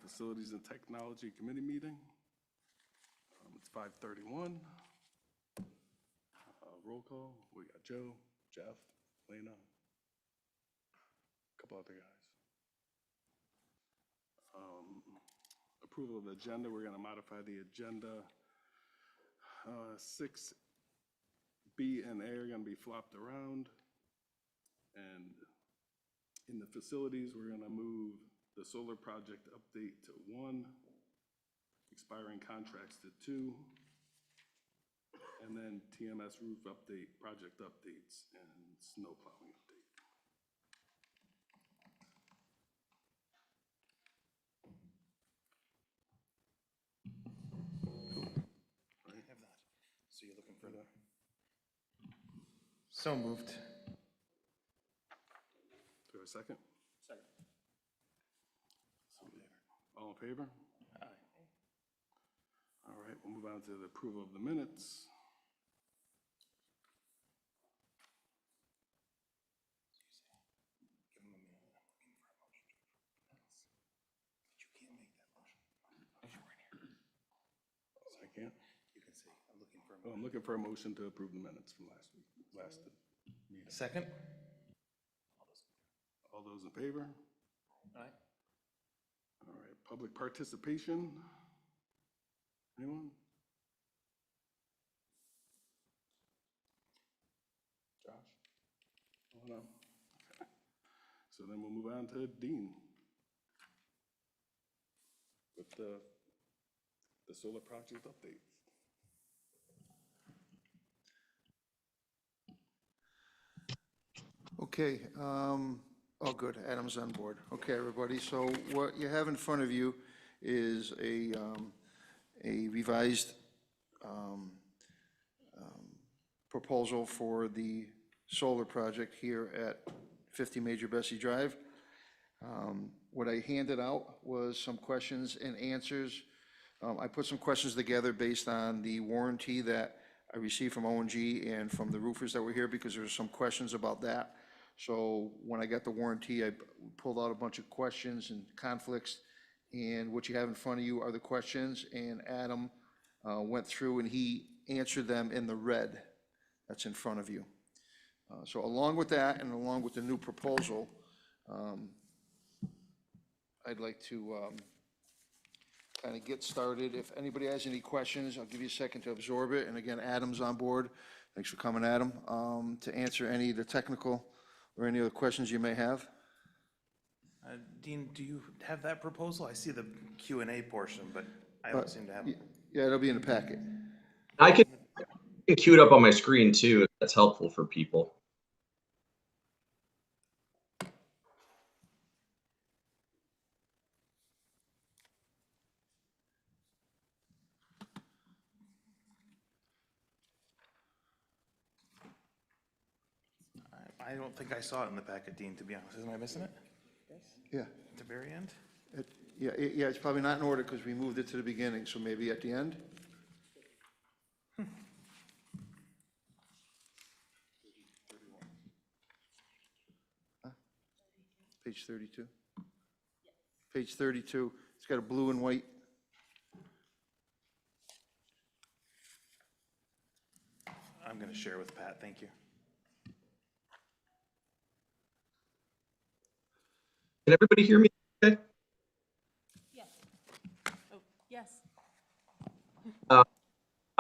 Facilities and Technology Committee meeting. It's 5:31. Roll call. We got Joe, Jeff, Lena, a couple other guys. Approval of the agenda. We're going to modify the agenda. 6B and A are going to be flopped around. And in the facilities, we're going to move the solar project update to 1, expiring contracts to 2, and then TMS roof update, project updates, and snow plowing update. I have that. So you're looking for the. So moved. Do we have a second? Second. All in favor? Aye. All right, we'll move on to the approval of the minutes. Give him a minute. I'm looking for a motion. But you can't make that motion. As you weren't here. So I can't? You can say, I'm looking for a Oh, I'm looking for a motion to approve the minutes from last week, last meeting. Second? All those in favor? Aye. All right, public participation? Anyone? Josh? Oh, no. Okay. So then we'll move on to Dean with the solar project update. Okay, oh good, Adam's on board. Okay, everybody, so what you have in front of you is a revised proposal for the solar project here at 50 Major Bessie Drive. What I handed out was some questions and answers. I put some questions together based on the warranty that I received from O&G and from the roofers that were here, because there were some questions about that. So when I got the warranty, I pulled out a bunch of questions and conflicts, and what you have in front of you are the questions, and Adam went through and he answered them in the red that's in front of you. So along with that, and along with the new proposal, I'd like to kind of get started. If anybody has any questions, I'll give you a second to absorb it. And again, Adam's on board. Thanks for coming, Adam, to answer any of the technical or any other questions you may have. Dean, do you have that proposal? I see the Q&A portion, but I don't seem to have it. Yeah, it'll be in the packet. I can queue it up on my screen too, if that's helpful for people. I don't think I saw it in the packet, Dean, to be honest. Isn't I missing it? Yeah, At the very end? yeah, it's probably not in order because we moved it to the beginning, so maybe at the end. Page 32. Page 32. It's got a blue and white. I'm going to share with Pat. Thank you. Can everybody hear me okay? Yes. Oh, yes. I'm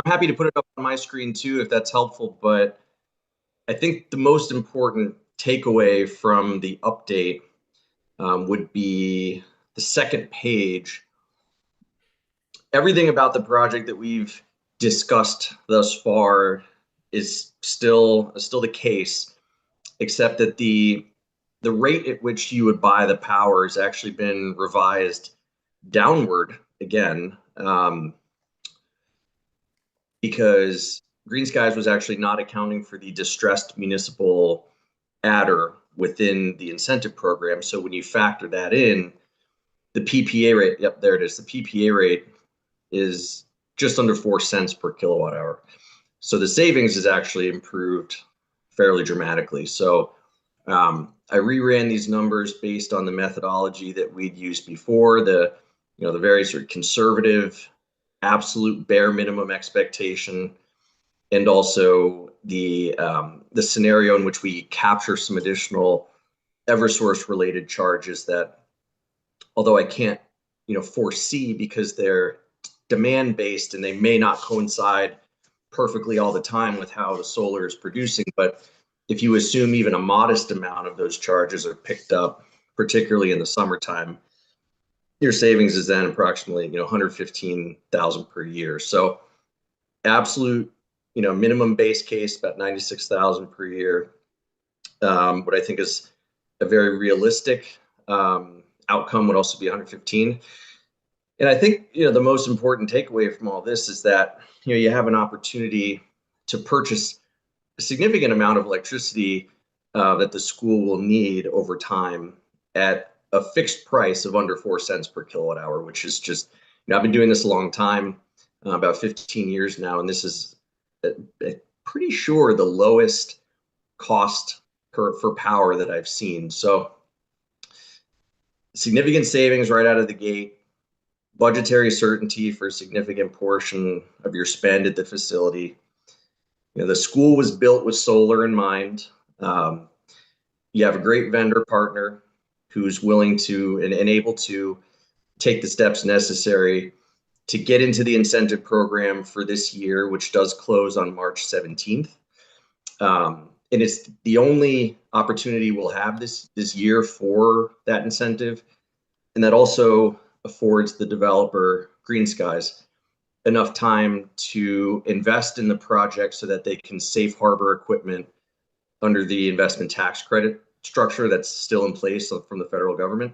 happy to put it up on my screen too, if that's helpful, but I think the most important takeaway from the update would be the second page. Everything about the project that we've discussed thus far is still the case, except that the rate at which you would buy the power has actually been revised downward again, because Green Skies was actually not accounting for the distressed municipal adder within the incentive program. So when you factor that in, the PPA rate, yep, there it is. The PPA rate is just under 4 cents per kilowatt hour. So the savings is actually improved fairly dramatically. So I reran these numbers based on the methodology that we'd used before. The the very sort of conservative, absolute bare minimum expectation, and also the scenario in which we capture some additional Eversource related charges that, although I can't, foresee because they're demand based and they may not coincide perfectly all the time with how the solar is producing. But if you assume even a modest amount of those charges are picked up, particularly in the summertime, your savings is then approximately, 115,000 per year. So absolute, minimum base case, about 96,000 per year. What I think is a very realistic outcome would also be 115. And I think, the most important takeaway from all this is that, you have an opportunity to purchase a significant amount of electricity that the school will need over time at a fixed price of under 4 cents per kilowatt hour, which is just, I've been doing this a long time, about 15 years now, and this is pretty sure the lowest cost for power that I've seen. So significant savings right out of the gate, budgetary certainty for a significant portion of your spend at the facility. The school was built with solar in mind. You have a great vendor partner who's willing to and able to take the steps necessary to get into the incentive program for this year, which does close on March 17th. And it's the only opportunity we'll have this year for that incentive. And that also affords the developer, Green Skies, enough time to invest in the project so that they can safe harbor equipment under the investment tax credit structure that's still in place from the federal government.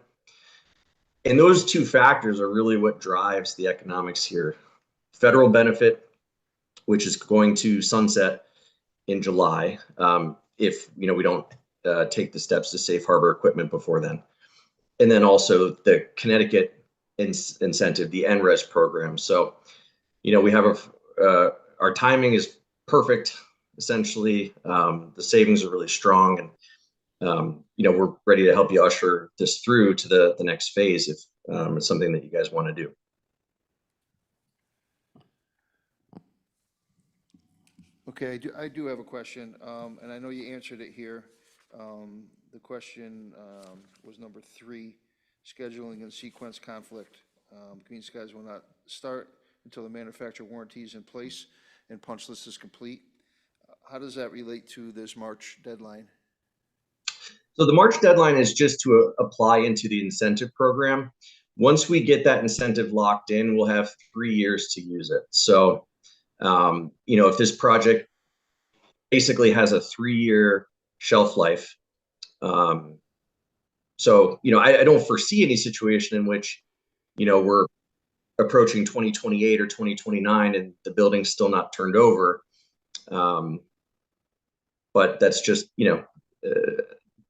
And those two factors are really what drives the economics here. Federal benefit, which is going to sunset in July, if we don't take the steps to safe harbor equipment before then. And then also the Connecticut incentive, the NRES program. So, we have our timing is perfect. Essentially, the savings are really strong, and we're ready to help you usher this through to the next phase if it's something that you guys want to do. Okay, I do have a question, and I know you answered it here. The question was number 3, scheduling and sequence conflict. Green Skies will not start until the manufacturer warranty is in place and punch list is complete. How does that relate to this March deadline? So the March deadline is just to apply into the incentive program. Once we get that incentive locked in, we'll have 3 years to use it. So, if this project basically has a 3-year shelf life, so, I don't foresee any situation in which, we're approaching 2028 or 2029 and the building's still not turned over. But that's just,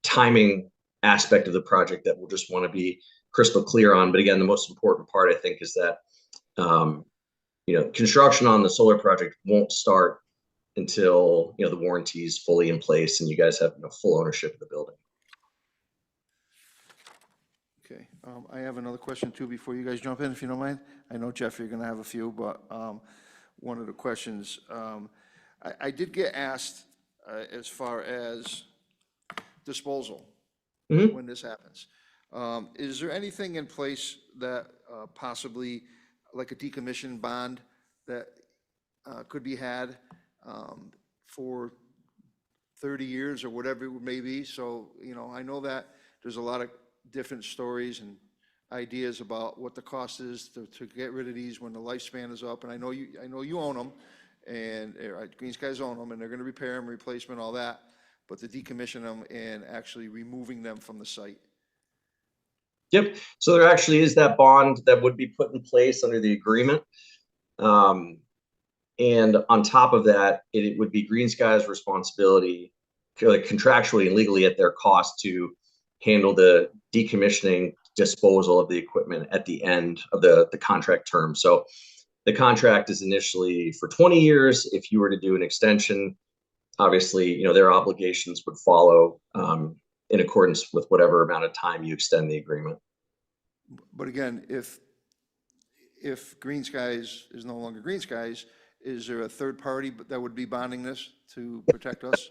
timing aspect of the project that we'll just want to be crystal clear on. But again, the most important part, I think, is that, construction on the solar project won't start until, the warranty is fully in place and you guys have full ownership of the building. Okay, I have another question too before you guys jump in, if you don't mind. I know, Jeff, you're going to have a few, but one of the questions, I did get asked as far as disposal when this happens. Is there anything in place that possibly, like a decommission bond, that could be had for 30 years or whatever it may be? So, I know that there's a lot of different stories and ideas about what the cost is to get rid of these when the lifespan is up. And I know you own them, and Green Skies own them, and they're going to repair them, replacement, all that. But to decommission them and actually removing them from the site. Yep. So there actually is that bond that would be put in place under the agreement. And on top of that, it would be Green Sky's responsibility, contractually and legally at their cost, to handle the decommissioning disposal of the equipment at the end of the contract term. So the contract is initially for 20 years. If you were to do an extension, obviously, their obligations would follow in accordance with whatever amount of time you extend the agreement. But again, if if Green Skies is no longer Green Skies, is there a third party that would be bonding this to protect us?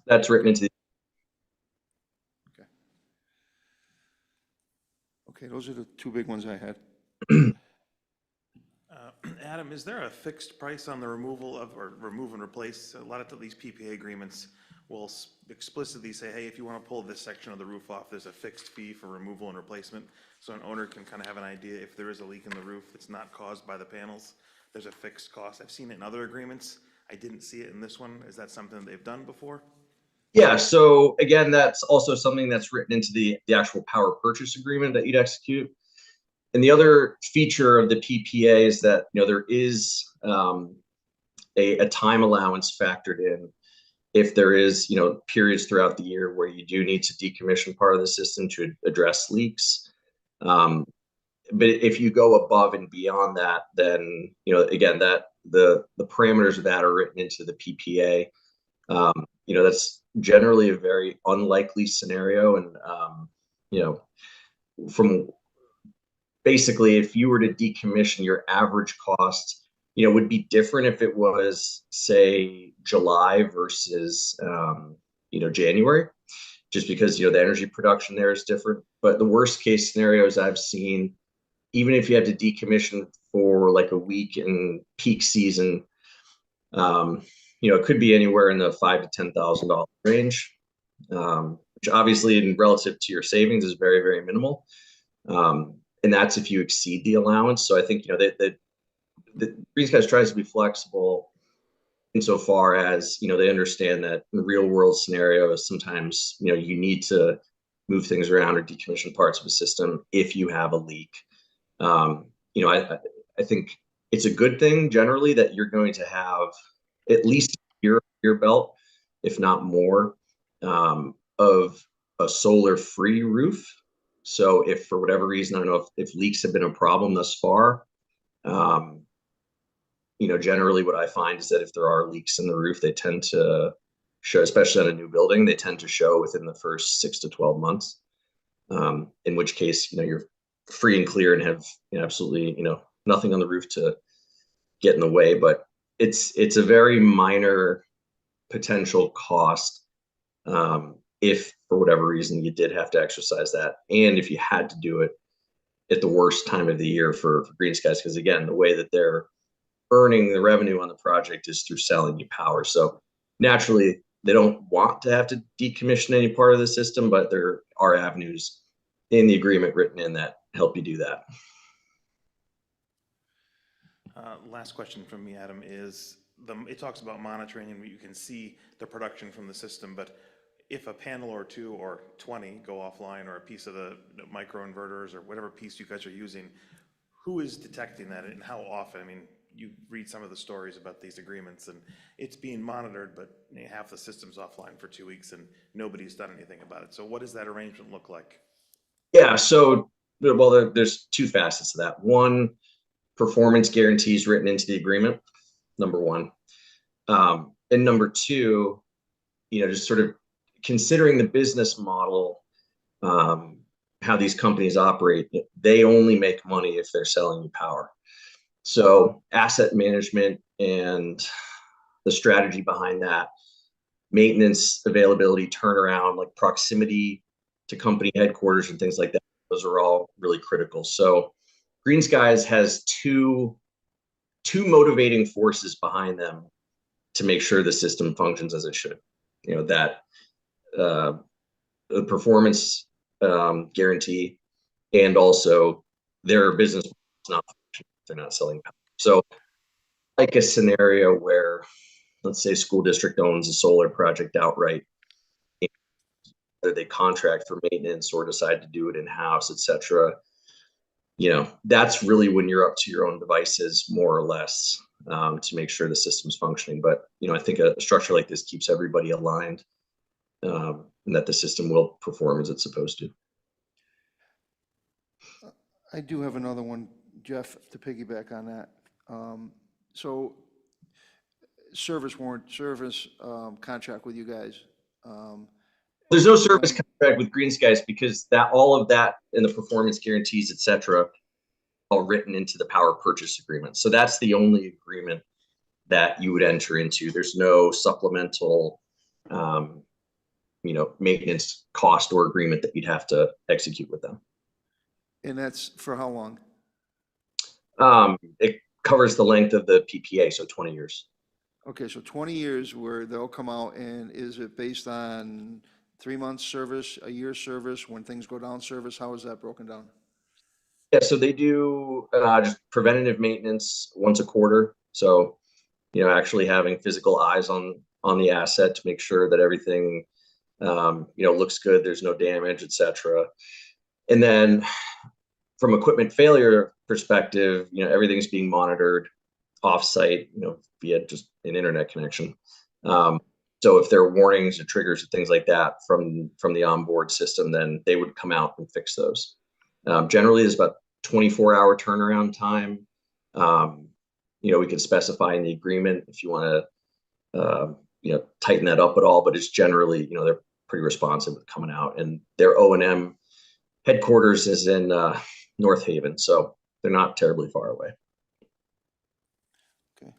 That's written into the Okay, those are the two big ones I had. Adam, is there a fixed price on the removal of, or remove and replace? A lot of these PPA agreements will explicitly say, hey, if you want to pull this section of the roof off, there's a fixed fee for removal and replacement. So an owner can kind of have an idea if there is a leak in the roof that's not caused by the panels, there's a fixed cost. I've seen it in other agreements. I didn't see it in this one. Is that something they've done before? Yeah, so again, that's also something that's written into the actual power purchase agreement that you'd execute. And the other feature of the PPA is that, there is a time allowance factored in if there is, periods throughout the year where you do need to decommission part of the system to address leaks. But if you go above and beyond that, then, again, that the parameters of that are written into the PPA. That's generally a very unlikely scenario. And, from basically, if you were to decommission, your average cost, would be different if it was, say, July versus, January, just because, the energy production there is different. But the worst case scenarios I've seen, even if you had to decommission for like a week in peak season, it could be anywhere in the $5,000 to $10,000 range, which obviously, in relative to your savings, is very, very minimal. And that's if you exceed the allowance. So I think, the Green Skies tries to be flexible insofar as, they understand that in the real world scenario, sometimes, you need to move things around or decommission parts of a system if you have a leak. I think it's a good thing generally that you're going to have at least your belt, if not more, of a solar-free roof. So if for whatever reason, I don't know if leaks have been a problem thus far, generally what I find is that if there are leaks in the roof, they tend to show, especially on a new building, they tend to show within the first 6 to 12 months. In which case, you're free and clear and have absolutely, nothing on the roof to get in the way. But it's a very minor potential cost if for whatever reason you did have to exercise that, and if you had to do it at the worst time of the year for Green Skies, because again, the way that they're earning the revenue on the project is through selling you power. So naturally, they don't want to have to decommission any part of the system, but there are avenues in the agreement written in that help you do that. Last question from me, Adam, is it talks about monitoring and you can see the production from the system, but if a panel or two or 20 go offline, or a piece of the microinverters or whatever piece you guys are using, who is detecting that and how often? I mean, you read some of the stories about these agreements and it's being monitored, but half the system's offline for 2 weeks and nobody's done anything about it. So what does that arrangement look like? Yeah, so, well, there's two facets to that. One, performance guarantees written into the agreement, number one. And number two, just sort of considering the business model, how these companies operate, they only make money if they're selling you power. So asset management and the strategy behind that, maintenance, availability, turnaround, like proximity to company headquarters and things like that, those are all really critical. So Green Skies has two motivating forces behind them to make sure the system functions as it should. That the performance guarantee, and also their business is not functioning if they're not selling power. So like a scenario where, let's say, school district owns a solar project outright, whether they contract for maintenance or decide to do it in-house, et cetera, that's really when you're up to your own devices, more or less, to make sure the system's functioning. But, I think a structure like this keeps everybody aligned, and that the system will perform as it's supposed to. I do have another one, Jeff, to piggyback on that. So service contract with you guys. There's no service contract with Green Skies because all of that and the performance guarantees, et cetera, all written into the power purchase agreement. So that's the only agreement that you would enter into. There's no supplemental, maintenance cost or agreement that you'd have to execute with them. And that's for how long? It covers the length of the PPA, so 20 years. Okay, so 20 years where they'll come out, and is it based on 3 months service, a year service, when things go down service? How is that broken down? Yeah, so they do just preventative maintenance once a quarter. So, actually having physical eyes on the asset to make sure that everything, looks good, there's no damage, etc. And then from equipment failure perspective, everything's being monitored off-site, via just an internet connection. So if there are warnings or triggers or things like that from the onboard system, then they would come out and fix those. Generally, there's about 24-hour turnaround time. We could specify in the agreement if you want to, tighten that up at all, but it's generally, they're pretty responsive with coming out, and their O&M headquarters is in North Haven, so they're not terribly far away. Okay.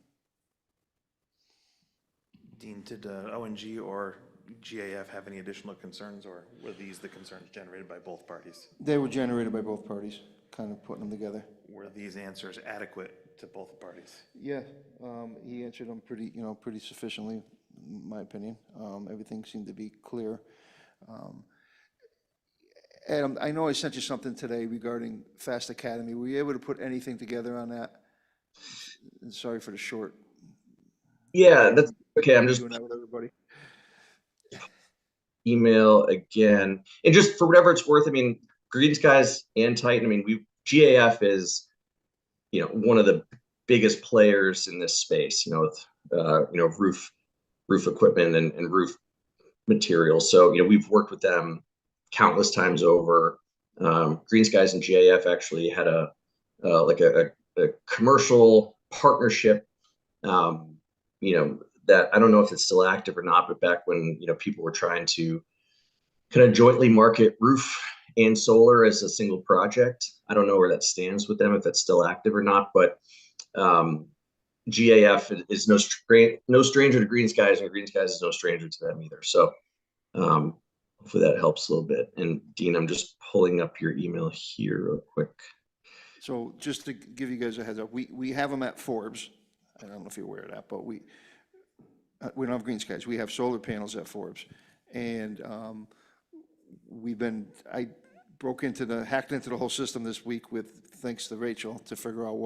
Dean, did ONG or GAF have any additional concerns, or were these the concerns generated by both parties? They were generated by both parties, kind of putting them together. Were these answers adequate to both parties? Yeah, he answered them pretty sufficiently, in my opinion. Everything seemed to be clear. Adam, I know I sent you something today regarding Fast Academy. Were you able to put anything together on that? And sorry for the short. Yeah, that's okay. I'm just doing that with everybody. email again, and just for whatever it's worth, I mean, Green Skies and Titan, I mean, GAF is, one of the biggest players in this space, with, roof equipment and roof materials. So, we've worked with them countless times over. Green Skies and GAF actually had a commercial partnership, that I don't know if it's still active or not, but back when, people were trying to kind of jointly market roof and solar as a single project. I don't know where that stands with them, if that's still active or not, but GAF is no stranger to Green Skies, and Green Skies is no stranger to them either. So hopefully that helps a little bit. And Dean, I'm just pulling up your email here real quick. So just to give you guys a heads up, we have them at Forbes. I don't know if you're aware of that, but we don't have Green Skies. We have solar panels at Forbes. And I hacked into the whole system this week thanks to Rachel, to figure out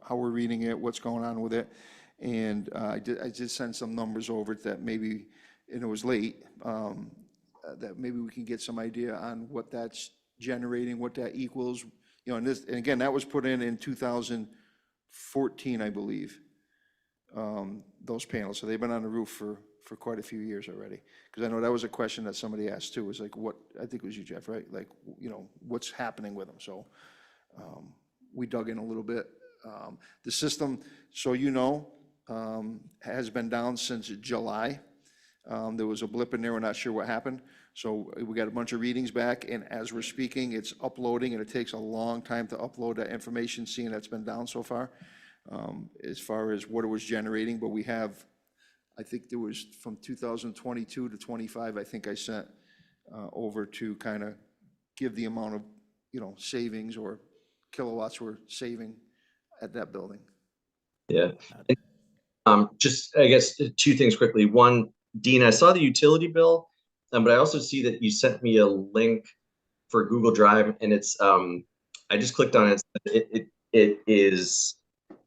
how we're reading it, what's going on with it. And I did send some numbers over that maybe, and it was late, that maybe we can get some idea on what that's generating, what that equals. And again, that was put in 2014, I believe, those panels. So they've been on the roof for quite a few years already. Because I know that was a question that somebody asked too, was like, I think it was you, Jeff, right? Like, what's happening with them? So we dug in a little bit. The system, so has been down since July. There was a blip in there, we're not sure what happened. So we got a bunch of readings back, and as we're speaking, it's uploading, and it takes a long time to upload that information, seeing that's been down so far, as far as what it was generating. But we have, I think there was from 2022 to 25, I think I sent over to kind of give the amount of, savings or kilowatts we're saving at that building. Yeah. Just, I guess, two things quickly. One, Dean, I saw the utility bill, but I also see that you sent me a link for Google Drive, and it's, I just clicked on it. It is.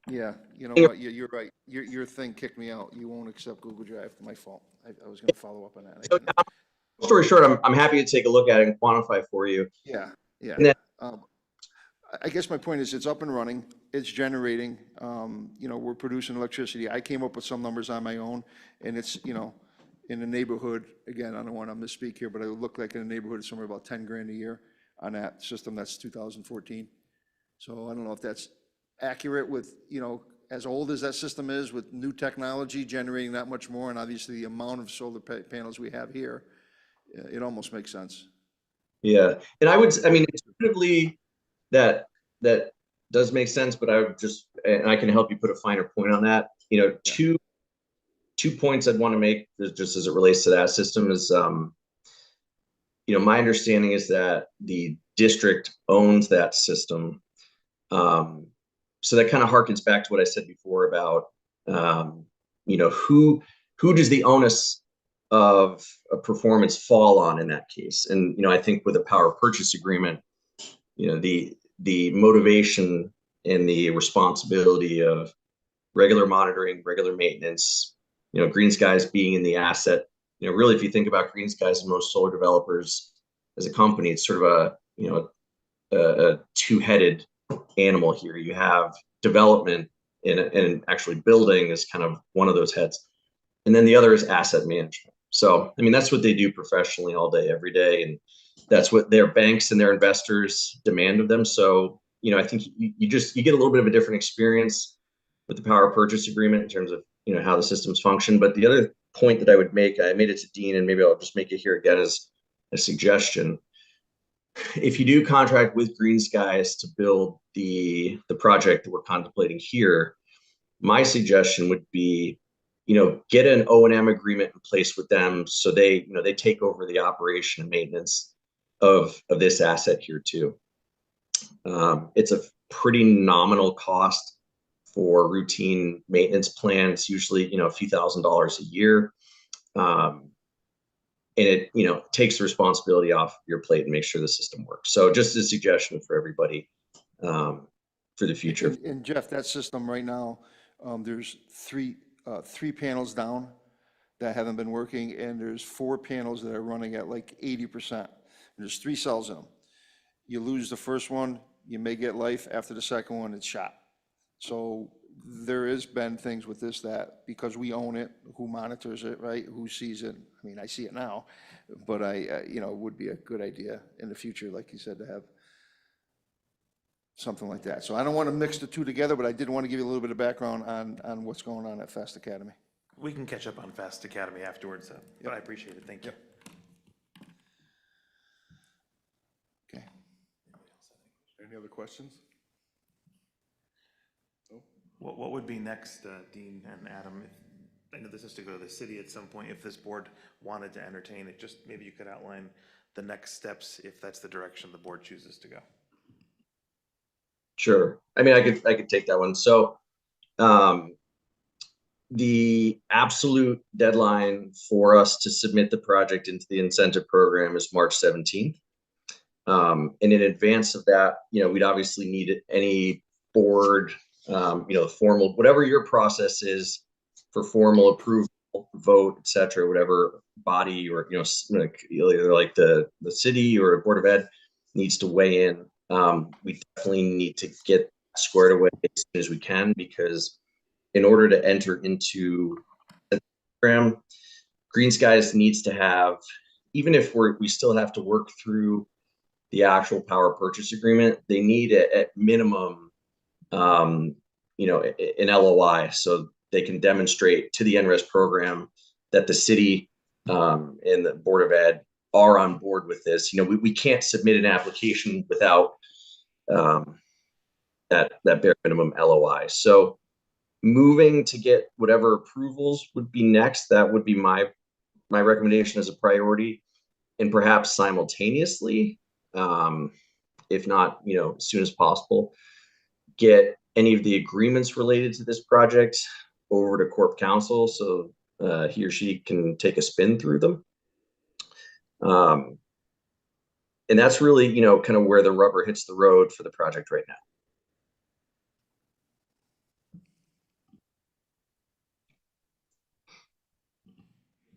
Yeah, you know what, you're right. Your thing kicked me out. You won't accept Google Drive. My fault. I was going to follow up on that. So, long story short, I'm happy to take a look at it and quantify for you. Yeah. Then, I guess my point is it's up and running. It's generating. We're producing electricity. I came up with some numbers on my own, and it's, in the neighborhood, again, I don't want to misspeak here, but it would look like in the neighborhood somewhere about 10 grand a year on that system. That's 2014. So I don't know if that's accurate with, as old as that system is, with new technology generating that much more, and obviously the amount of solar panels we have here, it almost makes sense. Yeah, and I mean, intuitively, that does make sense, but I would just, and I can help you put a finer point on that. You know, two points I'd want to make just as it relates to that system is, you know, my understanding is that the district owns that system. So that kind of harkens back to what I said before about, you know, who does the onus of a performance fall on in that case? And, you know, I think with a power purchase agreement, you know, the motivation and the responsibility of regular monitoring, regular maintenance, you know, Green Skies being in the asset, you know, really, if you think about Green Skies and most solar developers as a company, it's sort of a, you know, a two-headed animal here. You have development and actually building is kind of one of those heads. And then the other is asset management. So, I mean, that's what they do professionally all day, every day. And that's what their banks and their investors demand of them. So, you know, I think you get a little bit of a different experience with the power purchase agreement in terms of, you know, how the systems function. But the other point that I would make, I made it to Dean, and maybe I'll just make it here again as a suggestion. If you do contract with Green Skies to build the project that we're contemplating here, my suggestion would be, you know, get an O&M agreement in place with them so they, you know, they take over the operation and maintenance of this asset here too. It's a pretty nominal cost for routine maintenance plans, usually, you know, a few $1,000s a year. And it, you know, takes the responsibility off your plate and makes sure the system works. So just a suggestion for everybody for the future. And Jeff, that system right now, there's three panels that haven't been working, and there's 4 panels that are running at like 80%. There's 3 cells in them. You lose the first one, you may get life. After the second one, it's shot. So there has been things with this that, because we own it, who monitors it, right? Who sees it? I mean, I see it now, but you know, it would be a good idea in the future, like you said, to have something like that. So I don't want to mix the two together, but I did want to give you a little bit of background on what's going on at Fast Academy. We can catch up on Fast Academy afterwards, but I appreciate it. Thank you. Okay. Any other questions? What would be next, Dean and Adam? I know this has to go to the city at some point. If this board wanted to entertain it, just maybe you could outline the next steps if that's the direction the board chooses to go. Sure. I mean, I could take that one. So the absolute deadline for us to submit the project into the incentive program is March 17th. And in advance of that, you know, we'd obviously need any board, you know, formal, whatever your process is for formal approval, vote, et cetera, whatever body or, you know, either like the city or Board of Ed needs to weigh in. We definitely need to get squared away as soon as we can, because in order to enter into the program, Green Skies needs to have, even if we still have to work through the actual power purchase agreement, they need at minimum, you know, an LOI, so they can demonstrate to the NRES program that the city and the Board of Ed are on board with this. You know, we can't submit an application without that bare minimum LOI. So moving to get whatever approvals would be next, that would be my recommendation as a priority, and perhaps simultaneously, if not, you know, as soon as possible, get any of the agreements related to this project over to Corp Counsel so he or she can take a spin through them. And that's really, you know, kind of where the rubber hits the road for the project right now.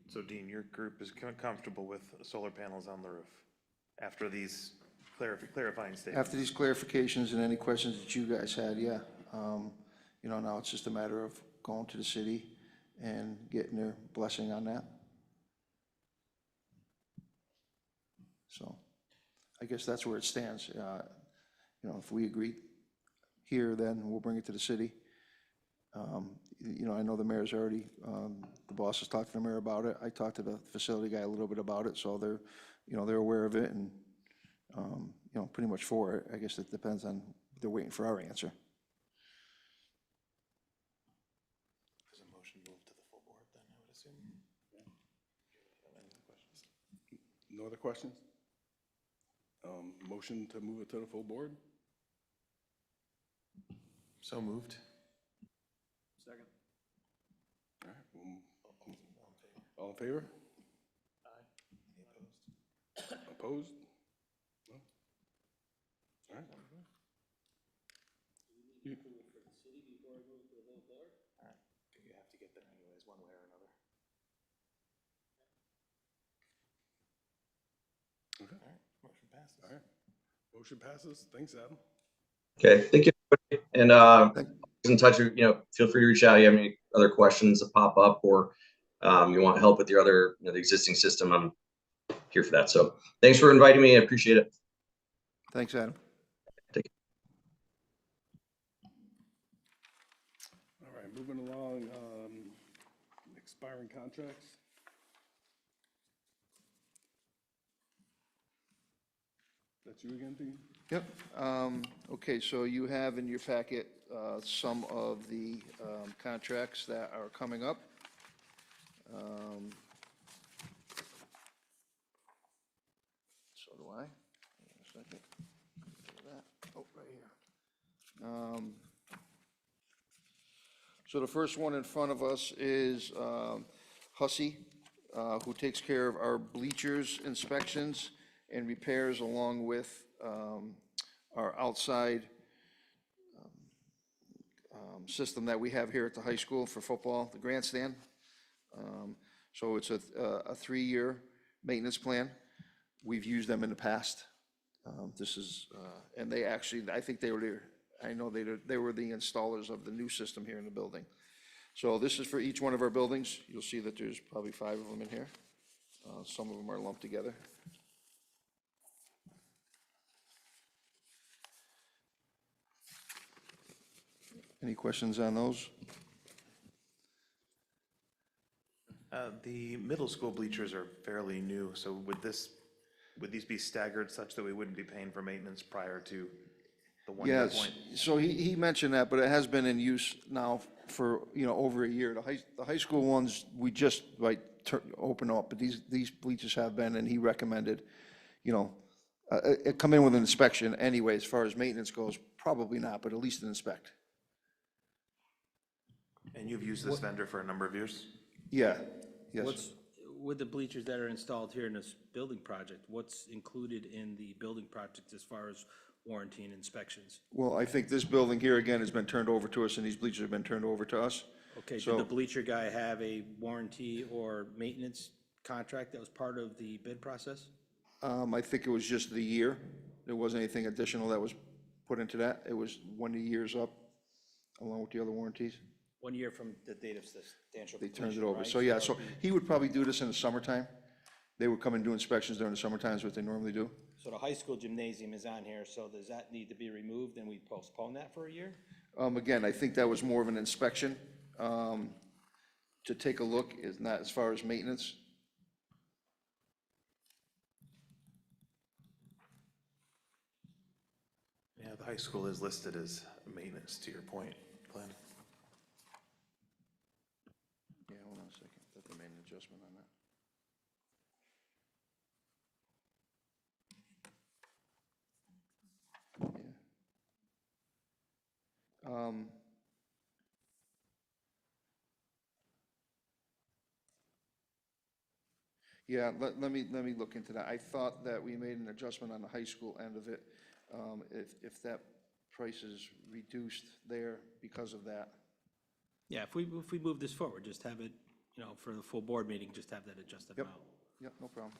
So Dean, your group is comfortable with solar panels on the roof after these clarifying statements? After these clarifications and any questions that you guys had, yeah. You know, now it's just a matter of going to the city and getting their blessing on that. So I guess that's where it stands. You know, if we agree here, then we'll bring it to the city. You know, I know the mayor's already, the boss has talked to the mayor about it. I talked to the facility guy a little bit about it, so they're, you know, they're aware of it and, you know, pretty much for it. I guess it depends on they're waiting for our answer. Does a motion move to the full board then, I would assume? Any questions? No other questions? Motion to move it to the full board? So moved. Second. All right, all in favor? Any opposed? Opposed? No? All right. You- You have to get them anyways, one way or another. Okay, All right, motion passes. all right. Motion passes. Thanks, Adam. Okay, thank you, everybody. And in touch, feel free to reach out. You have any other questions that pop up, or you want help with your other, the existing system, I'm here for that. So thanks for inviting me. I appreciate it. Thanks, Adam. All right, moving along, expiring contracts. That's you again, Dean? Yep. Okay, so you have in your packet some of the contracts that are coming up. So do I. Hang on a second. Look at that. Oh, right here. So the first one in front of us is Hussey, who takes care of our bleachers inspections and repairs, along with our outside system that we have here at the high school for football, the grandstand. So it's a 3-year maintenance plan. We've used them in the past. This is, and they actually, I think they were there, I know they were the installers of the new system here in the building. So this is for each one of our buildings. You'll see that there's probably 5 of them in here. Some of them are lumped together. Any questions on those? The middle school bleachers are fairly new, so would these be staggered such that we wouldn't be paying for maintenance prior to the 1-year Yes, point? so he mentioned that, but it has been in use now for, over a year. The high school ones, we just open up, but these bleachers have been, and he recommended, it come in with an inspection anyway. As far as maintenance goes, probably not, but at least an inspect. And you've used this vendor for a number of years? Yeah, yes. What's, with the bleachers that are installed here in this building project, what's included in the building project as far as warranty and inspections? Well, I think this building here, again, has been turned over to us, and these bleachers have been turned over to us. Okay, So- did the bleacher guy have a warranty or maintenance contract that was part of the bid process? I think it was just the year. There wasn't anything additional that was put into that. It was when the year's up, along with the other warranties. 1 year from the date of substantial They completion, turned it over. right? So, yeah, so it'd be- he would probably do this in the summertime. They would come and do inspections during the summertime, is what they normally do. So the high school gymnasium is on here, so does that need to be removed and we postpone that for a year? Again, I think that was more of an inspection, to take a look, is not as far as maintenance. Yeah, the high school is listed as maintenance, to your point, Glenn. Yeah, hold on a second, I thought they made an adjustment on that. Yeah. Yeah, let me look into that. I thought that we made an adjustment on the high school end of it, if that price is reduced there because of that. Yeah, if we move this forward, just have it, for the full board meeting, just have that adjusted Yep. amount. Yep, no problem.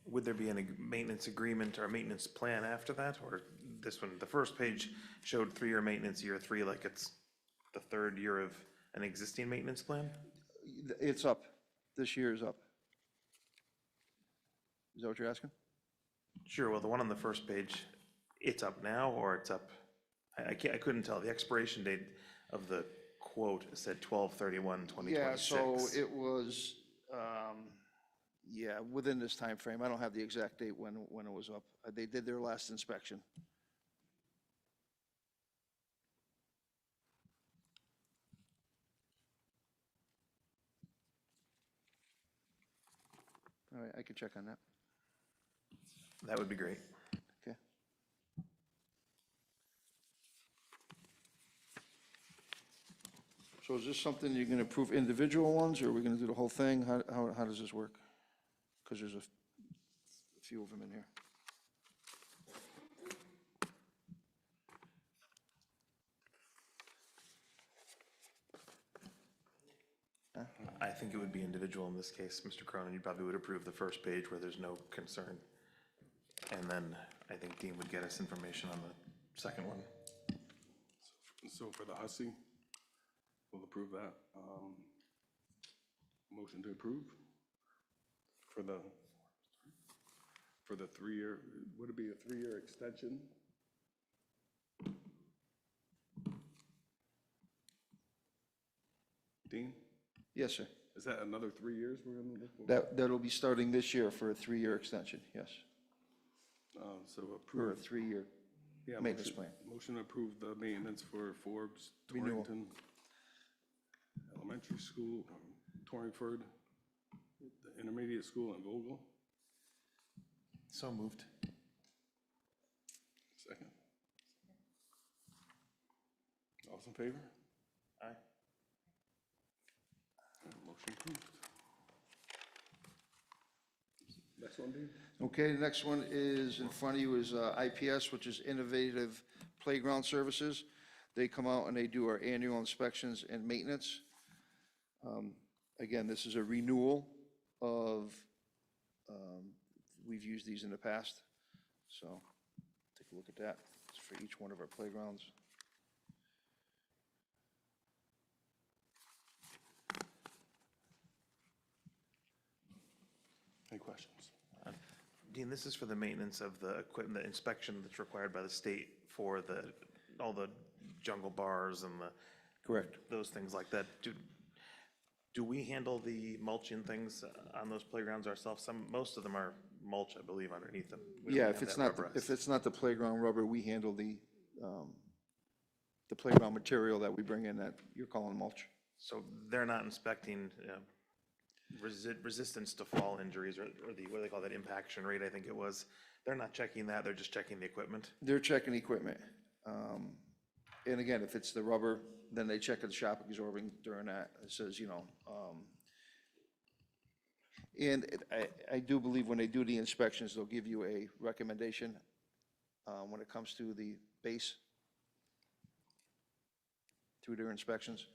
Would there be a maintenance agreement or a maintenance plan after that, or this one, the first page showed 3-year maintenance, year 3, like it's the 3rd year of an existing maintenance plan? It's up. This year is up. Is that what you're asking? Sure, well, the one on the first page, it's up now, or it's up, I couldn't tell, the expiration date of the quote said 12/31/2026. Yeah, so it was, within this time frame. I don't have the exact date when it was up. They did their last inspection. All right, I can check on that. That would be great. Okay. So is this something you're gonna approve individual ones, or are we gonna do the whole thing? How does this work? Because there's a few of them in here. I think it would be individual in this case, Mr. Cronin. You probably would approve the first page where there's no concern. And then I think Dean would get us information on the second one. So for the Hussey, we'll approve that. Motion to approve for the 3-year, would it be a 3-year extension? Dean, Yes, sir. is that another 3 years we're gonna look for? That'll be starting this year for a 3-year extension, yes. So For a approve. 3-year Yeah, maintenance motion- plan. Motion to approve the maintenance for Forbes, Renewal. Torrington Elementary School, Torringford, the intermediate school in Vogel. So moved. Second. All's in favor? Aye. Motion approved. Next one, Dean? Okay, the next one is in front of you is IPS, which is Innovative Playground Services. They come out and they do our annual inspections and maintenance. Again, this is a renewal of, we've used these in the past, so take a look at that. It's for each one of our playgrounds. Any questions? Dean, this is for the maintenance of the equipment, the inspection that's required by the state for all the jungle bars and Correct. those things like that. Do we handle the mulching things on those playgrounds ourselves? Most of them are mulch, I believe, underneath them. We don't Yeah, have if it's that not, rubberized. if it's not the playground rubber, we handle the playground material that we bring in that you're calling mulch. So they're not inspecting resistance to fall injuries or the, what do they call that, impaction rate, I think it was. They're not checking that, they're just checking the equipment. They're checking equipment. And again, if it's the rubber, then they check the shock absorbing during that. It says, and I do believe when they do the inspections, they'll give you a recommendation when it comes to the base through their inspections.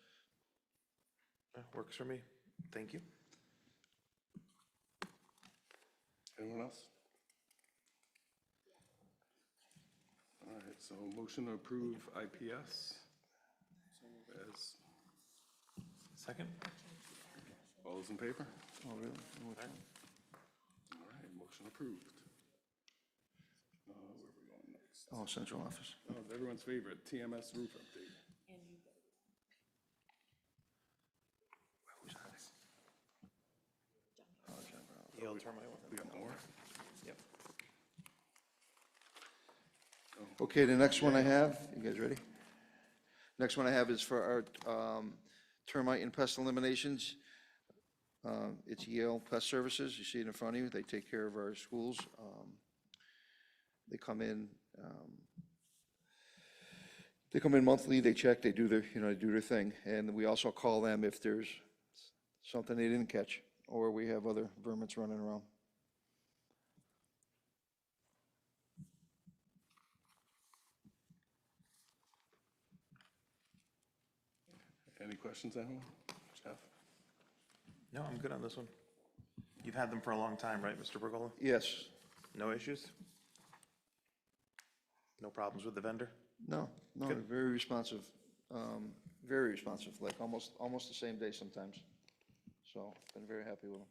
Works for me. Thank you. Anyone else? All right, so motion to approve IPS as, Second? all those in favor? Oh, really? All right, motion approved. Where are we going next? Oh, central office. Oh, everyone's favorite, TMS roof update. Yale termite one. We got more? Yep. Okay, the next one I have, you guys ready? Next one I have is for our termite and pest eliminations. It's Yale Pest Services, you see it in front of you, they take care of our schools. They come in monthly, they check, they do their thing, and we also call them if there's something they didn't catch, or we have other vermins running around. Any questions, anyone? Jeff? No, I'm good on this one. You've had them for a long time, right, Mr. Burgola? Yes, No issues? No problems with the vendor? no, they're very responsive, like almost the same day sometimes. So, been very happy with them.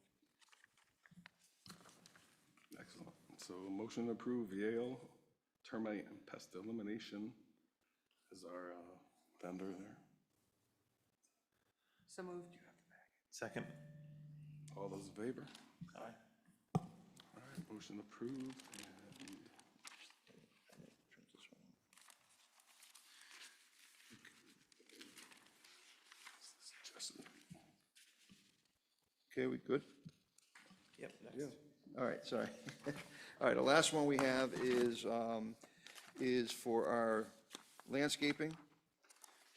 Excellent. So motion to approve Yale termite and pest elimination as our vendor there. So moved. Second? All those in favor? Aye. All right, motion approved. And this is Jesse. Okay, we good? Yep, next. All right, sorry. All right, the last one we have is for our landscaping.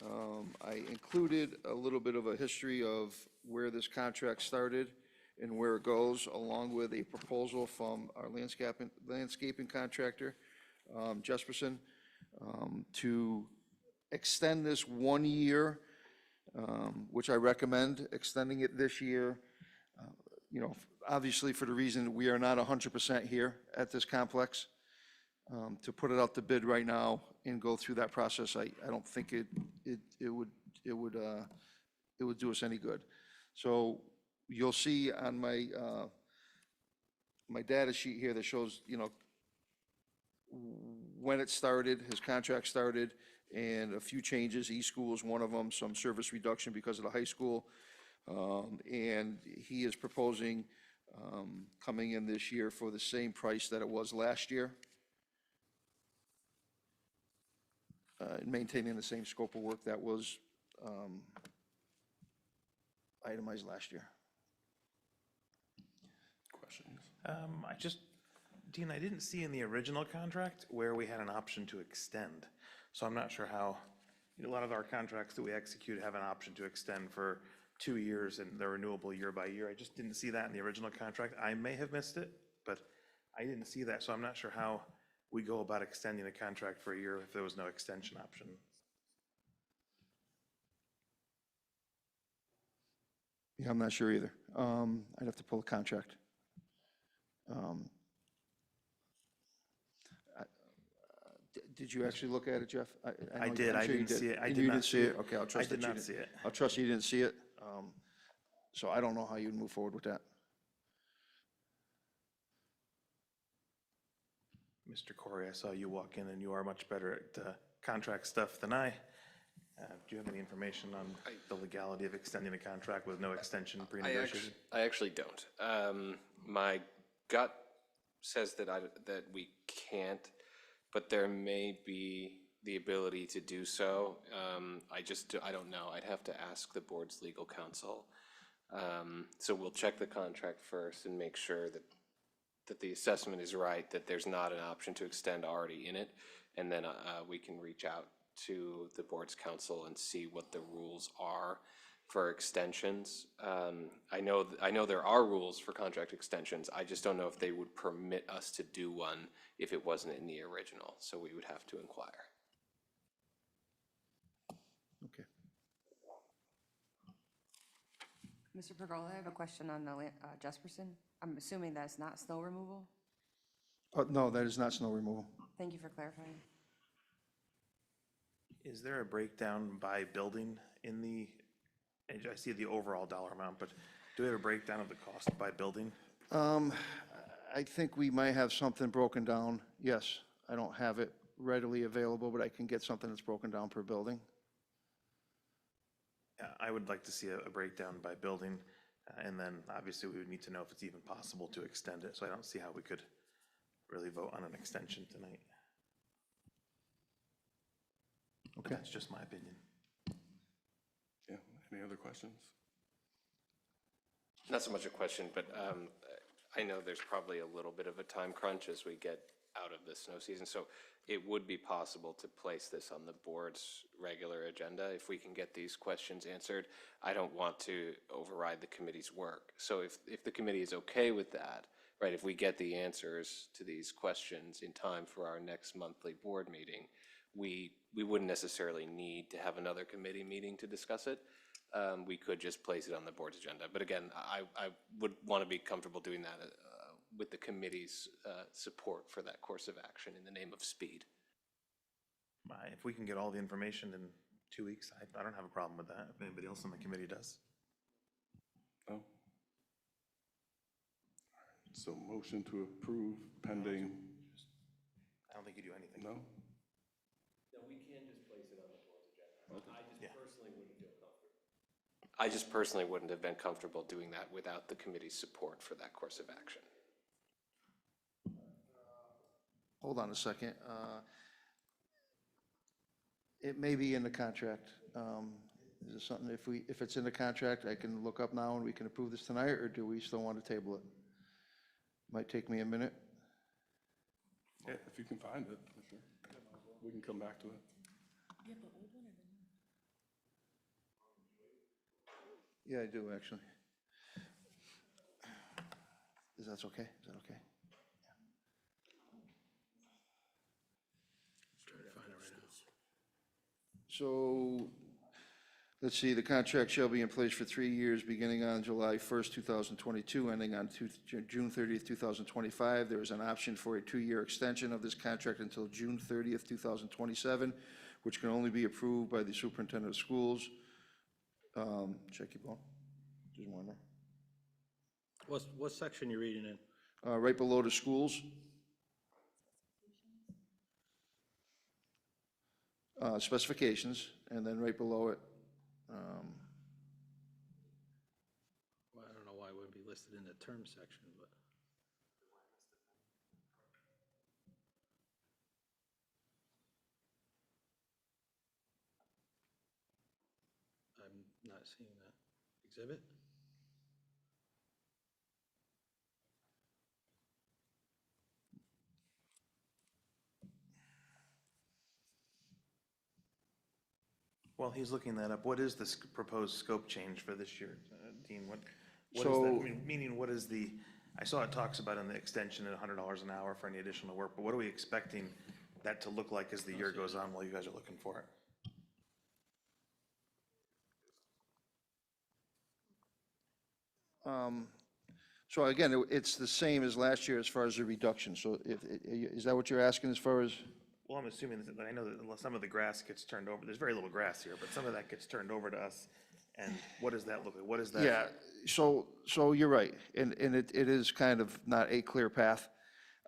I included a little bit of a history of where this contract started and where it goes, along with a proposal from our landscaping contractor, Jesperson, to extend this 1 year, which I recommend extending it this year. You know, obviously for the reason we are not 100% here at this complex. To put it out to bid right now and go through that process, I don't think it would do us any good. So you'll see on my data sheet here that shows, you know, when it started, his contract started, and a few changes. E-school is one of them, some service reduction because of the high school. And he is proposing coming in this year for the same price that it was last year. Maintaining the same scope of work that was itemized last year. Questions? Dean, I didn't see in the original contract where we had an option to extend. So I'm not sure how, a lot of our contracts that we execute have an option to extend for 2 years and they're renewable year by year. I just didn't see that in the original contract. I may have missed it, but I didn't see that. So I'm not sure how we go about extending a contract for a year if there was no extension option. Yeah, I'm not sure either. I'd have to pull a contract. Did you actually look at it, Jeff? I know did. I'm I sure you didn't see it. I And did you not didn't see see it. it? Okay, I'll I trust did that you not didn't. see it. I'll trust you didn't see it. So I don't know how you'd move forward with that. Mr. Corey, I saw you walk in and you are much better at contract stuff than I. Do you have any information on the legality of extending a contract with no extension pre-negotiated? I actually don't. My gut says that that we can't, but there may be the ability to do so. I don't know. I'd have to ask the board's legal counsel. So we'll check the contract first and make sure that the assessment is right, that there's not an option to extend already in it, and then we can reach out to the board's counsel and see what the rules are for extensions. I know there are rules for contract extensions. I just don't know if they would permit us to do one if it wasn't in the original, so we would have to inquire. Okay. Mr. Pergola, I have a question on the Jesperson. I'm assuming that's not snow removal? No, that is not snow removal. Thank you for clarifying. Is there a breakdown by building in the, I see the overall dollar amount, but do we have a breakdown of the cost by building? I think we might have something broken down. Yes, I don't have it readily available, but I can get something that's broken down per building. Yeah, I would like to see a breakdown by building, and then obviously we would need to know if it's even possible to extend it, so I don't see how we could really vote on an extension tonight. But Okay. that's just my opinion. Yeah, any other questions? Not so much a question, but I know there's probably a little bit of a time crunch as we get out of the snow season, so it would be possible to place this on the board's regular agenda if we can get these questions answered. I don't want to override the committee's work. So if the committee is okay with that, right, if we get the answers to these questions in time for our next monthly board meeting, we wouldn't necessarily need to have another committee meeting to discuss it. We could just place it on the board's agenda. But again, I would want to be comfortable doing that with the committee's support for that course of action in the name of speed. If we can get all the information in 2 weeks, I don't have a problem with that, if anybody else on the committee does. No? So motion to approve pending, I don't think you do anything. no? No, we can just place it on the board's agenda. Yeah. I just personally wouldn't have been comfortable doing that without the committee's support for that course of action. Hold on a second. It may be in the contract. Is it something, if it's in the contract, I can look up now and we can approve this tonight, or do we still want to table it? Might take me a minute. Yeah, if you can find it, for sure. We can come back to it. Yeah, I do, actually. Is that okay? Is that okay? So, let's see, the contract shall be in place for 3 years, beginning on July 1st, 2022, ending on June 30th, 2025. There is an option for a 2-year extension of this contract until June 30th, 2027, which can only be approved by the superintendent of schools. Check your ball. There's one there. What section you reading in? Right below the schools. Specifications, and then right below it, Well, I don't know why it wouldn't be listed in the term section, but. I'm not seeing that. Exhibit? While he's looking that up, what is the proposed scope change for this year, Dean? What is that? So- I mean, meaning what is the, I saw it talks about in the extension at $100 an hour for any additional work, but what are we expecting that to look like as the year goes on while you guys are looking for it? So again, it's the same as last year as far as the reduction. So is that what you're asking as far as? Well, I'm assuming that, I know that some of the grass gets turned over, there's very little grass here, but some of that gets turned over to us. And what does that look like? What is that? Yeah, so you're right, and it is kind of not a clear path.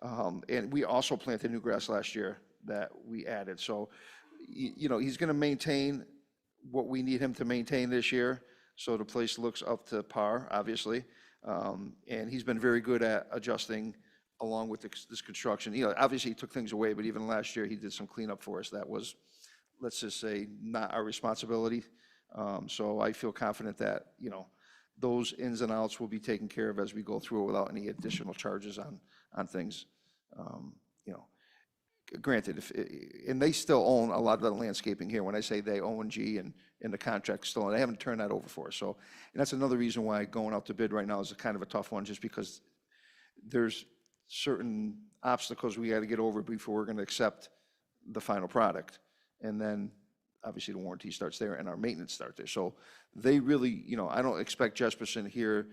And we also planted new grass last year that we added, so, you know, he's gonna maintain what we need him to maintain this year, so the place looks up to par, obviously. And he's been very good at adjusting along with this construction. You know, obviously he took things away, but even last year he did some cleanup for us that was, let's just say, not our responsibility. So I feel confident that, you know, those ins and outs will be taken care of as we go through it without any additional charges on things. You know, granted, and they still own a lot of the landscaping here. When I say they, O&G and the contract still, and they haven't turned that over for us. So, and that's another reason why going out to bid right now is kind of a tough one, just because there's certain obstacles we got to get over before we're going to accept the final product. And then, obviously, the warranty starts there and our maintenance starts there. So they really, you know, I don't expect Jesperson here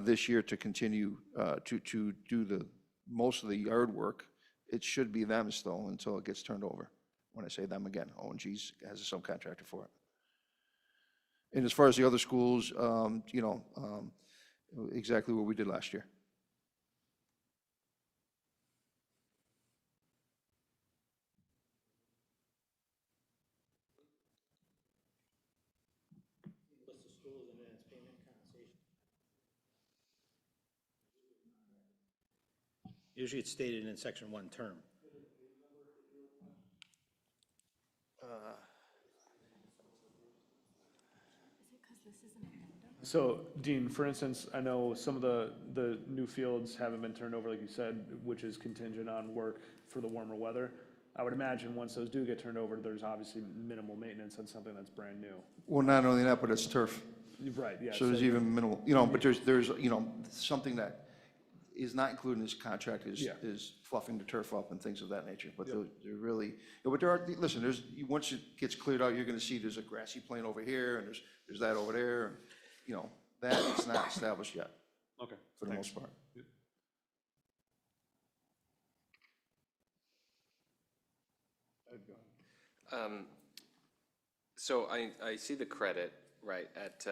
this year to continue to do most of the yard work. It should be them still until it gets turned over. When I say them again, O&G has a subcontractor for it. And as far as the other schools, you know, exactly what we did last year. Usually it's stated in section 1 term. So, Dean, for instance, I know some of the new fields haven't been turned over, like you said, which is contingent on work for the warmer weather. I would imagine once those do get turned over, there's obviously minimal maintenance on something that's brand new. Well, not only that, but it's turf. Right, yeah. So there's even minimal, you know, but there's, you know, something that is not included in this contract Yeah. is fluffing the turf up and things of that nature. But they're really, but there are, listen, once it gets cleared out, you're gonna see there's a grassy plain over here, and there's that over there. And, you know, that is not established yet, Okay. for the most part. So I see the credit, right, at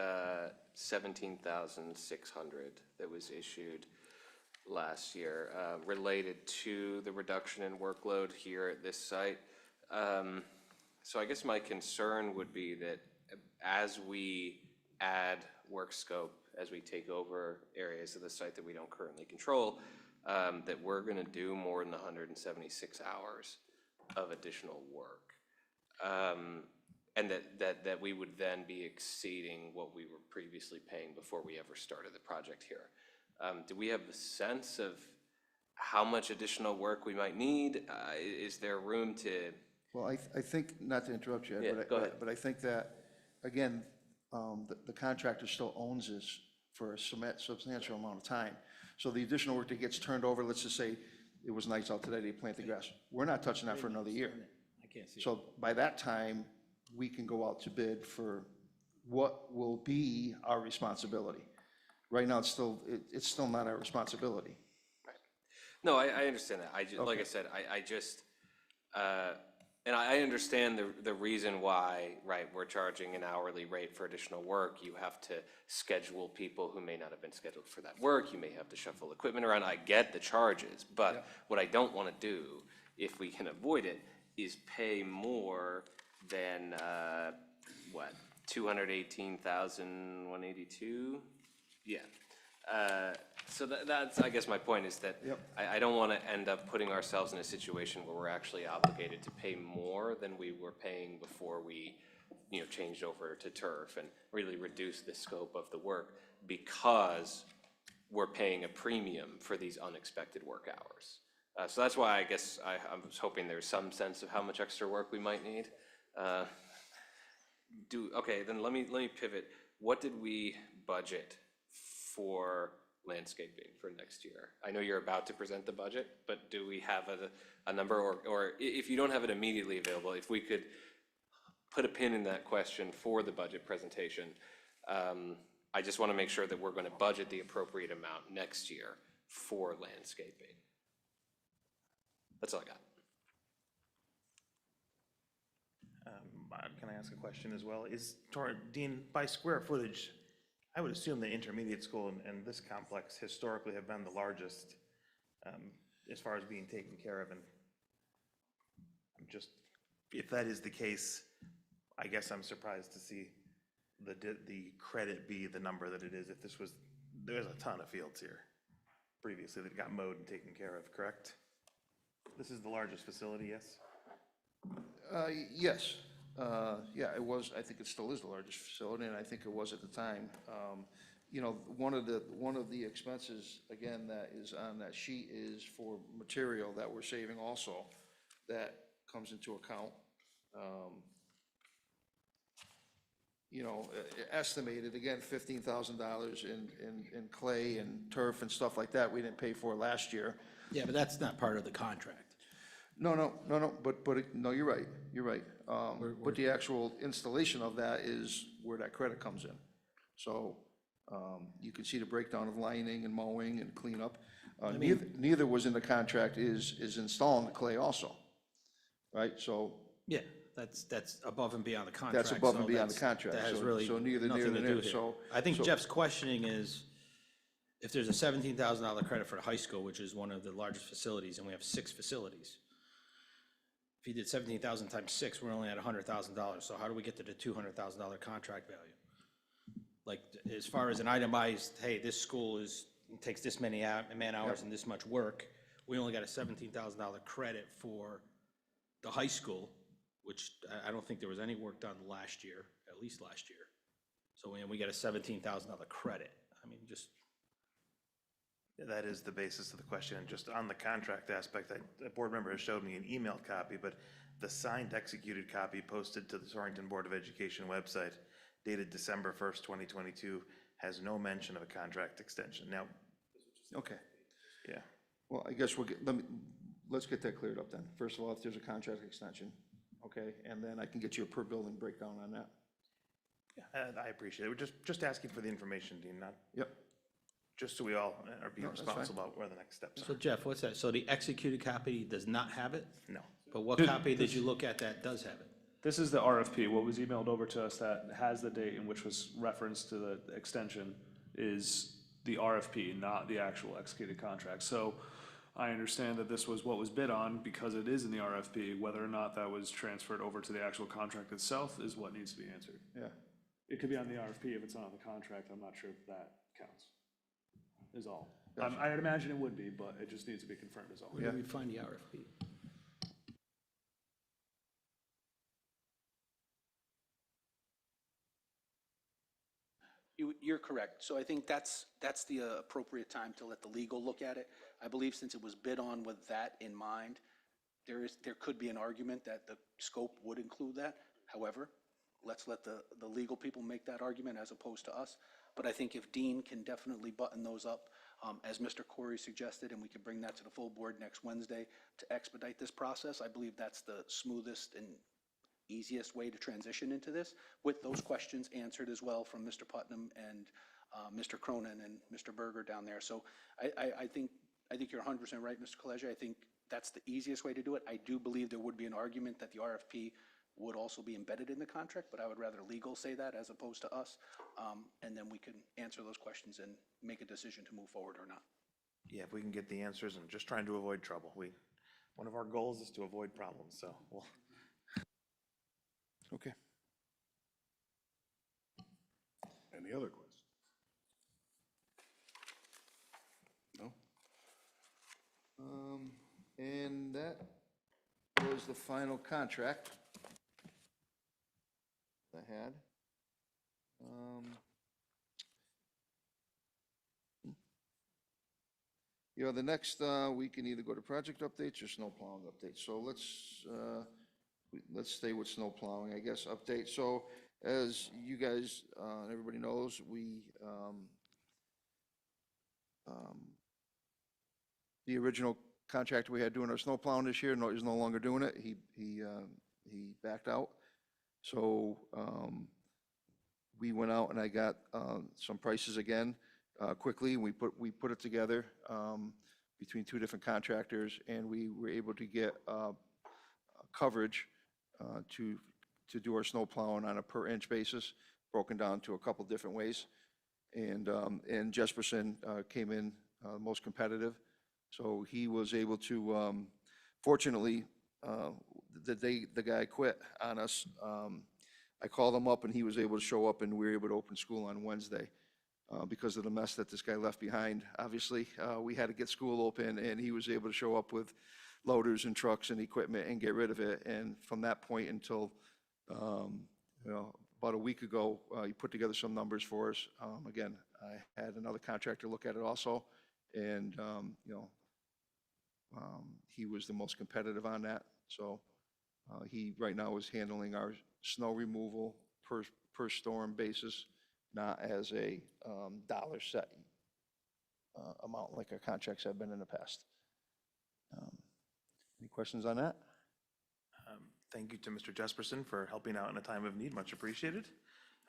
17,600 that was issued last year, related to the reduction in workload here at this site. So I guess my concern would be that as we add work scope, as we take over areas of the site that we don't currently control, that we're gonna do more than 176 hours of additional work. And that we would then be exceeding what we were previously paying before we ever started the project here. Do we have a sense of how much additional work we might need? Is there room to, Well, I think, not to interrupt you, Ed, Yeah, go ahead. but I think that, again, the contractor still owns this for a substantial amount of time. So the additional work that gets turned over, let's just say it was nice out today, they plant the grass. We're not touching that for another year. I can't see it. So by that time, we can go out to bid for what will be our responsibility. Right now, it's still not our responsibility. no, I understand that. Like I said, I just, and I understand the reason why, right, we're charging an hourly rate for additional work. You have to schedule people who may not have been scheduled for that work. You may have to shuffle equipment around. I get the charges, but what I don't want to do, if we can avoid it, is pay more than, what, 218,182? Yeah. So that's, I guess my point is that I don't want to end up putting ourselves in a situation where we're actually obligated to pay more than we were paying before we, changed over to turf and really reduce the scope of the work because we're paying a premium for these unexpected work hours. So that's why I guess I was hoping there's some sense of how much extra work we might need. Okay, then let me pivot. What did we budget for landscaping for next year? I know you're about to present the budget, but do we have a number, or if you don't have it immediately available, if we could put a pin in that question for the budget presentation. I just want to make sure that we're going to budget the appropriate amount next year for landscaping. That's all I got. Can I ask a question as well? Dean, by square footage, I would assume the intermediate school and this complex historically have been the largest as far as being taken care of. And I'm just, if that is the case, I guess I'm surprised to see the credit be the number that it is. If there's a ton of fields here previously that got mowed and taken care of, correct? This is the largest facility, yes? Yes. Yeah, it was, I think it still is the largest facility, and I think it was at the time. One of the expenses, again, that is on that sheet is for material that we're saving also. That comes into account. Estimated, again, $15,000 in clay and turf and stuff like that we didn't pay for last year. Yeah, but that's not part of the contract. No, no, you're right. But the actual installation of that is where that credit comes in. So, you can see the breakdown of lining and mowing and cleanup. Neither was in the contract is installing the clay also, right? So. Yeah, that's above and beyond the contract. That's above so and beyond the that's- contract. That has So- really so neither nothing near to nor do there. here. So- I think so- Jeff's questioning is, if there's a $17,000 credit for the high school, which is one of the largest facilities, and we have 6 facilities. If you did 17,000 times 6, we're only at $100,000. So how do we get to the $200,000 contract value? Like, as far as an itemized, hey, this school takes this many man hours and this much work, we only got a $17,000 credit for the high school, which I don't think there was any work done last year, at least last year. So we got a $17,000 credit. I mean, just. That is the basis of the question. And just on the contract aspect, a board member has showed me an emailed copy, but the signed executed copy posted to the Torrington Board of Education website dated December 1st, 2022 has no mention of a contract extension. Now, Okay. yeah. Well, I guess let's get that cleared up then. First of all, if there's a contract extension, okay, and then I can get you a per building breakdown on that. I appreciate it. We're just asking for the information, Dean, not Yep. just so we all are being that's fine. responsible about where the next steps So are. Jeff, what's that? So the executed copy does not have it? No. But what copy did you look at that does have it? This is the RFP. What was emailed over to us that has the date in which was referenced to the extension is the RFP, not the actual executed contract. So I understand that this was what was bid on because it is in the RFP. Whether or not that was transferred over to the actual contract itself is what needs to be answered. Yeah. It could be on the RFP if it's not on the contract. I'm not sure if that counts, is all. I'd imagine it would be, but it just needs to be confirmed is all. Where did we find the RFP? You're correct. So I think that's the appropriate time to let the legal look at it. I believe since it was bid on with that in mind, there could be an argument that the scope would include that. However, let's let the legal people make that argument as opposed to us. But I think if Dean can definitely button those up, as Mr. Corey suggested, and we can bring that to the full board next Wednesday to expedite this process, I believe that's the smoothest and easiest way to transition into this, with those questions answered as well from Mr. Putnam and Mr. Cronin and Mr. Berger down there. So I think you're 100% right, Mr. Colegio. I think that's the easiest way to do it. I do believe there would be an argument that the RFP would also be embedded in the contract, but I would rather legal say that as opposed to us. And then we can answer those questions and make a decision to move forward or not. Yeah, if we can get the answers and just trying to avoid trouble. One of our goals is to avoid problems, so we'll. Okay. Any other questions? No? And that was the final contract I had. The next, we can either go to project updates or snow plowing updates. So let's stay with snow plowing, I guess, update. So as you guys, everybody knows, the original contractor we had doing our snow plowing this year is no longer doing it. He backed out. So we went out and I got some prices again quickly. We put it together between two different contractors, and we were able to get coverage to do our snow plowing on a per inch basis, broken down to a couple different ways. And Jesperson came in most competitive. So he was able to, fortunately, the guy quit on us. I called him up and he was able to show up, and we were able to open school on Wednesday because of the mess that this guy left behind. Obviously, we had to get school open, and he was able to show up with loaders and trucks and equipment and get rid of it. And from that point until, about a week ago, he put together some numbers for us. Again, I had another contractor look at it also, and, he was the most competitive on that. So he right now is handling our snow removal per storm basis, not as a dollar set amount like our contracts have been in the past. Any questions on that? Thank you to Mr. Jesperson for helping out in a time of need. Much appreciated.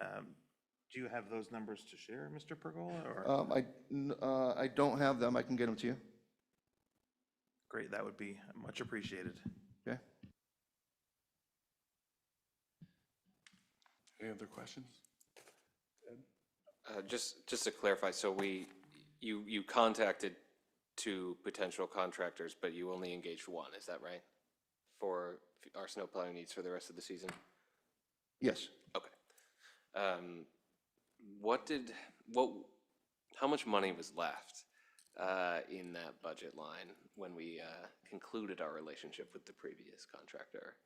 Do you have those numbers to share, Mr. Pergola? Or? I don't have them. I can get them to you. Great, that would be much appreciated. Okay. Any other questions? Just to clarify, so you contacted two potential contractors, but you only engaged one, is that right? For our snow plowing needs for the rest of the season? Yes. Okay. How much money was left in that budget line when we concluded our relationship with the previous contractor?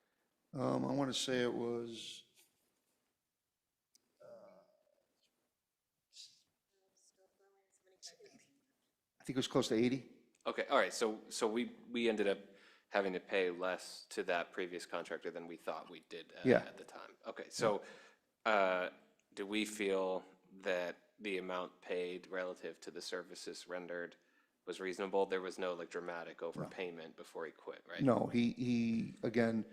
I want to say it was, I think it was close to 80. Okay, all right, so we ended up having to pay less to that previous contractor than we thought we did at the time. Okay, so do we feel that the amount paid relative to the services rendered was reasonable? There was no like dramatic overpayment before he quit, right? No, he again,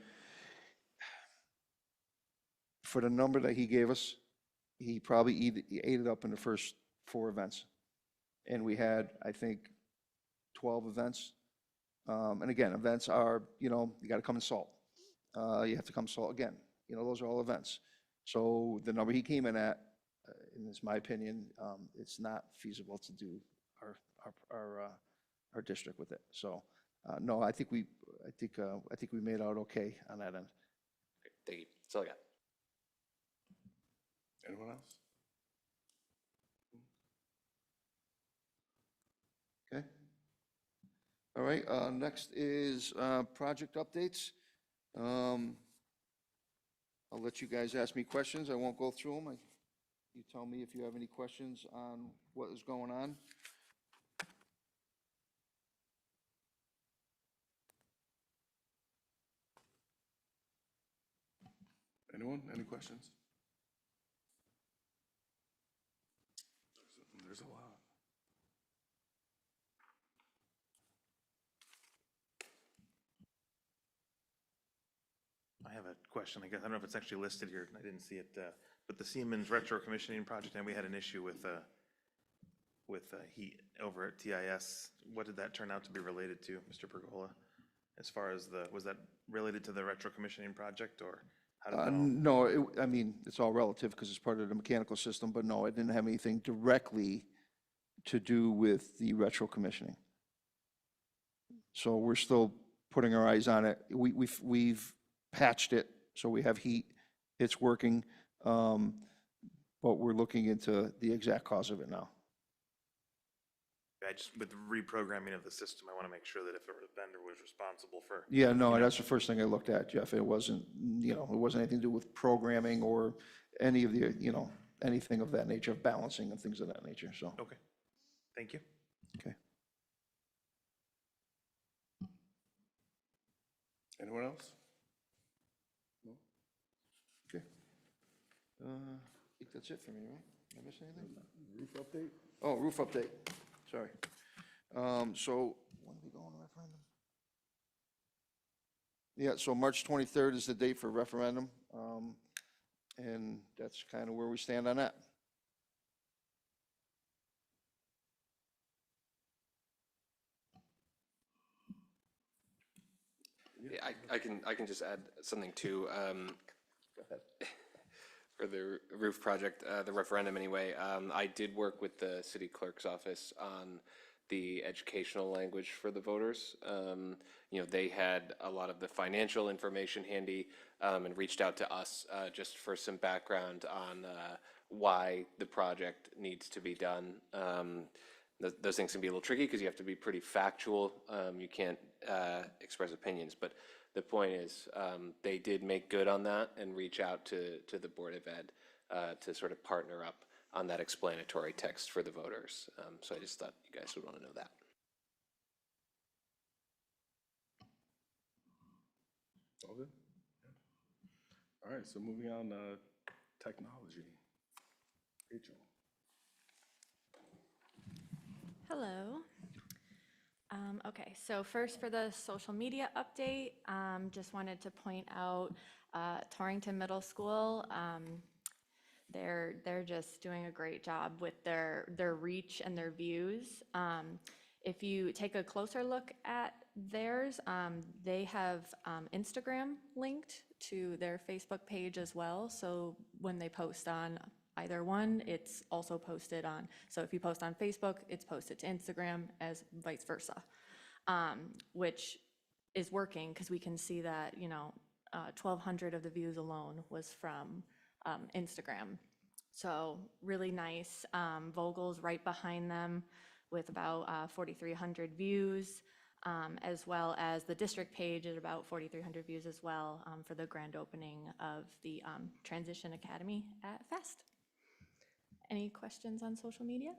for the number that he gave us, he probably ate it up in the first 4 events. And we had, I think, 12 events. And again, events are, you got to come and salt. You have to come salt again. Those are all events. So the number he came in at, in my opinion, it's not feasible to do our district with it. So no, I think we made out okay on that end. Okay, thank you. That's all I got. Anyone else? Okay. All right, next is project updates. I'll let you guys ask me questions. I won't go through them. you tell me if you have any questions on what is going on. Anyone, any questions? There's a lot. I have a question, I guess, I don't know if it's actually listed here, I didn't see it, but the Siemens retro commissioning project, and we had an issue with heat over at TIS. What did that turn out to be related to, Mr. Pergola? As far as was that related to the retro commissioning project, or how did that all? No, I mean, it's all relative because it's part of the mechanical system, but no, it didn't have anything directly to do with the retro commissioning. So we're still putting our eyes on it. We've patched it, so we have heat. It's working, but we're looking into the exact cause of it now. I just, with reprogramming of the system, I want to make sure that if a vendor was responsible for. Yeah, no, that's the first thing I looked at, Jeff. It wasn't, it wasn't anything to do with programming or any of the, anything of that nature, of balancing and things of that nature, so. Okay, thank you. Okay. Anyone else? No? Okay. I think that's it for me, right? Did I miss anything? Roof update? Oh, roof update, sorry. So, when are we going to referendum? Yeah, so March 23rd is the date for referendum, and that's kind of where we stand on that. Yeah, I can just add something too. Go ahead. For the roof project, the referendum anyway. I did work with the city clerk's office on the educational language for the voters. They had a lot of the financial information handy and reached out to us just for some background on why the project needs to be done. Those things can be a little tricky because you have to be pretty factual. You can't express opinions, but the point is they did make good on that and reach out to the Board of Ed to sort of partner up on that explanatory text for the voters. So I just thought you guys would want to know that. All good? All right, so moving on to technology. Rachel. Hello. Okay, so first for the social media update, just wanted to point out Torrington Middle School. They're just doing a great job with their reach and their views. If you take a closer look at theirs, they have Instagram linked to their Facebook page as well. So when they post on either one, it's also posted on. So if you post on Facebook, it's posted to Instagram as vice versa, which is working because we can see that 1,200 of the views alone was from Instagram. So really nice. Vogel's right behind them with about 4,300 views, as well as the district page at about 4,300 views as well for the grand opening of the Transition Academy at Fest. Any questions on social media?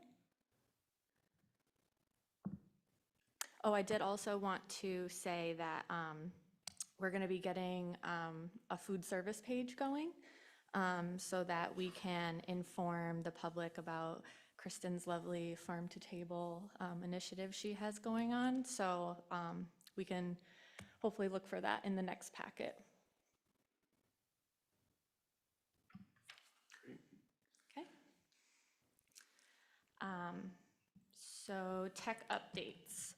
Oh, I did also want to say that we're going to be getting a food service page going so that we can inform the public about Kristen's lovely farm to table initiative she has going on. So we can hopefully look for that in the next packet. Okay. So tech updates.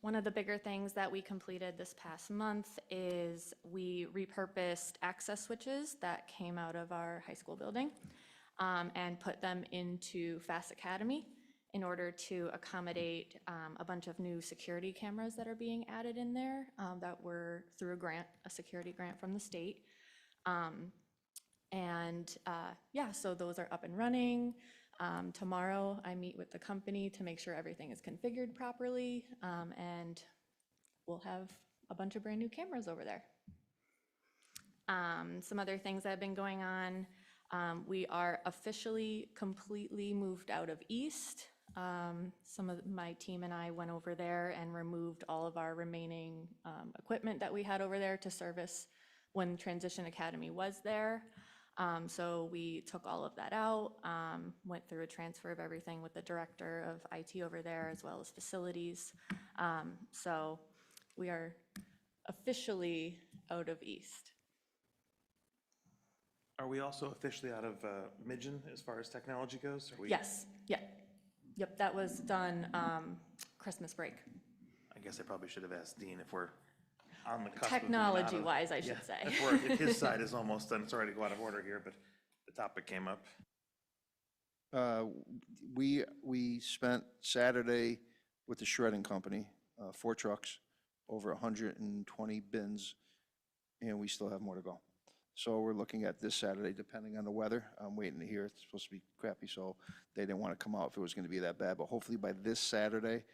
One of the bigger things that we completed this past month is we repurposed access switches that came out of our high school building and put them into FAST Academy in order to accommodate a bunch of new security cameras that are being added in there that were through a security grant from the state. Yeah, so those are up and running. Tomorrow I meet with the company to make sure everything is configured properly, and we'll have a bunch of brand new cameras over there. Some other things that have been going on, We are officially completely moved out of East. Some of my team and I went over there and removed all of our remaining equipment that we had over there to service when Transition Academy was there. So we took all of that out, went through a transfer of everything with the director of IT over there as well as facilities. So we are officially out of East. Are we also officially out of Midgeon as far as technology goes? Are we? Yes, yep, that was done Christmas break. I guess I probably should have asked Dean if we're on the cusp of being out of- Technology-wise, I Yeah, should say. that's where, if his side is almost done, sorry to go out of order here, but the topic came up. We spent Saturday with the shredding company, 4 trucks, over 120 bins, and we still have more to go. So we're looking at this Saturday, depending on the weather. I'm waiting to hear. It's supposed to be crappy, so they didn't want to come out if it was going to be that bad. But hopefully by this Saturday,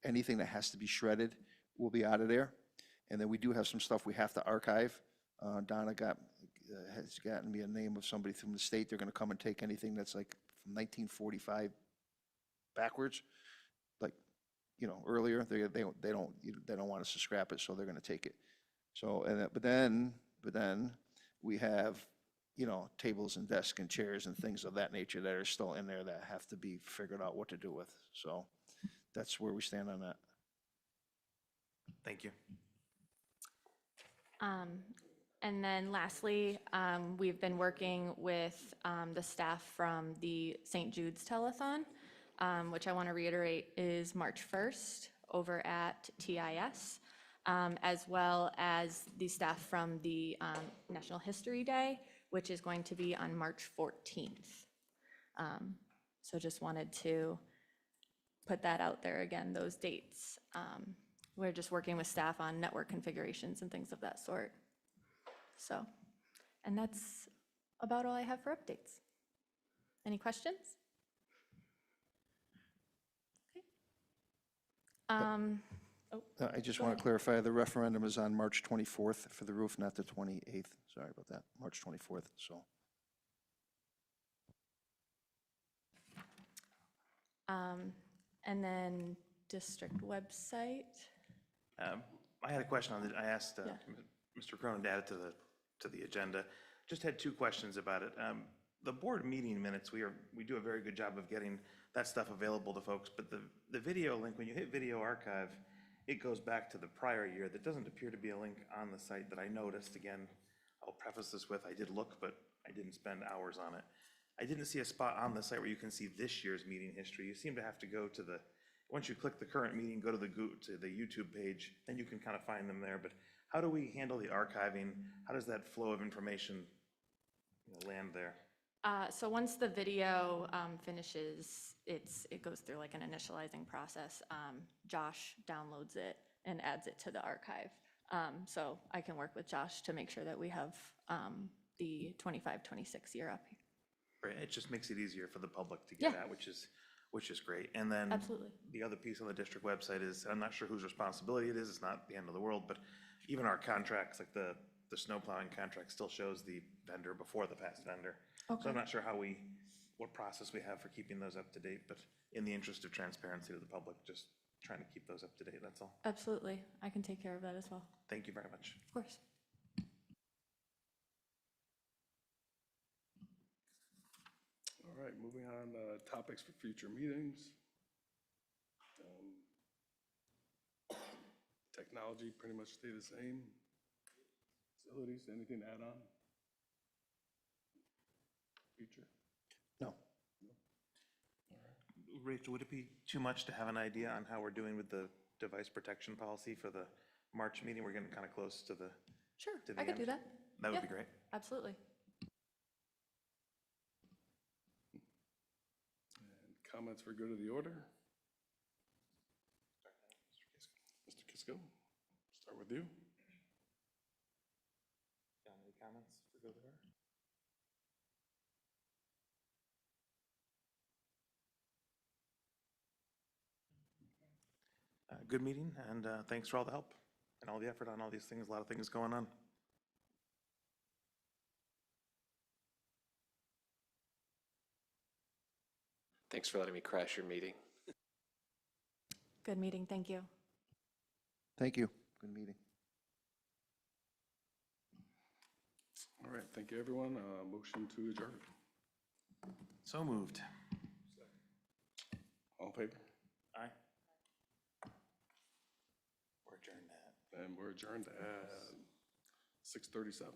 anything that has to be shredded will be out of there. And then we do have some stuff we have to archive. Donna has gotten me a name of somebody from the state. They're going to come and take anything that's like from 1945 backwards, like, earlier. They don't want us to scrap it, so they're going to take it. So, but then we have, tables and desks and chairs and things of that nature that are still in there that have to be figured out what to do with. So that's where we stand on that. Thank you. And then lastly, we've been working with the staff from the St. Jude's Telethon, which I want to reiterate is March 1st over at TIS, as well as the staff from the National History Day, which is going to be on March 14th. So just wanted to put that out there again, those dates. We're just working with staff on network configurations and things of that sort. So, and that's about all I have for updates. Any questions? Okay. I just Go want ahead. to clarify, the referendum is on March 24th for the roof, not the 28th. Sorry about that, March 24th, so. And then district website. I had a question on it. I asked Yeah. Mr. Cronin to add it to the agenda. Just had 2 questions about it. The board meeting minutes, we do a very good job of getting that stuff available to folks, but the video link, when you hit video archive, it goes back to the prior year. There doesn't appear to be a link on the site that I noticed. Again, I'll preface this with, I did look, but I didn't spend hours on it. I didn't see a spot on the site where you can see this year's meeting history. You seem to have to go to once you click the current meeting, go to the YouTube page, then you can kind of find them there. But how do we handle the archiving? How does that flow of information land there? So once the video finishes, it goes through like an initializing process. Josh downloads it and adds it to the archive. So I can work with Josh to make sure that we have the 25-26 year up. Right, it just makes it easier for the public to get Yeah. at, which is great. And then Absolutely. the other piece on the district website is, I'm not sure whose responsibility it is, it's not the end of the world, but even our contracts, like the snow plowing contract still shows the vendor before the past vendor. So Okay. I'm not sure what process we have for keeping those up to date, but in the interest of transparency to the public, just trying to keep those up to date, that's all. Absolutely. I can take care of that as well. Thank you very much. Of course. All right, moving on, topics for future meetings. Technology pretty much stay the same. Facilities, anything to add on? Future? No. Rachel, would it be too much to have an idea on how we're doing with the device protection policy for the March meeting? We're getting kind of close to the, Sure, to the I could do end. that. That would be Yeah. great. Absolutely. And comments for good of the order? Mr. Kisco, start with you. John, any comments for good of the order? Good meeting, and thanks for all the help and all the effort on all these things, a lot of things going on. Thanks for letting me crash your meeting. Good meeting, thank you. Thank you. Good meeting. All right, thank you, everyone. Motion to adjourn. So moved. All in favor? Aye. We're adjourned at. And we're adjourned at 6:37.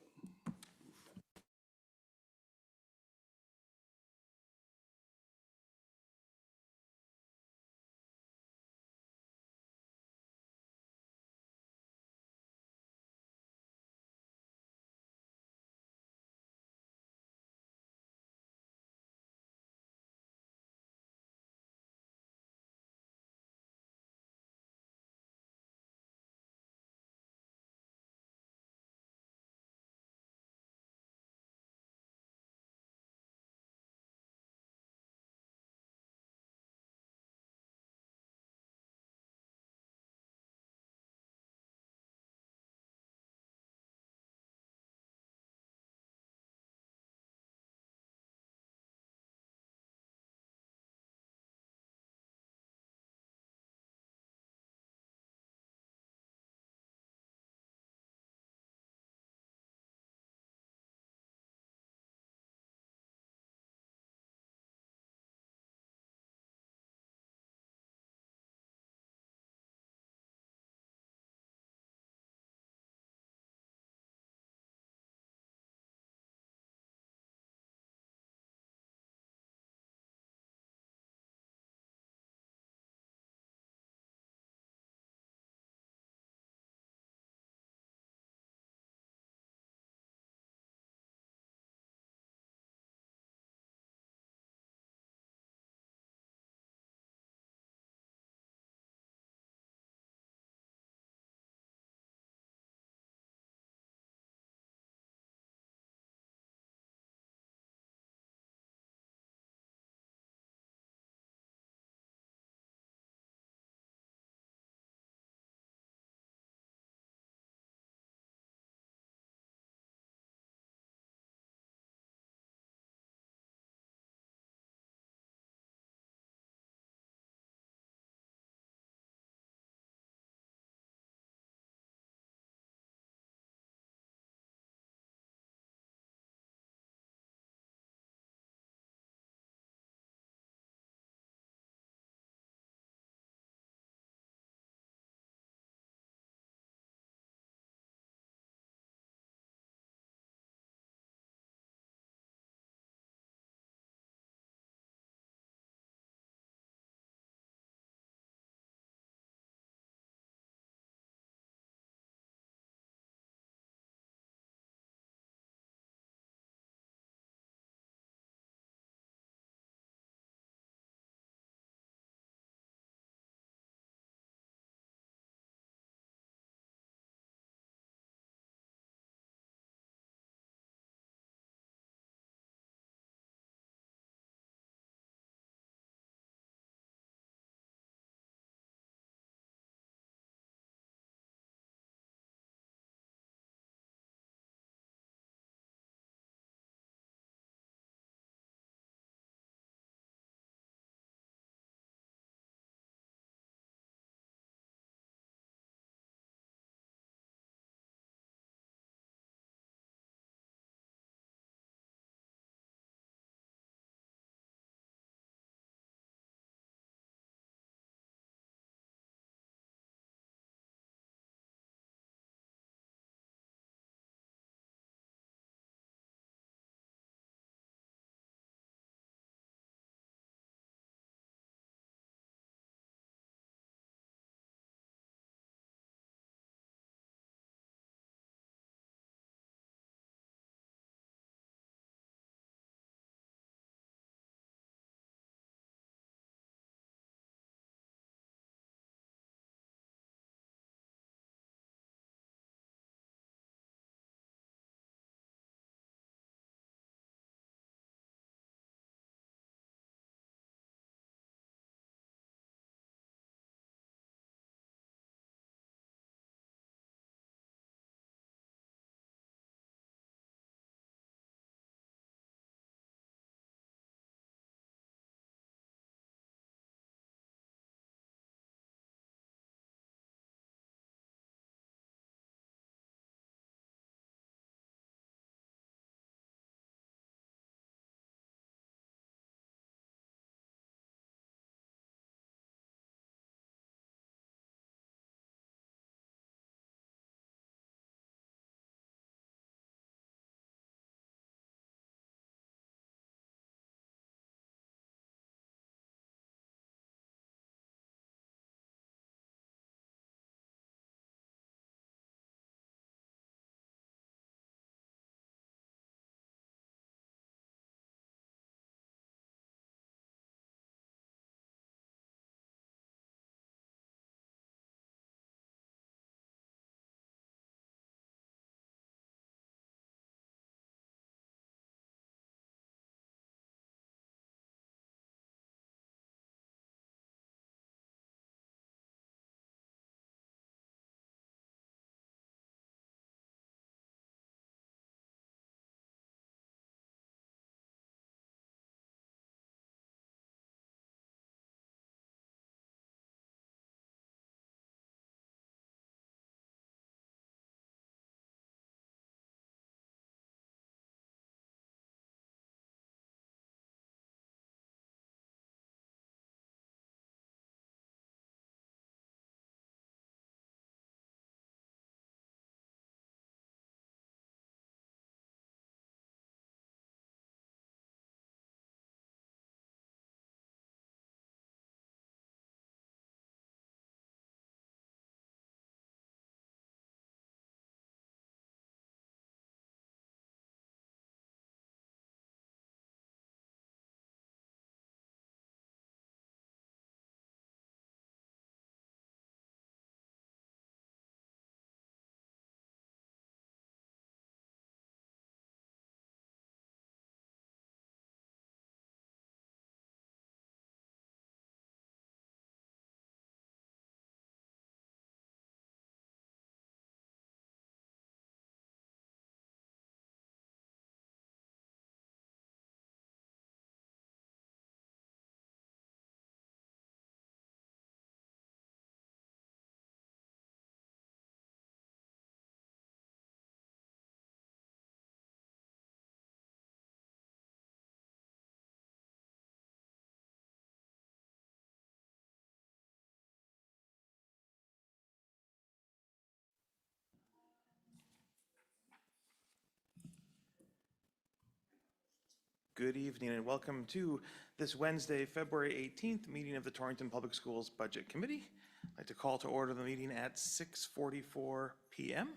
Good evening and welcome to this Wednesday, February 18th, meeting of the Torrington Public Schools Budget Committee. I'd like to call to order the meeting at 6:44 p.m.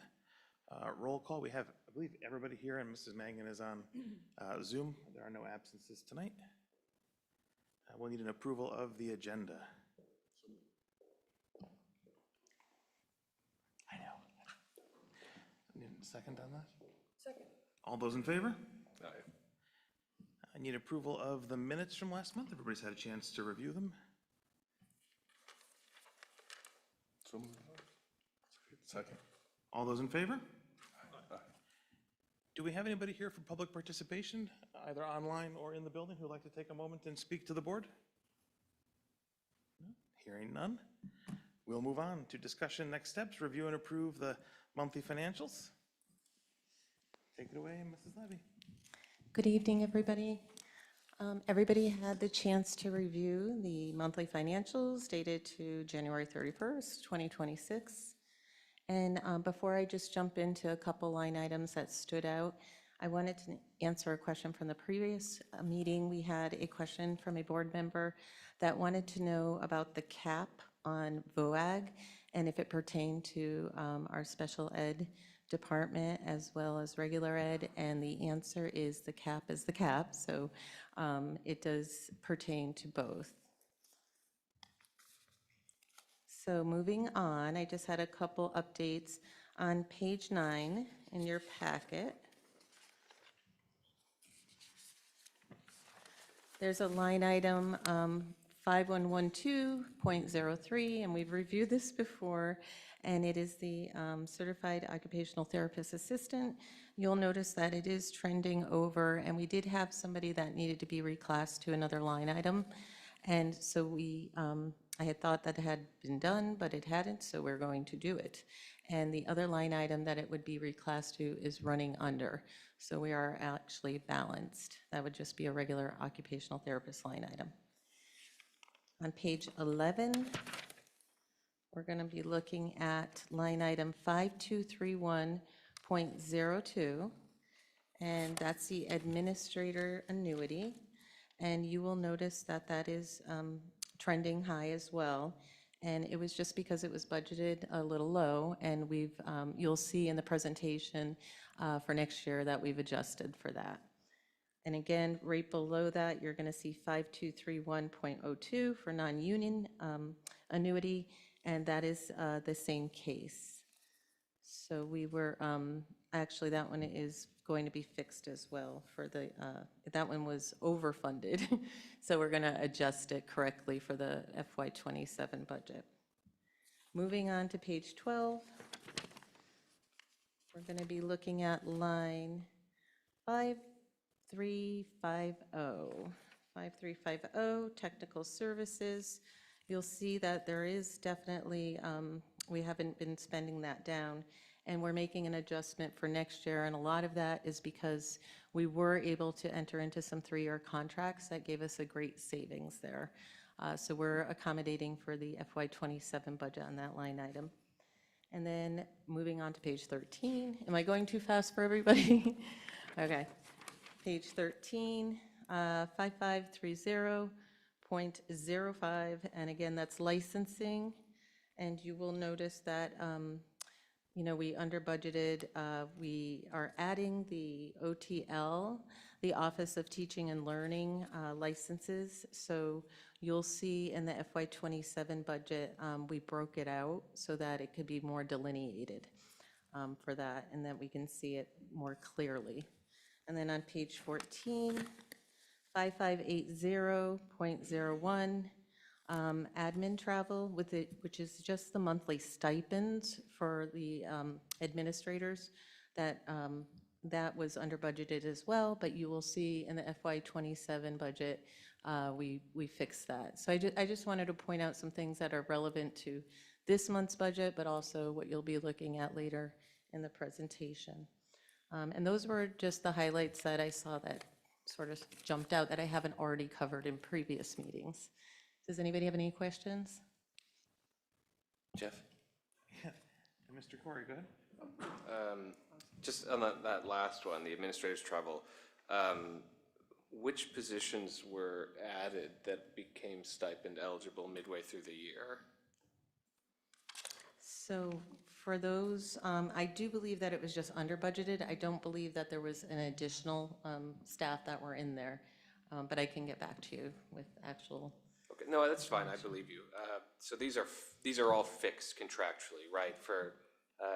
Roll call, we have, I believe, everybody here and Mrs. Mangan is on Zoom. There are no absences tonight. We'll need an approval of the agenda. I know. Need a second on that? Second. All those in favor? Aye. I need approval of the minutes from last month. Everybody's had a chance to review them. So, second. All those in favor? Do we have anybody here for public participation, either online or in the building, who'd like to take a moment and speak to the board? No? Hearing none. We'll move on to discussion, next steps, review and approve the monthly financials. Take it away, Mrs. Levy. Good evening, everybody. Everybody had the chance to review the monthly financials dated to January 31st, 2026. And before I just jump into a couple line items that stood out, I wanted to answer a question from the previous meeting. We had a question from a board member that wanted to know about the cap on VOAG and if it pertained to our special ed department as well as regular ed, and the answer is the cap is the cap, so it does pertain to both. So moving on, I just had a couple updates on page 9 in your packet. There's a line item 5112.03, and we've reviewed this before, and it is the Certified Occupational Therapist Assistant. You'll notice that it is trending over, and we did have somebody that needed to be reclassed to another line item. And so I had thought that it had been done, but it hadn't, so we're going to do it. And the other line item that it would be reclassed to is running under. So we are actually balanced. That would just be a regular occupational therapist line item. On page 11, we're going to be looking at line item 5231.02, and that's the administrator annuity. And you will notice that that is trending high as well. And it was just because it was budgeted a little low, and you'll see in the presentation for next year that we've adjusted for that. And again, right below that, you're going to see 5231.02 for non-union annuity, and that is the same case. So we were, actually, that one is going to be fixed as well for that one was overfunded. So we're going to adjust it correctly for the FY27 budget. Moving on to page 12, we're going to be looking at line 5350, technical services. You'll see that there is definitely, we haven't been spending that down, and we're making an adjustment for next year, and a lot of that is because we were able to enter into some 3-year contracts that gave us a great savings there. So we're accommodating for the FY27 budget on that line item. And then moving on to page 13. Am I going too fast for everybody? Okay. Page 13, 5530.05, and again, that's licensing. And you will notice that we under budgeted. We are adding the OTL, the Office of Teaching and Learning licenses. So you'll see in the FY27 budget, we broke it out so that it could be more delineated for that, and that we can see it more clearly. And then on page 14, 5580.01, admin travel, which is just the monthly stipends for the administrators, that was under budgeted as well, but you will see in the FY27 budget, we fixed that. So I just wanted to point out some things that are relevant to this month's budget, but also what you'll be looking at later in the presentation. And those were just the highlights that I saw that sort of jumped out that I haven't already covered in previous meetings. Does anybody have any questions? Jeff? Yeah. And Mr. Corey, go ahead. Just on that last one, the administrator's travel, which positions were added that became stipend eligible midway through the year? So for those, I do believe that it was just under budgeted. I don't believe that there was an additional staff that were in there, but I can get back to you with actual. Okay, no, that's fine, I believe you. So these are all fixed contractually, right? For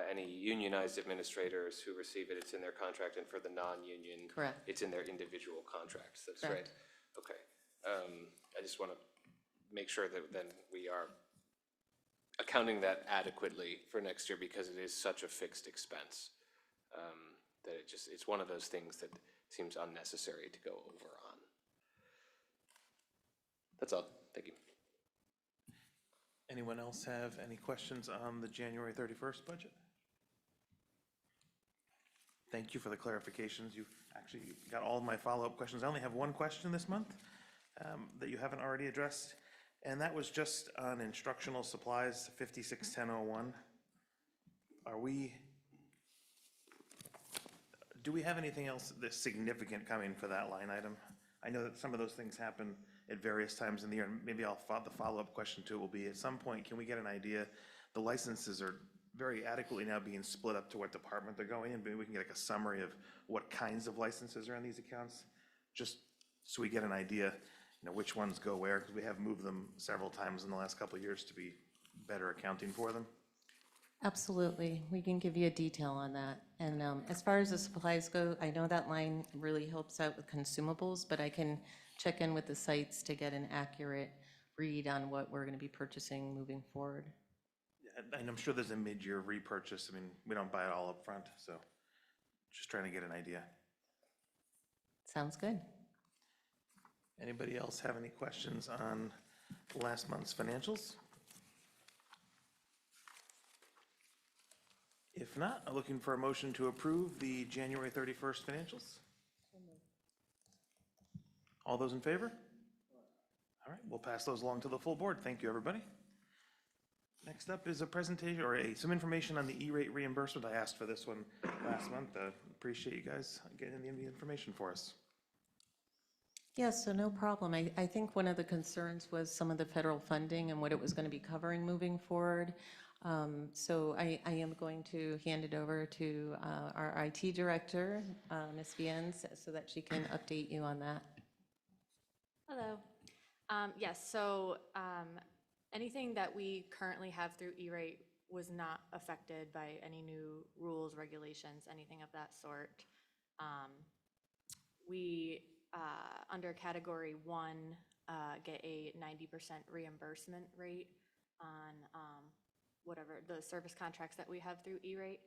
any unionized administrators who receive it, it's in their contract, and for the non-union, Correct. it's in their individual contracts, that's right? Correct. Okay, I just want to make sure that then we are accounting that adequately for next year, because it is such a fixed expense, that it's one of those things that seems unnecessary to go over on. That's all, thank you. Anyone else have any questions on the January 31st budget? Thank you for the clarifications. You've actually got all of my follow-up questions. I only have one question this month that you haven't already addressed, and that was just on instructional supplies, 561001. Do we have anything else that's significant coming for that line item? I know that some of those things happen at various times in the year, and maybe the follow-up question to it will be, at some point, can we get an idea? The licenses are very adequately now being split up to what department they're going in. Maybe we can get like a summary of what kinds of licenses are on these accounts, just so we get an idea, which ones go where, because we have moved them several times in the last couple of years to be better accounting for them. Absolutely. We can give you a detail on that. And as far as the supplies go, I know that line really helps out with consumables, but I can check in with the sites to get an accurate read on what we're going to be purchasing moving forward. And I'm sure there's a mid-year repurchase. I mean, we don't buy it all up front, so just trying to get an idea. Sounds good. Anybody else have any questions on last month's financials? If not, I'm looking for a motion to approve the January 31st financials. All those in favor? All right, we'll pass those along to the full board. Thank you, everybody. Next up is a presentation or some information on the E-rate reimbursement. I asked for this one last month. Appreciate you guys getting the information for us. Yes, so no problem. I think one of the concerns was some of the federal funding and what it was going to be covering moving forward. So I am going to hand it over to our IT director, Ms. Viens, so that she can update you on that. Hello. Yes, so anything that we currently have through E-rate was not affected by any new rules, regulations, anything of that sort. We, under Category 1, get a 90% reimbursement rate on whatever the service contracts that we have through E-rate.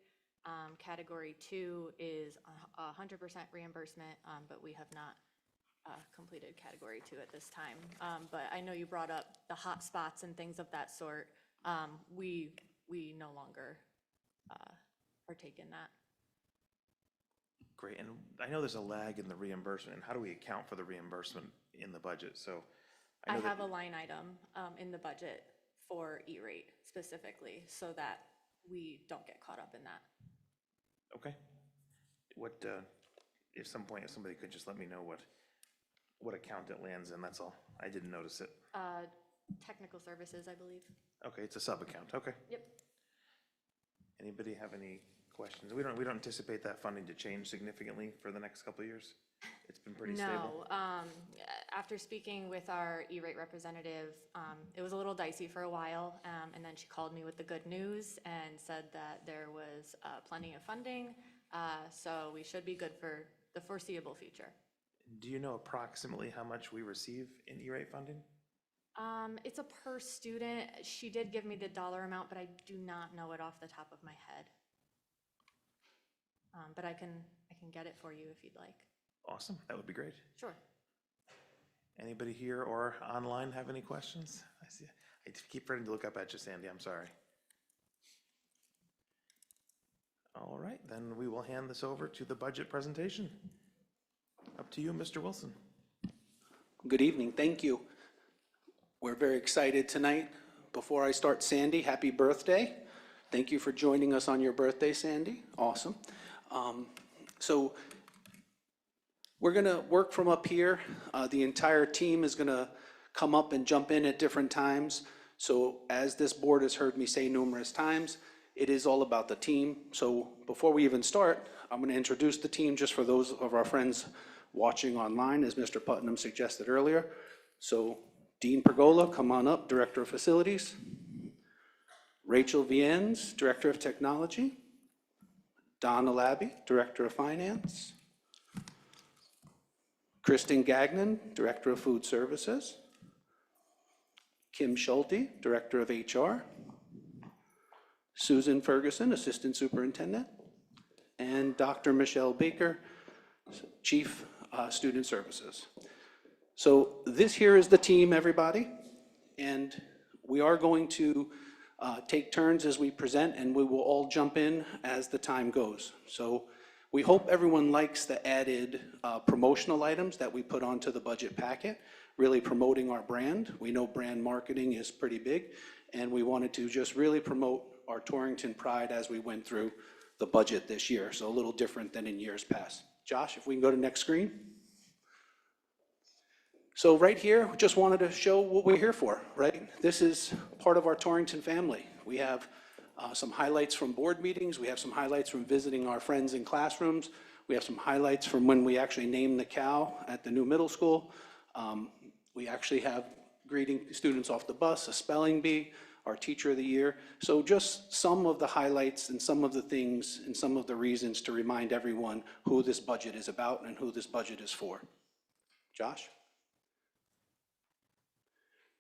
Category 2 is 100% reimbursement, but we have not completed Category 2 at this time. But I know you brought up the hot spots and things of that sort. We no longer partake in that. Great, and I know there's a lag in the reimbursement, and how do we account for the reimbursement in the budget? So I know have that- a line item in the budget for E-rate specifically, so that we don't get caught up in that. Okay. What, if somebody could just let me know what account it lands in, that's all. I didn't notice it. Technical services, I believe. Okay, it's a sub-account, okay. Yep. Anybody have any questions? We don't anticipate that funding to change significantly for the next couple of years? It's been pretty stable? No. After speaking with our E-rate representative, it was a little dicey for a while, and then she called me with the good news and said that there was plenty of funding, so we should be good for the foreseeable future. Do you know approximately how much we receive in E-rate funding? It's a per student. She did give me the dollar amount, but I do not know it off the top of my head. But I can get it for you if you'd like. Awesome, that would be great. Sure. Anybody here or online have any questions? I see. I keep forgetting to look up at you, Sandy, I'm sorry. All right, then we will hand this over to the budget presentation. Up to you, Mr. Wilson. Good evening, thank you. We're very excited tonight. Before I start, Sandy, happy birthday. Thank you for joining us on your birthday, Sandy. Awesome. So We're going to work from up here. The entire team is going to come up and jump in at different times. So as this board has heard me say numerous times, it is all about the team. So before we even start, I'm going to introduce the team just for those of our friends watching online, as Mr. Putnam suggested earlier. So Dean Pergola, come on up, Director of Facilities. Rachel Viennes, Director of Technology. Donna Labby, Director of Finance. Kristen Gagnon, Director of Food Services. Kim Schulte, Director of HR. Susan Ferguson, Assistant Superintendent. And Dr. Michelle Baker, Chief Student Services. So this here is the team, everybody. And we are going to take turns as we present, and we will all jump in as the time goes. So we hope everyone likes the added promotional items that we put onto the budget packet, really promoting our brand. We know brand marketing is pretty big, and we wanted to just really promote our Torrington pride as we went through the budget this year. So a little different than in years past. Josh, if we can go to next screen. So right here, just wanted to show what we're here for, right? This is part of our Torrington family. We have some highlights from board meetings. We have some highlights from visiting our friends in classrooms. We have some highlights from when we actually named the cow at the new middle school. We actually have greeting students off the bus, a spelling bee, our teacher of the year. So just some of the highlights and some of the things and some of the reasons to remind everyone who this budget is about and who this budget is for. Josh?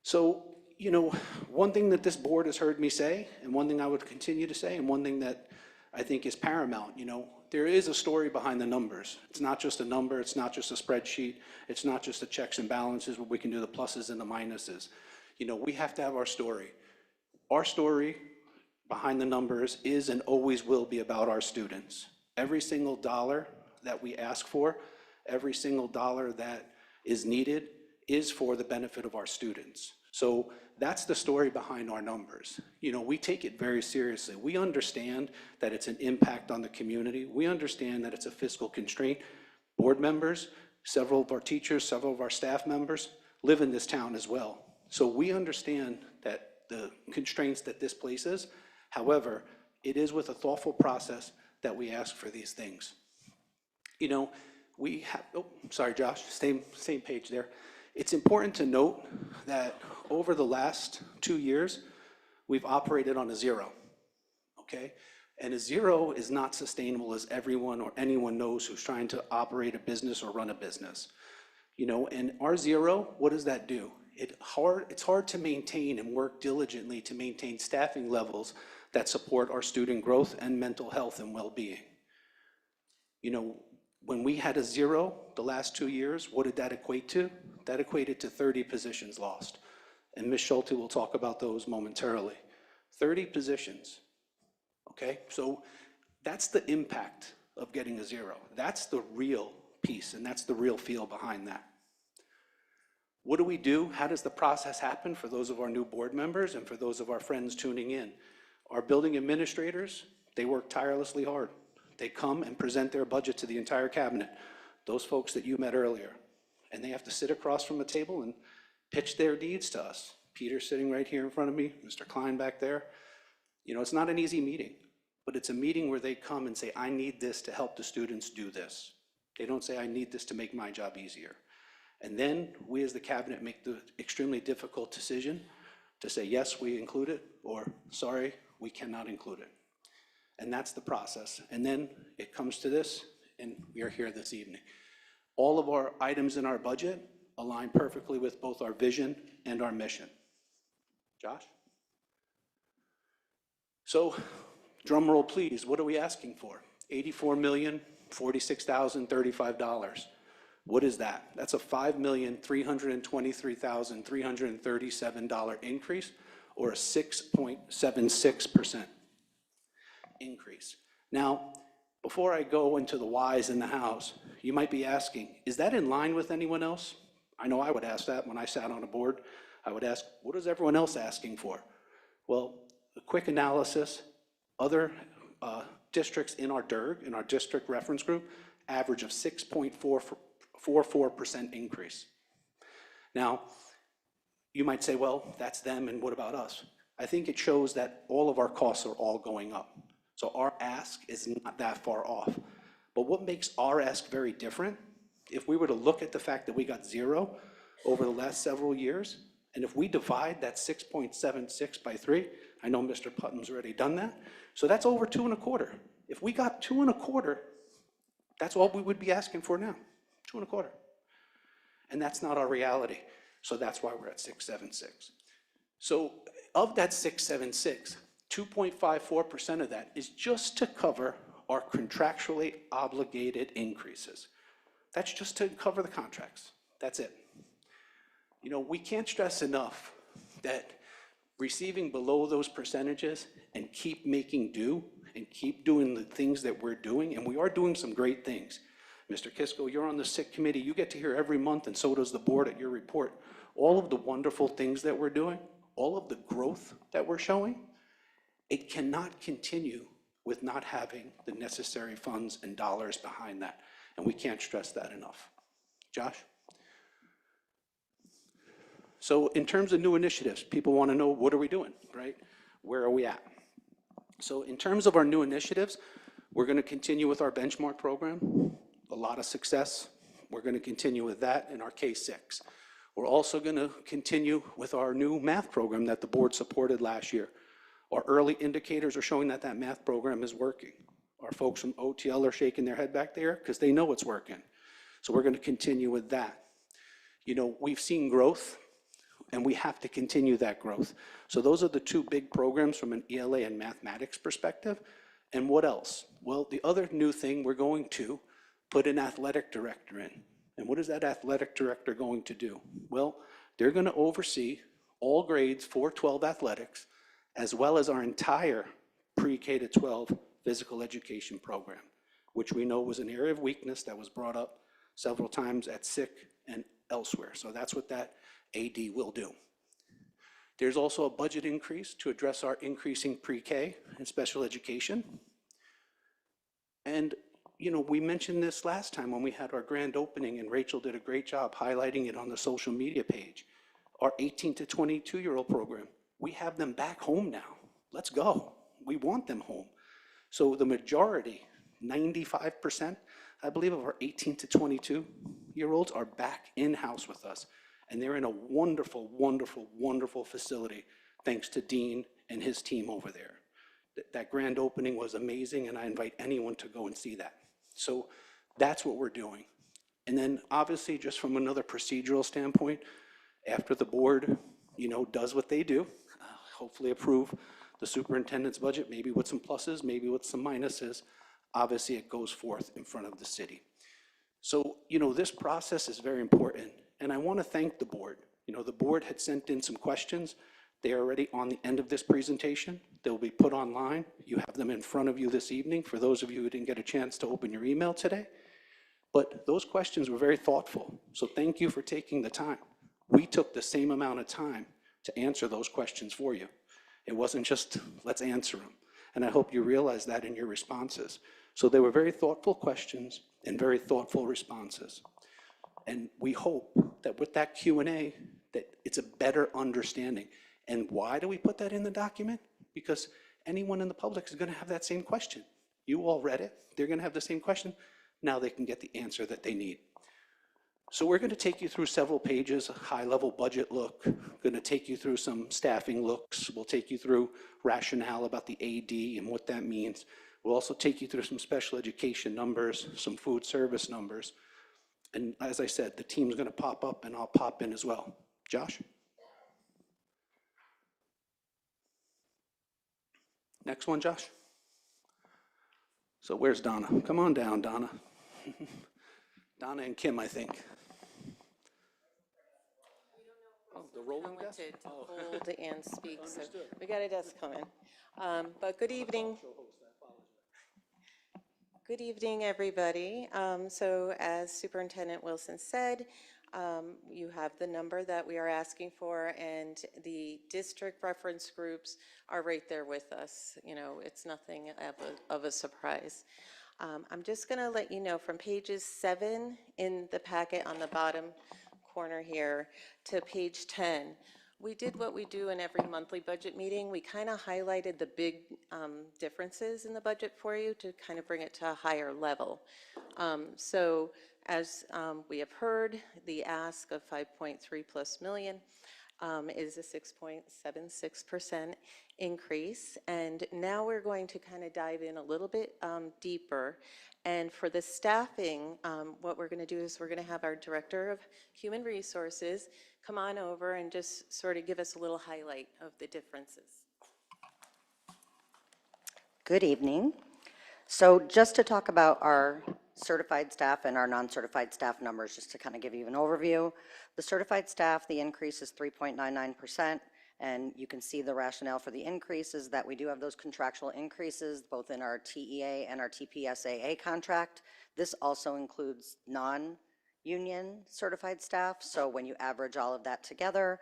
So, you know, one thing that this board has heard me say, and one thing I would continue to say, and one thing that I think is paramount, you know, there is a story behind the numbers. It's not just a number, it's not just a spreadsheet, it's not just the checks and balances where we can do the pluses and the minuses. You know, we have to have our story. Our story behind the numbers is and always will be about our students. Every single dollar that we ask for, every single dollar that is needed is for the benefit of our students. So that's the story behind our numbers. You know, we take it very seriously. We understand that it's an impact on the community. We understand that it's a fiscal constraint. Board members, several of our teachers, several of our staff members live in this town as well. So we understand that the constraints that this places. However, it is with a thoughtful process that we ask for these things. You know, we have, oh, sorry, Josh, same page there. It's important to note that over the last 2 years, we've operated on a zero, okay? And a zero is not sustainable, as everyone or anyone knows who's trying to operate a business or run a business. You know, and our zero, what does that do? It's hard to maintain and work diligently to maintain staffing levels that support our student growth and mental health and well-being. You know, when we had a zero the last 2 years, what did that equate to? That equated to 30 positions lost. And Ms. Schulte will talk about those momentarily. 30 positions, okay? So that's the impact of getting a zero. That's the real piece, and that's the real feel behind that. What do we do? How does the process happen for those of our new board members and for those of our friends tuning in? Our building administrators, they work tirelessly hard. They come and present their budget to the entire cabinet, those folks that you met earlier. And they have to sit across from a table and pitch their needs to us. Peter sitting right here in front of me, Mr. Klein back there. You know, it's not an easy meeting, but it's a meeting where they come and say, I need this to help the students do this. They don't say, I need this to make my job easier. And then we as the cabinet make the extremely difficult decision to say, yes, we include it, or sorry, we cannot include it. And that's the process. And then it comes to this, and we are here this evening. All of our items in our budget align perfectly with both our vision and our mission. Josh? So, drum roll please, what are we asking for? $84,046,035. What is that? That's a $5,323,337 increase, or a 6.76% increase. Now, before I go into the whys in the hows, you might be asking, is that in line with anyone else? I know I would ask that when I sat on a board. I would ask, what is everyone else asking for? Well, a quick analysis, other districts in our DIRG, in our district reference group, average of 6.4% 4% increase. Now, you might say, well, that's them, and what about us? I think it shows that all of our costs are all going up. So our ask is not that far off. But what makes our ask very different, if we were to look at the fact that we got 0 over the last several years, and if we divide that 6.76 by 3, I know Mr. Putnam's already done that, so that's over 2.25. If we got 2.25, that's all we would be asking for now, 2.25. And that's not our reality. So that's why we're at 676. So of that 676, 2.54% of that is just to cover our contractually obligated increases. That's just to cover the contracts. That's it. You know, we can't stress enough that receiving below those percentages and keep making do and keep doing the things that we're doing, and we are doing some great things. Mr. Kisco, you're on the SIC committee. You get to hear every month, and so does the board at your report, all of the wonderful things that we're doing, all of the growth that we're showing. It cannot continue with not having the necessary funds and dollars behind that, and we can't stress that enough. Josh? So in terms of new initiatives, people want to know, what are we doing, right? Where are we at? So in terms of our new initiatives, we're going to continue with our benchmark program. A lot of success. We're going to continue with that in our K-6. We're also going to continue with our new math program that the board supported last year. Our early indicators are showing that that math program is working. Our folks from OTL are shaking their head back there because they know it's working. So we're going to continue with that. You know, we've seen growth, and we have to continue that growth. So those are the two big programs from an ELA and mathematics perspective. And what else? Well, the other new thing, we're going to put an athletic director in. And what is that athletic director going to do? Well, they're going to oversee all grades 4-12 athletics, as well as our entire pre-K to 12 physical education program, which we know was an area of weakness that was brought up several times at SIC and elsewhere. So that's what that AD will do. There's also a budget increase to address our increasing pre-K and special education. And you know, we mentioned this last time when we had our grand opening, and Rachel did a great job highlighting it on the social media page. Our 18 to 22-year-old program, we have them back home now. Let's go. We want them home. So the majority, 95%, I believe, of our 18 to 22-year-olds are back in-house with us. And they're in a wonderful, wonderful, wonderful facility, thanks to Dean and his team over there. That grand opening was amazing, and I invite anyone to go and see that. So that's what we're doing. And then obviously, just from another procedural standpoint, after the board, you know, does what they do, hopefully approve the superintendent's budget, maybe with some pluses, maybe with some minuses, obviously it goes forth in front of the city. So, you know, this process is very important, and I want to thank the board. You know, the board had sent in some questions. They are already on the end of this presentation. They'll be put online. You have them in front of you this evening for those of you who didn't get a chance to open your email today. But those questions were very thoughtful, so thank you for taking the time. We took the same amount of time to answer those questions for you. It wasn't just, let's answer them. And I hope you realize that in your responses. So they were very thoughtful questions and very thoughtful responses. And we hope that with that Q&A, that it's a better understanding. And why do we put that in the document? Because anyone in the public is going to have that same question. You all read it. They're going to have the same question. Now they can get the answer that they need. So we're going to take you through several pages, a high-level budget look. We're going to take you through some staffing looks. We'll take you through rationale about the AD and what that means. We'll also take you through some special education numbers, some food service numbers. And as I said, the team's going to pop up, and I'll pop in as well. Josh? Next one, Josh. So where's Donna? Come on down, Donna. Donna and Kim, I think. Oh, the rolling desk? To hold and speak, so we got a desk coming. But good evening. Good evening, everybody. So as Superintendent Wilson said, you have the number that we are asking for, and the district reference groups are right there with us. You know, it's nothing of a surprise. I'm just going to let you know from pages 7 in the packet on the bottom corner here to page 10, we did what we do in every monthly budget meeting. We kind of highlighted the big differences in the budget for you to kind of bring it to a higher level. So as we have heard, the ask of 5.3 plus million is a 6.76% increase. And now we're going to kind of dive in a little bit deeper. And for the staffing, what we're going to do is we're going to have our Director of Human Resources come on over and just sort of give us a little highlight of the differences. Good evening. So just to talk about our certified staff and our non-certified staff numbers, just to kind of give you an overview. The certified staff, the increase is 3.99%, and you can see the rationale for the increase is that we do have those contractual increases both in our TEA and our TPSAA contract. This also includes non-union certified staff, so when you average all of that together,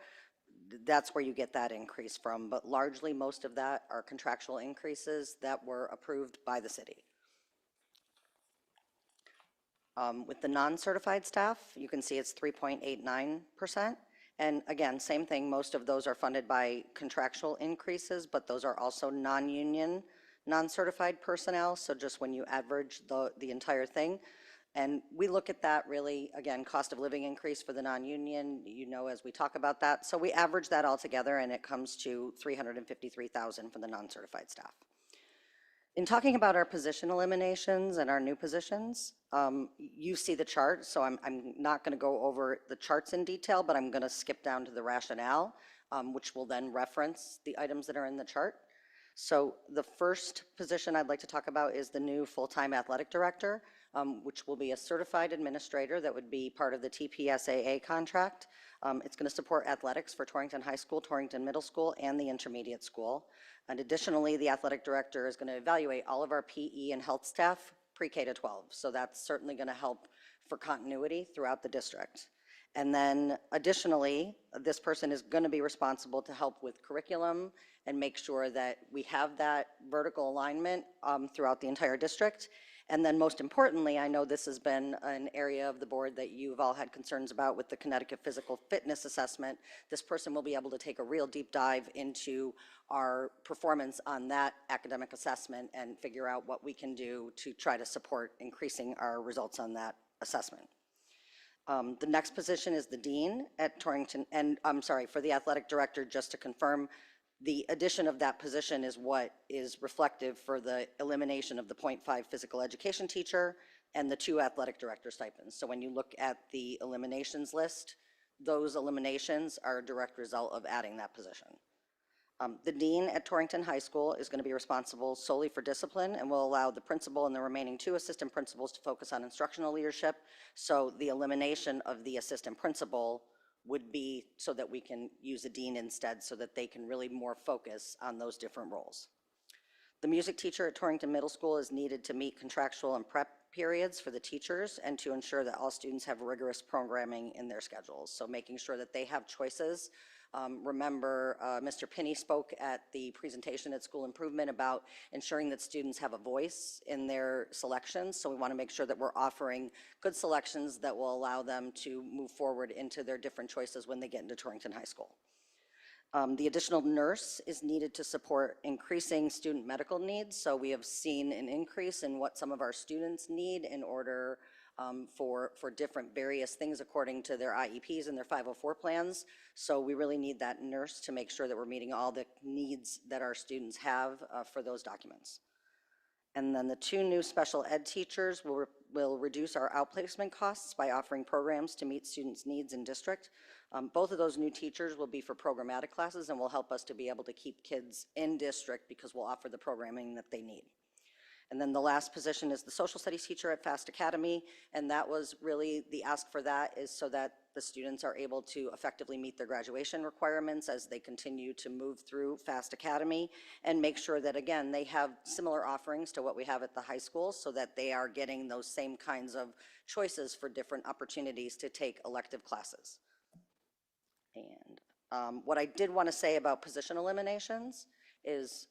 that's where you get that increase from, but largely most of that are contractual increases that were approved by the city. With the non-certified staff, you can see it's 3.89%. And again, same thing, most of those are funded by contractual increases, but those are also non-union, non-certified personnel, so just when you average the entire thing. And we look at that really, again, cost of living increase for the non-union, you know, as we talk about that. So we average that all together and it comes to $353,000 for the non-certified staff. In talking about our position eliminations and our new positions, you see the chart, so I'm not gonna go over the charts in detail, but I'm gonna skip down to the rationale, which will then reference the items that are in the chart. So the first position I'd like to talk about is the new full-time athletic director, which will be a certified administrator that would be part of the TPSAA contract. It's going to support athletics for Torrington High School, Torrington Middle School, and the intermediate school. And additionally, the athletic director is going to evaluate all of our PE and health staff pre-K to 12. So that's certainly going to help for continuity throughout the district. And then additionally, this person is going to be responsible to help with curriculum and make sure that we have that vertical alignment throughout the entire district. And then most importantly, I know this has been an area of the board that you've all had concerns about with the Connecticut Physical Fitness Assessment. This person will be able to take a real deep dive into our performance on that academic assessment and figure out what we can do to try to support increasing our results on that assessment. The next position is the dean at Torrington, and I'm sorry, for the athletic director, just to confirm, the addition of that position is what is reflective for the elimination of the 0.5 physical education teacher and the 2 athletic director stipends. So when you look at the eliminations list, those eliminations are a direct result of adding that position. The dean at Torrington High School is going to be responsible solely for discipline and will allow the principal and the remaining 2 assistant principals to focus on instructional leadership. So the elimination of the assistant principal would be so that we can use a dean instead so that they can really more focus on those different roles. The music teacher at Torrington Middle School is needed to meet contractual and prep periods for the teachers and to ensure that all students have rigorous programming in their schedules. So making sure that they have choices. Remember, Mr. Pinney spoke at the presentation at School Improvement about ensuring that students have a voice in their selections. So we want to make sure that we're offering good selections that will allow them to move forward into their different choices when they get into Torrington High School. The additional nurse is needed to support increasing student medical needs. So we have seen an increase in what some of our students need in order for different various things according to their IEPs and their 504 plans. So we really need that nurse to make sure that we're meeting all the needs that our students have for those documents. And then the 2 new special ed teachers will reduce our outplacement costs by offering programs to meet students' needs in district. Both of those new teachers will be for programmatic classes and will help us to be able to keep kids in district because we'll offer the programming that they need. And then the last position is the social studies teacher at Fast Academy, and that was really the ask for that is so that the students are able to effectively meet their graduation requirements as they continue to move through Fast Academy and make sure that, again, they have similar offerings to what we have at the high school so that they are getting those same kinds of choices for different opportunities to take elective classes. And what I did want to say about position eliminations is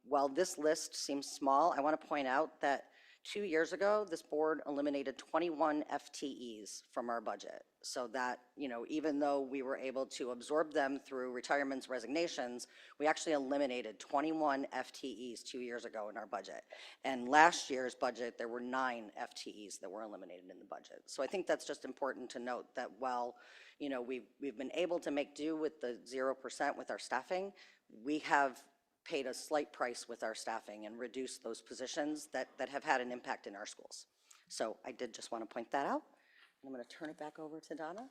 while this list seems small, I want to point out that 2 years ago, this board eliminated 21 FTEs from our budget. So that, even though we were able to absorb them through retirements, resignations, we actually eliminated 21 FTEs 2 years ago in our budget. And last year's budget, there were 9 FTEs that were eliminated in the budget. So I think that's just important to note that while, we've been able to make do with the 0% with our staffing, we have paid a slight price with our staffing and reduced those positions that have had an impact in our schools. So I did just want to point that out. I'm going to turn it back over to Donna.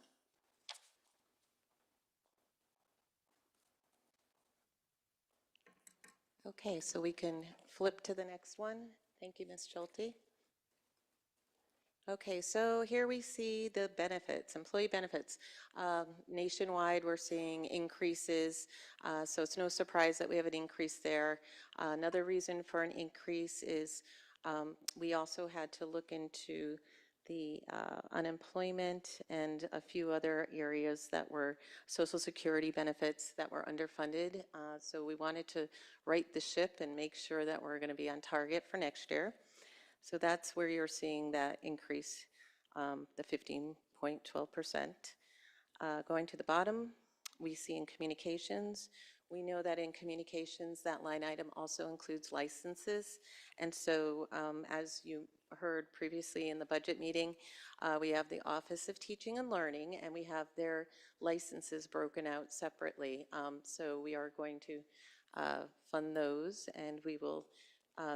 Okay, so we can flip to the next one. Thank you, Ms. Schulte. Okay, so here we see the benefits, employee benefits. Nationwide, we're seeing increases, so it's no surprise that we have an increase there. Another reason for an increase is we also had to look into the unemployment and a few other areas that were Social Security benefits that were underfunded. So we wanted to right the ship and make sure that we're going to be on target for next year. So that's where you're seeing that increase, the 15.12%. Going to the bottom, we see in communications. We know that in communications, that line item also includes licenses. And so as you heard previously in the budget meeting, we have the Office of Teaching and Learning, and we have their licenses broken out separately. So we are going to fund those, and we will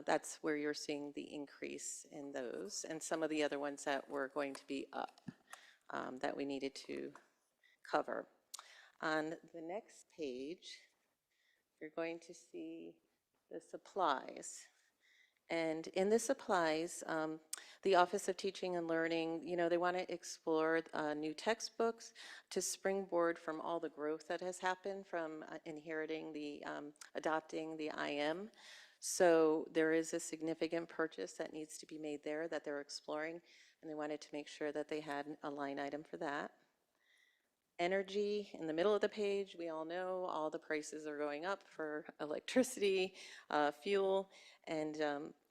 that's where you're seeing the increase in those, and some of the other ones that were going to be up that we needed to cover. On the next page, you're going to see the supplies. And in the supplies, the Office of Teaching and Learning, they want to explore new textbooks to springboard from all the growth that has happened from adopting the IM. So there is a significant purchase that needs to be made there that they're exploring, and they wanted to make sure that they had a line item for that. Energy, in the middle of the page, we all know all the prices are going up for electricity, fuel, and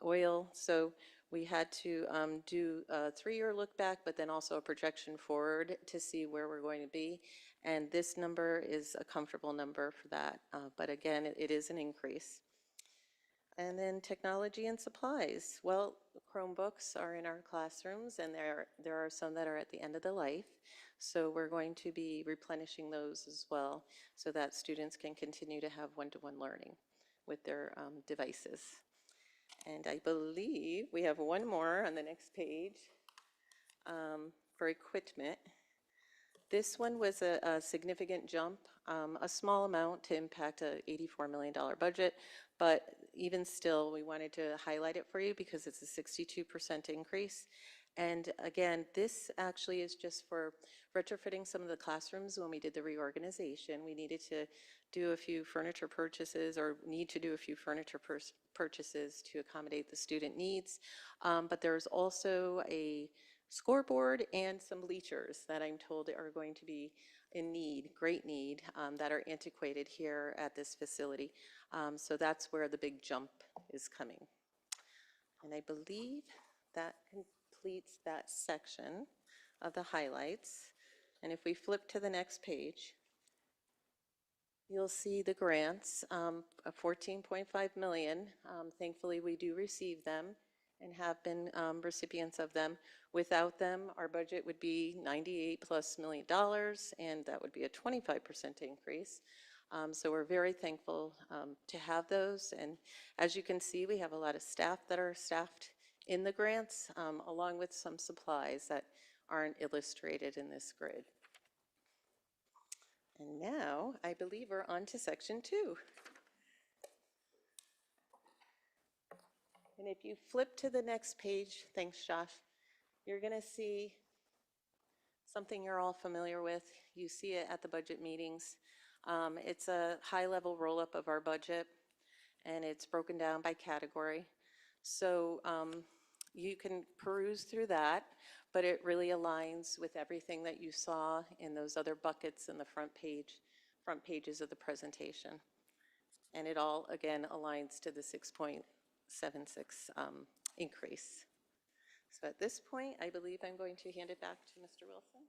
oil. So we had to do a 3-year look back, but then also a projection forward to see where we're going to be. And this number is a comfortable number for that. But again, it is an increase. And then technology and supplies. Well, Chromebooks are in our classrooms, and there are some that are at the end of the life. So we're going to be replenishing those as well so that students can continue to have one-to-one learning with their devices. And I believe we have one more on the next page for equipment. This one was a significant jump, a small amount to impact a $84 million budget, but even still, we wanted to highlight it for you because it's a 62% increase. And again, this actually is just for retrofitting some of the classrooms. When we did the reorganization, we needed to do a few furniture purchases, or need to do a few furniture purchases to accommodate the student needs. But there's also a scoreboard and some bleachers that I'm told are going to be in need, great need, that are antiquated here at this facility. So that's where the big jump is coming. And I believe that completes that section of the highlights. And if we flip to the next page, you'll see the grants of $14.5 million. Thankfully, we do receive them and have been recipients of them. Without them, our budget would be $98+ million, and that would be a 25% increase. So we're very thankful to have those. And as you can see, we have a lot of staff that are staffed in the grants, along with some supplies that aren't illustrated in this grid. And now, I believe we're on to section 2. And if you flip to the next page, thanks Josh, you're going to see something you're all familiar with. You see it at the budget meetings. It's a high-level roll-up of our budget, and it's broken down by category. So you can peruse through that, but it really aligns with everything that you saw in those other buckets in the front pages of the presentation. And it all, again, aligns to the 6.76 increase So at this point, I believe I'm going to hand it back to Mr. Wilson.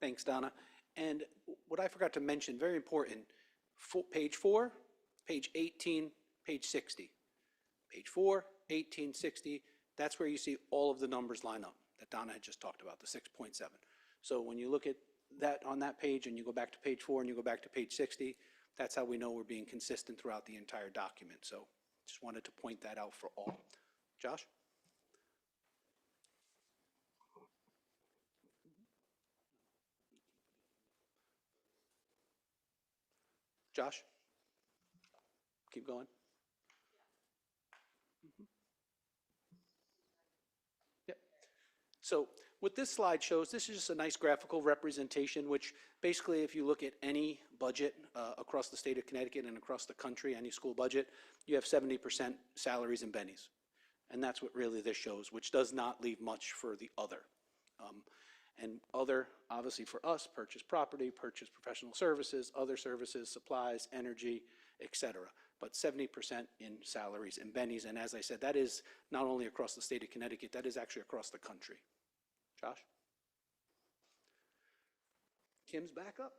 Thanks, Donna. And what I forgot to mention, very important, page 4, page 18, page 60. Page 4, 18, 60, that's where you see all of the numbers line up that Donna had just talked about, the 6.7. So when you look at that on that page and you go back to page 4 and you go back to page 60, that's how we know we're being consistent throughout the entire document. So just wanted to point that out for all. Josh? Josh? Keep going. Yep. So what this slide shows, this is just a nice graphical representation, which basically if you look at any budget across the state of Connecticut and across the country, any school budget, you have 70% salaries and bennies. And that's what really this shows, which does not leave much for the other. And other, obviously for us, purchase property, purchase professional services, other services, supplies, energy, et cetera. But 70% in salaries and bennies. And as I said, that is not only across the state of Connecticut, that is actually across the country. Josh? Kim's back up.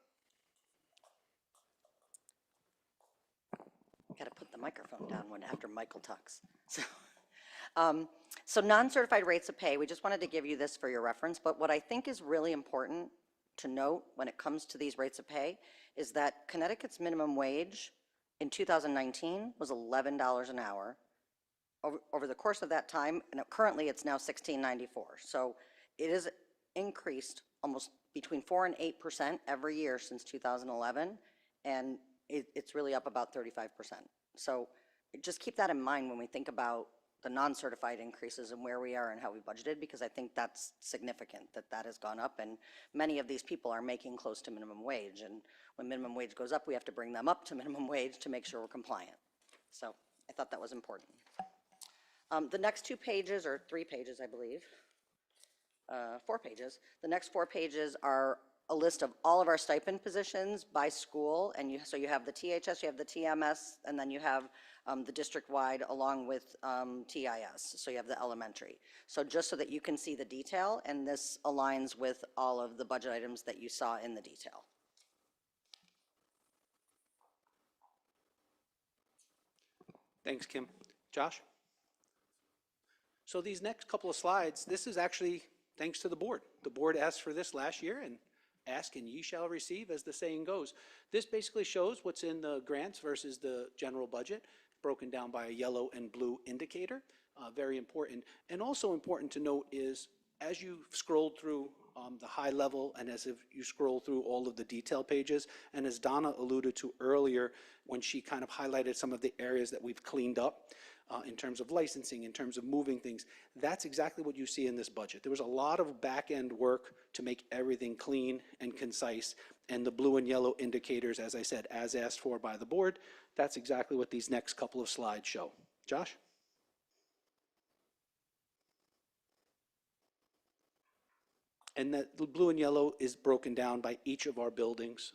Got to put the microphone down after Michael talks. So non-certified rates of pay, we just wanted to give you this for your reference, but what I think is really important to note when it comes to these rates of pay is that Connecticut's minimum wage in 2019 was $11 an hour. Over the course of that time, and currently it's now $16.94. So it is increased almost between 4% and 8% every year since 2011, and it's really up about 35%. So just keep that in mind when we think about the non-certified increases and where we are and how we budgeted, because I think that's significant that has gone up, and many of these people are making close to minimum wage, and when minimum wage goes up, we have to bring them up to minimum wage to make sure we're compliant. So I thought that was important. The next 2 pages, or 3 pages, I believe, 4 pages. The next 4 pages are a list of all of our stipend positions by school, and so you have the THS, you have the TMS, and then you have the district-wide along with TIS, so you have the elementary. So just so that you can see the detail, and this aligns with all of the budget items that you saw in the detail. Thanks, Kim. Josh? So these next couple of slides, this is actually thanks to the board. The board asked for this last year, and ask and ye shall receive, as the saying goes. This basically shows what's in the grants versus the general budget, broken down by a yellow and blue indicator. Very important. And also important to note is, as you scrolled through the high level and as if you scroll through all of the detail pages, and as Donna alluded to earlier when she kind of highlighted some of the areas that we've cleaned up, in terms of licensing, in terms of moving things, that's exactly what you see in this budget. There was a lot of back-end work to make everything clean and concise, and the blue and yellow indicators, as I said, as asked for by the board, that's exactly what these next couple of slides show. Josh? And that the blue and yellow is broken down by each of our buildings.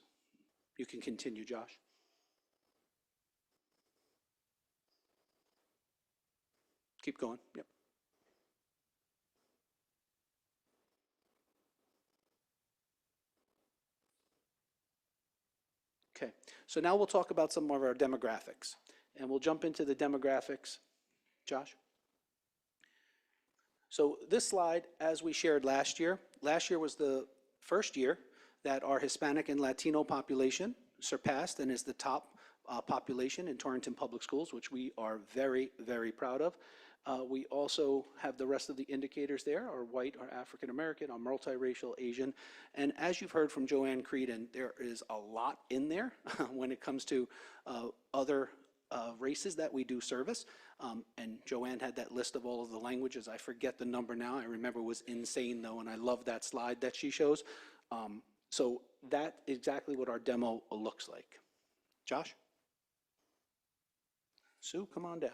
You can continue, Josh. Keep going. Yep. Okay, so now we'll talk about some of our demographics, and we'll jump into the demographics. Josh? So this slide, as we shared last year was the first year that our Hispanic and Latino population surpassed and is the top population in Torrington Public Schools, which we are very, very proud of. We also have the rest of the indicators there, our white, our African American, our multiracial, Asian. And as you've heard from Joanne Creedon, there is a lot in there when it comes to other races that we do service. And Joanne had that list of all of the languages. I forget the number now. I remember it was insane though, and I love that slide that she shows. So that's exactly what our demo looks like. Josh? Sue, come on down.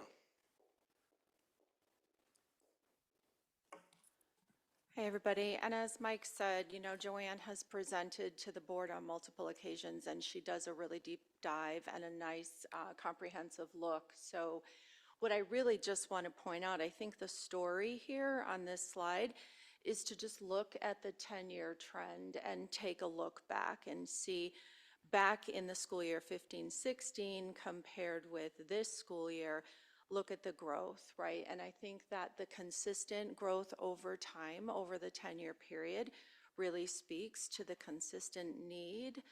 Hey, everybody. And as Mike said, you know, Joanne has presented to the board on multiple occasions, and she does a really deep dive and a nice comprehensive look. So What I really just want to point out, I think the story here on this slide is to just look at the 10-year trend and take a look back and see back in the school year 15-16 compared with this school year, look at the growth, right? And I think that the consistent growth over time, over the 10-year period, really speaks to the consistent need.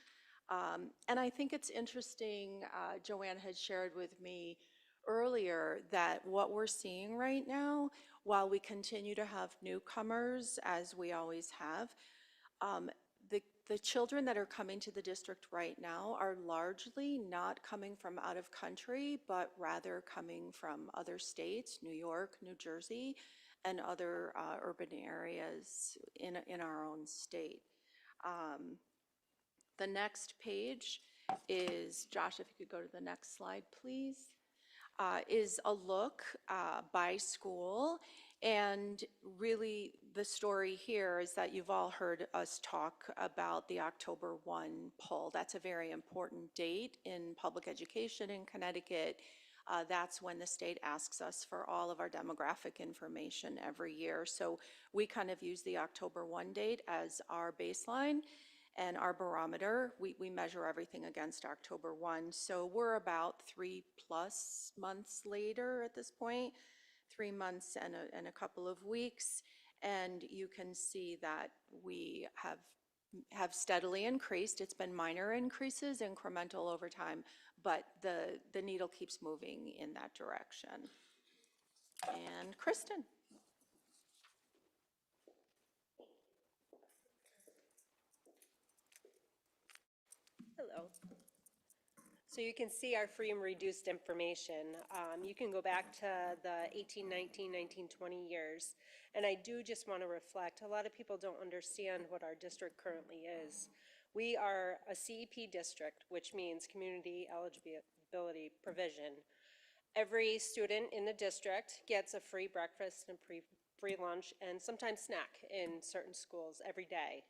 And I think it's interesting, Joanne had shared with me earlier that what we're seeing right now, while we continue to have newcomers, as we always have, the children that are coming to the district right now are largely not coming from out of country, but rather coming from other states, New York, New Jersey, and other urban areas in our own state. The next page is, Josh, if you could go to the next slide, please, is a look by school. And really, the story here is that you've all heard us talk about the October 1 poll. That's a very important date in public education in Connecticut. That's when the state asks us for all of our demographic information every year. So we kind of use the October 1 date as our baseline and our barometer. We measure everything against October 1. So we're about 3+ months later at this point, 3 months and a couple of weeks. And you can see that we have steadily increased. It's been minor increases, incremental over time, but the needle keeps moving in that direction. And Kristen. Hello. So you can see our free and reduced information. You can go back to the 1819, 1920 years. And I do just want to reflect, a lot of people don't understand what our district currently is. We are a CEP district, which means Community Eligibility Provision. Every student in the district gets a free breakfast and free lunch and sometimes snack in certain schools every day.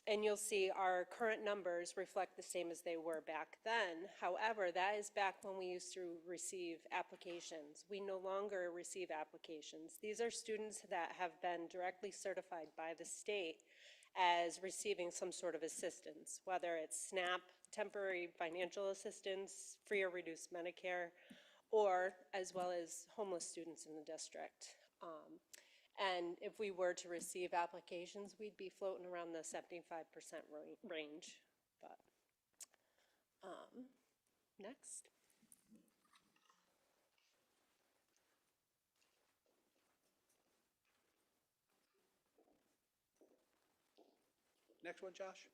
And you'll see our current numbers reflect the same as they were back then. However, that is back when we used to receive applications. We no longer receive applications. These are students that have been directly certified by the state as receiving some sort of assistance, whether it's SNAP, temporary financial assistance, free or reduced Medicare, or as well as homeless students in the district. And if we were to receive applications, we'd be floating around the 75% range. But next. Next one, Josh?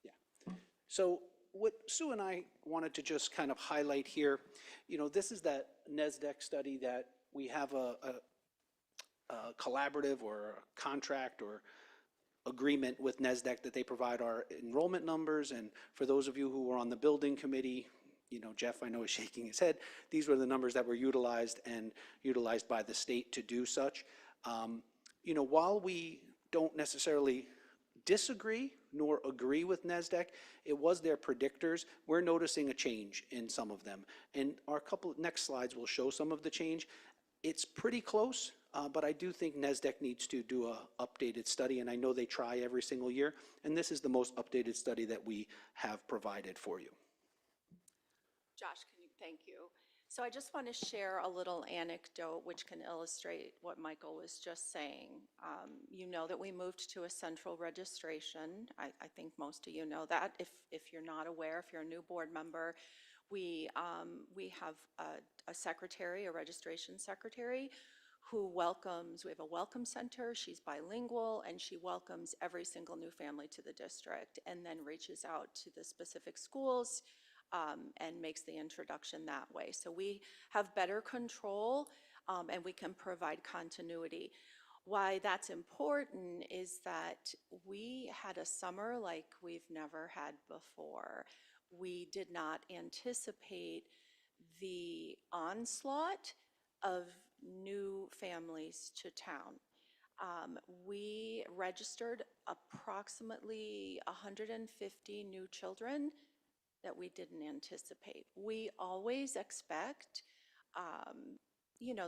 Yeah. So what Sue and I wanted to just kind of highlight here, you know, this is that NESDEC study that we have a collaborative or a contract or agreement with NESDEC that they provide our enrollment numbers. And for those of you who were on the building committee, you know, Jeff, I know, is shaking his head. These were the numbers that were utilized and utilized by the state to do such. You know, while we don't necessarily disagree nor agree with NESDEC, it was their predictors. We're noticing a change in some of them. And our couple next slides will show some of the change. It's pretty close, but I do think NESDEC needs to do a updated study, and I know they try every single year, and this is the most updated study that we have provided for you. Josh, thank you. So I just want to share a little anecdote which can illustrate what Michael was just saying. You know that we moved to a central registration. I think most of you know that. If you're not aware, if you're a new board member, we have a secretary, a registration secretary, who welcomes, we have a welcome center, she's bilingual, and she welcomes every single new family to the district and then reaches out to the specific schools and makes the introduction that way. So we have better control and we can provide continuity. Why that's important is that we had a summer like we've never had before. We did not anticipate the onslaught of new families to town. We registered approximately 150 new children that we didn't anticipate. We always expect,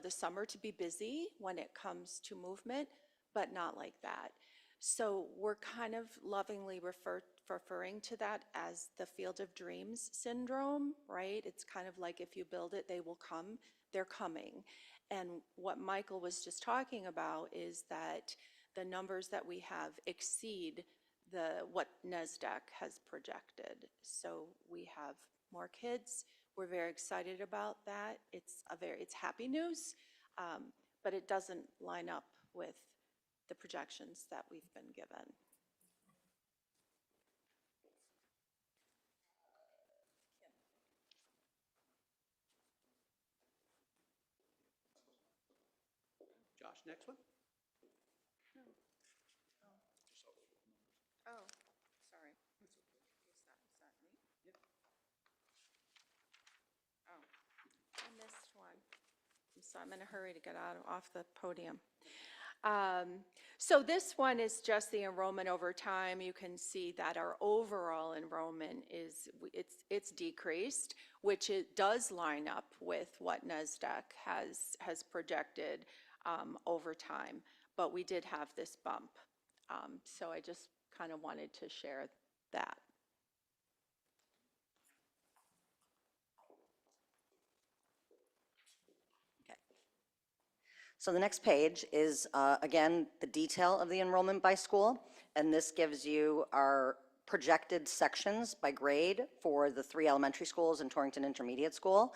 the summer to be busy when it comes to movement, but not like that. So we're kind of lovingly referring to that as the Field of Dreams syndrome, right? It's kind of like if you build it, they will come. They're coming. And what Michael was just talking about is that the numbers that we have exceed what NESDAQ has projected. So we have more kids. We're very excited about that. It's happy news, but it doesn't line up with the projections that we've been given. Josh, next one? Oh, sorry. Is that me? Oh, I missed one. So I'm in a hurry to get off the podium. So this one is just the enrollment over time. You can see that our overall enrollment it's decreased, which it does line up with what NESDAQ has projected over time. But we did have this bump. So I just kind of wanted to share that. So the next page is, again, the detail of the enrollment by school, and this gives you our projected sections by grade for the 3 elementary schools and Torrington Intermediate School.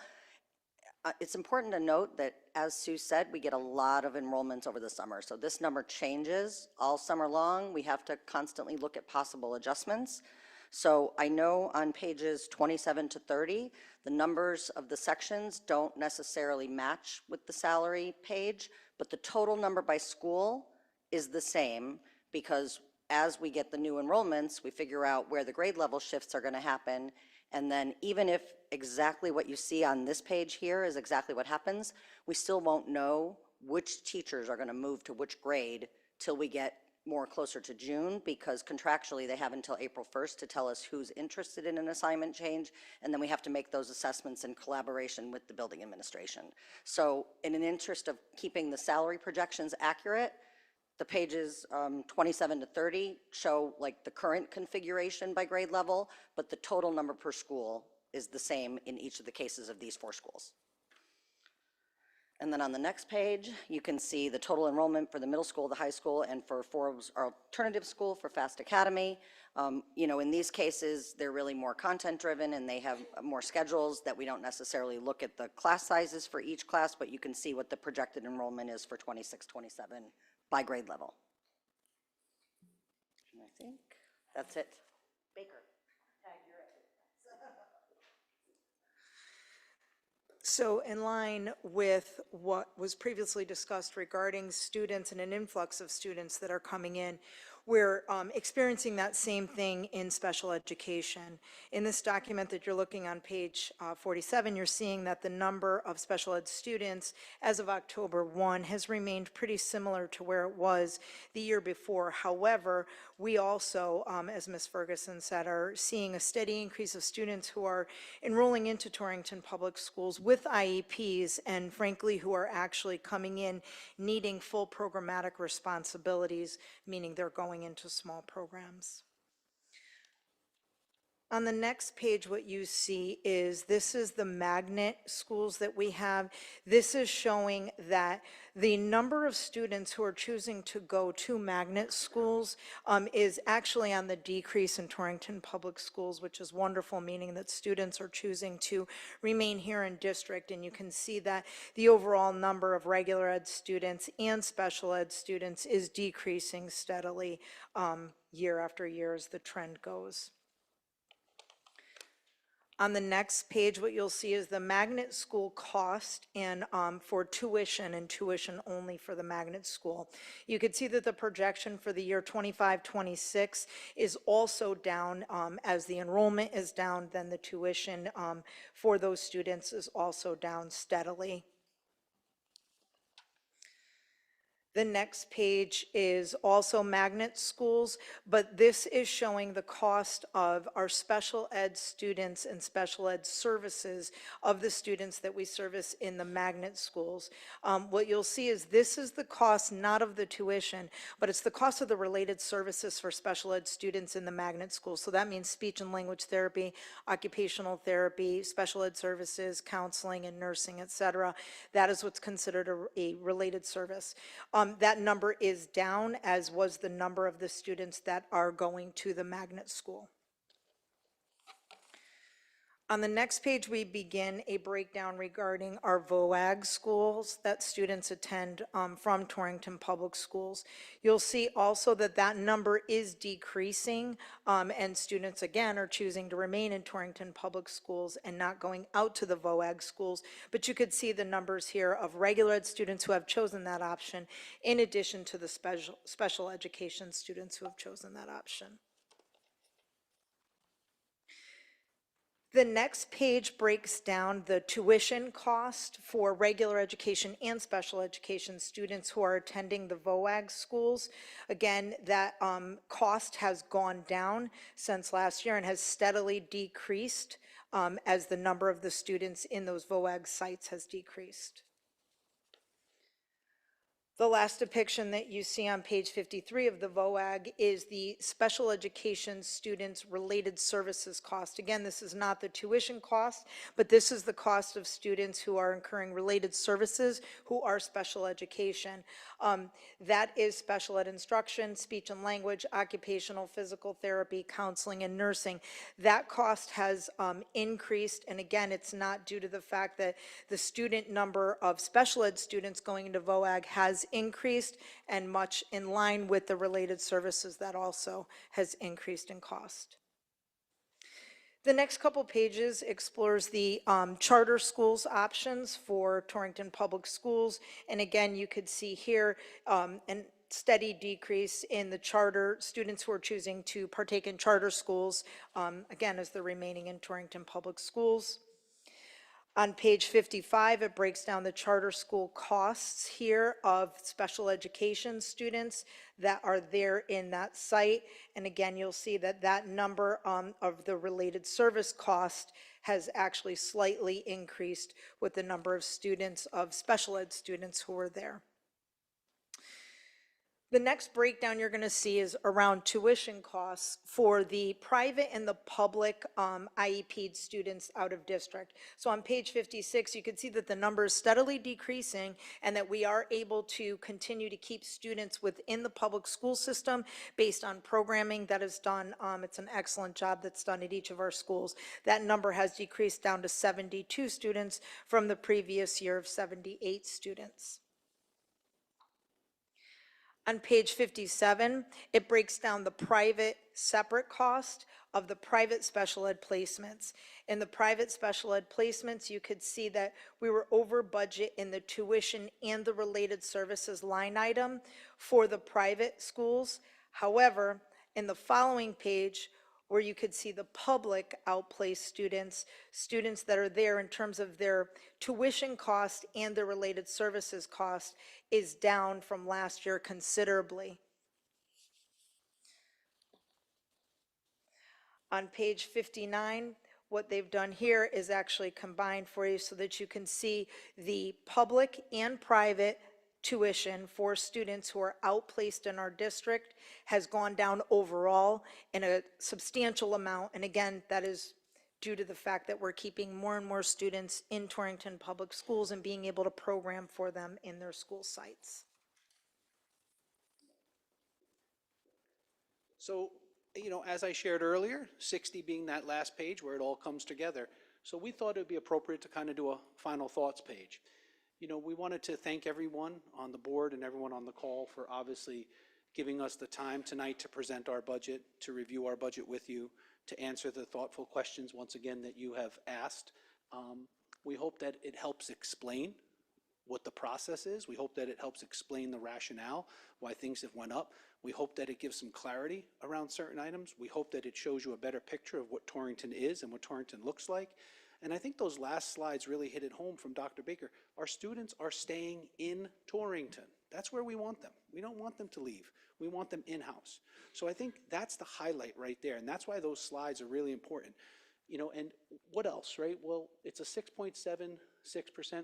It's important to note that, as Sue said, we get a lot of enrollments over the summer, so this number changes all summer long. We have to constantly look at possible adjustments. So I know on pages 27 to 30, the numbers of the sections don't necessarily match with the salary page, but the total number by school is the same, because as we get the new enrollments, we figure out where the grade level shifts are going to happen. And then even if exactly what you see on this page here is exactly what happens, we still won't know which teachers are going to move to which grade till we get more closer to June, because contractually they have until April 1st to tell us who's interested in an assignment change, and then we have to make those assessments in collaboration with the building administration. So in an interest of keeping the salary projections accurate, the pages 27 to 30 show like the current configuration by grade level, but the total number per school is the same in each of the cases of these 4 schools. And then on the next page, you can see the total enrollment for the middle school, the high school, and for Forbes Alternative School for Fast Academy. In these cases, they're really more content driven and they have more schedules that we don't necessarily look at the class sizes for each class, but you can see what the projected enrollment is for 26, 27 by grade level. And I think that's it. Baker. So in line with what was previously discussed regarding students and an influx of students that are coming in, we're experiencing that same thing in special education. In this document that you're looking on page 47, you're seeing that the number of special ed students as of October 1 has remained pretty similar to where it was the year before. However, we also, as Ms. Ferguson said, are seeing a steady increase of students who are enrolling into Torrington Public Schools with IEPs, and frankly, who are actually coming in needing full programmatic responsibilities, meaning they're going into small programs. On the next page, what you see is this is the magnet schools that we have. This is showing that the number of students who are choosing to go to magnet schools is actually on the decrease in Torrington Public Schools, which is wonderful, meaning that students are choosing to remain here in district. And you can see that the overall number of regular ed students and special ed students is decreasing steadily year after year as the trend goes. On the next page, what you'll see is the magnet school cost and for tuition and tuition only for the magnet school. You can see that the projection for the year 25-26 is also down. As the enrollment is down, then the tuition for those students is also down steadily. The next page is also magnet schools, but this is showing the cost of our special ed students and special ed services of the students that we service in the magnet schools. What you'll see is this is the cost not of the tuition, but it's the cost of the related services for special ed students in the magnet schools. So that means speech and language therapy, occupational therapy, special ed services, counseling and nursing, et cetera. That is what's considered a related service. That number is down, as was the number of the students that are going to the magnet school. On the next page, we begin a breakdown regarding our VOAG schools that students attend from Torrington Public Schools. You'll see also that that number is decreasing, and students, again, are choosing to remain in Torrington Public Schools and not going out to the VOAG schools. But you could see the numbers here of regular ed students who have chosen that option, in addition to the special education students who have chosen that option. The next page breaks down the tuition cost for regular education and special education students who are attending the VOAG schools. Again, that cost has gone down since last year and has steadily decreased as the number of the students in those VOAG sites has decreased. The last depiction that you see on page 53 of the VOAG is the special education students related services cost. Again, this is not the tuition cost, but this is the cost of students who are incurring related services who are special education. That is special ed instruction, speech and language, occupational physical therapy, counseling, and nursing. That cost has increased, and again, it's not due to the fact that the student number of special ed students going into VOAG has increased, and much in line with the related services that also has increased in cost. The next couple pages explores the charter schools options for Torrington Public Schools. And again, you could see here a steady decrease in the charter students who are choosing to partake in charter schools, again, as they're remaining in Torrington Public Schools. On page 55, it breaks down the charter school costs here of special education students that are there in that site. And again, you'll see that that number of the related service cost has actually slightly increased with the number of students, of special ed students who are there. The next breakdown you're going to see is around tuition costs for the private and the public IEP students out of district. So on page 56, you can see that the number is steadily decreasing and that we are able to continue to keep students within the public school system based on programming that is done. It's an excellent job that's done at each of our schools. That number has decreased down to 72 students from the previous year of 78 students. On page 57, it breaks down the private separate cost of the private special ed placements. In the private special ed placements, you could see that we were over budget in the tuition and the related services line item for the private schools. However, in the following page, where you could see the public outplaced students, students that are there in terms of their tuition cost and their related services cost is down from last year considerably. On page 59, what they've done here is actually combined for you so that you can see the public and private tuition for students who are outplaced in our district has gone down overall in a substantial amount. And again, that is due to the fact that we're keeping more and more students in Torrington Public Schools and being able to program for them in their school sites. So, you know, as I shared earlier, 60 being that last page where it all comes together. So we thought it would be appropriate to kind of do a final thoughts page. You know, we wanted to thank everyone on the board and everyone on the call for obviously giving us the time tonight to present our budget, to review our budget with you, to answer the thoughtful questions once again that you have asked. We hope that it helps explain what the process is. We hope that it helps explain the rationale, why things have went up. We hope that it gives some clarity around certain items. We hope that it shows you a better picture of what Torrington is and what Torrington looks like. And I think those last slides really hit it home from Dr. Baker. Our students are staying in Torrington. That's where we want them. We don't want them to leave. We want them in-house. So I think that's the highlight right there, and that's why those slides are really important. And what else, right? Well, it's a 6.76%.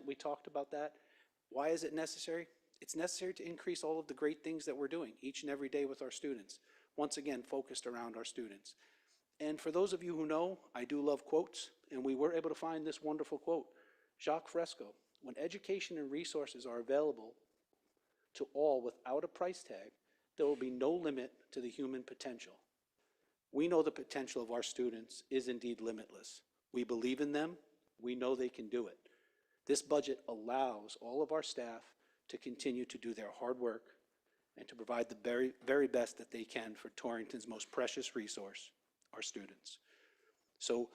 We talked about that. Why is it necessary? It's necessary to increase all of the great things that we're doing each and every day with our students. Once again, focused around our students. And for those of you who know, I do love quotes, and we were able to find this wonderful quote. Jacques Fresco, when education and resources are available to all without a price tag, there will be no limit to the human potential. We know the potential of our students is indeed limitless. We believe in them. We know they can do it. This budget allows all of our staff to continue to do their hard work and to provide the very, very best that they can for Torrington's most precious resource, our students. So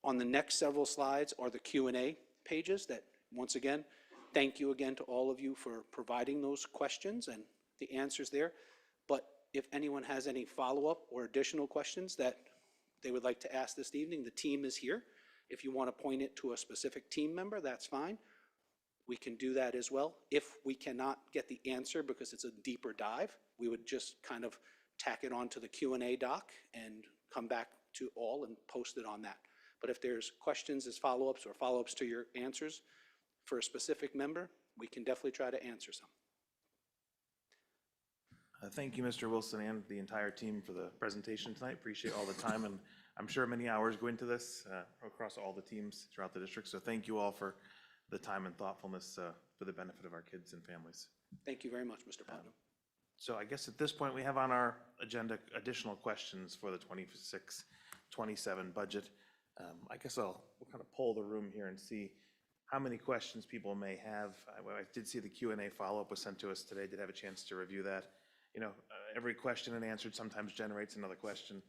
on the next several slides are the Q&A pages that, once again, thank you again to all of you for providing those questions and the answers there. But if anyone has any follow-up or additional questions that they would like to ask this evening, the team is here. If you want to point it to a specific team member, that's fine. We can do that as well. If we cannot get the answer because it's a deeper dive, we would just kind of tack it onto the Q&A doc and come back to all and post it on that. But if there's questions as follow-ups or follow-ups to your answers for a specific member, we can definitely try to answer some. Thank you, Mr. Wilson, and the entire team for the presentation tonight. Appreciate all the time, and I'm sure many hours go into this across all the teams throughout the district. So thank you all for the time and thoughtfulness for the benefit of our kids and families. Thank you very much, Mr. Putnam. So I guess at this point, we have on our agenda additional questions for the 26-27 budget. I guess we'll kind of poll the room here and see how many questions people may have. I did see the Q&A follow-up was sent to us today. Did have a chance to review that. Every question and answered sometimes generates another question.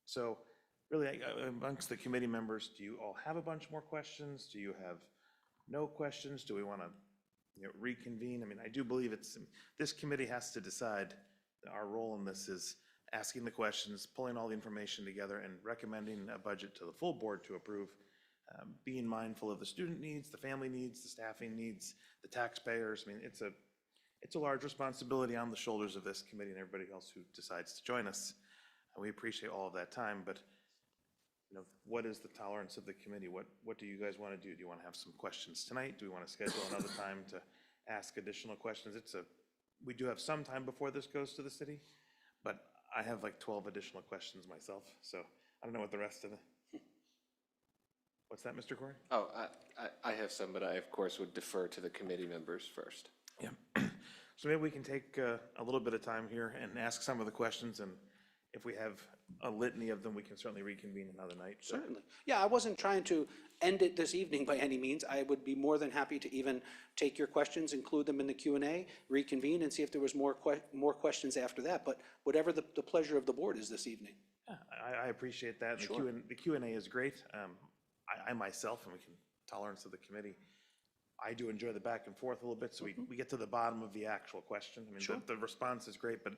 So really, amongst the committee members, do you all have a bunch more questions? Do you have no questions? Do we want to reconvene? I mean, I do believe this committee has to decide. Our role in this is asking the questions, pulling all the information together, and recommending a budget to the full board to approve, being mindful of the student needs, the family needs, the staffing needs, the taxpayers. I mean, it's a large responsibility on the shoulders of this committee and everybody else who decides to join us. And we appreciate all of that time, but what is the tolerance of the committee? What do you guys want to do? Do you want to have some questions tonight? Do we want to schedule another time to ask additional questions? We do have some time before this goes to the city, but I have like 12 additional questions myself, so I don't know what the rest of what's that, Mr. Corey? Oh, I have some, but I, of course, would defer to the committee members first. Yeah. So maybe we can take a little bit of time here and ask some of the questions, and if we have a litany of them, we can certainly reconvene another night. Certainly. Yeah, I wasn't trying to end it this evening by any means. I would be more than happy to even take your questions, include them in the Q&A, reconvene, and see if there was more questions after that. But whatever the pleasure of the board is this evening. Yeah, I appreciate that. Sure. The Q&A is great. I myself, and we can tolerance of the committee, I do enjoy the back and forth a little bit, so we get to the bottom of the actual question. I mean, Sure. the response is great, but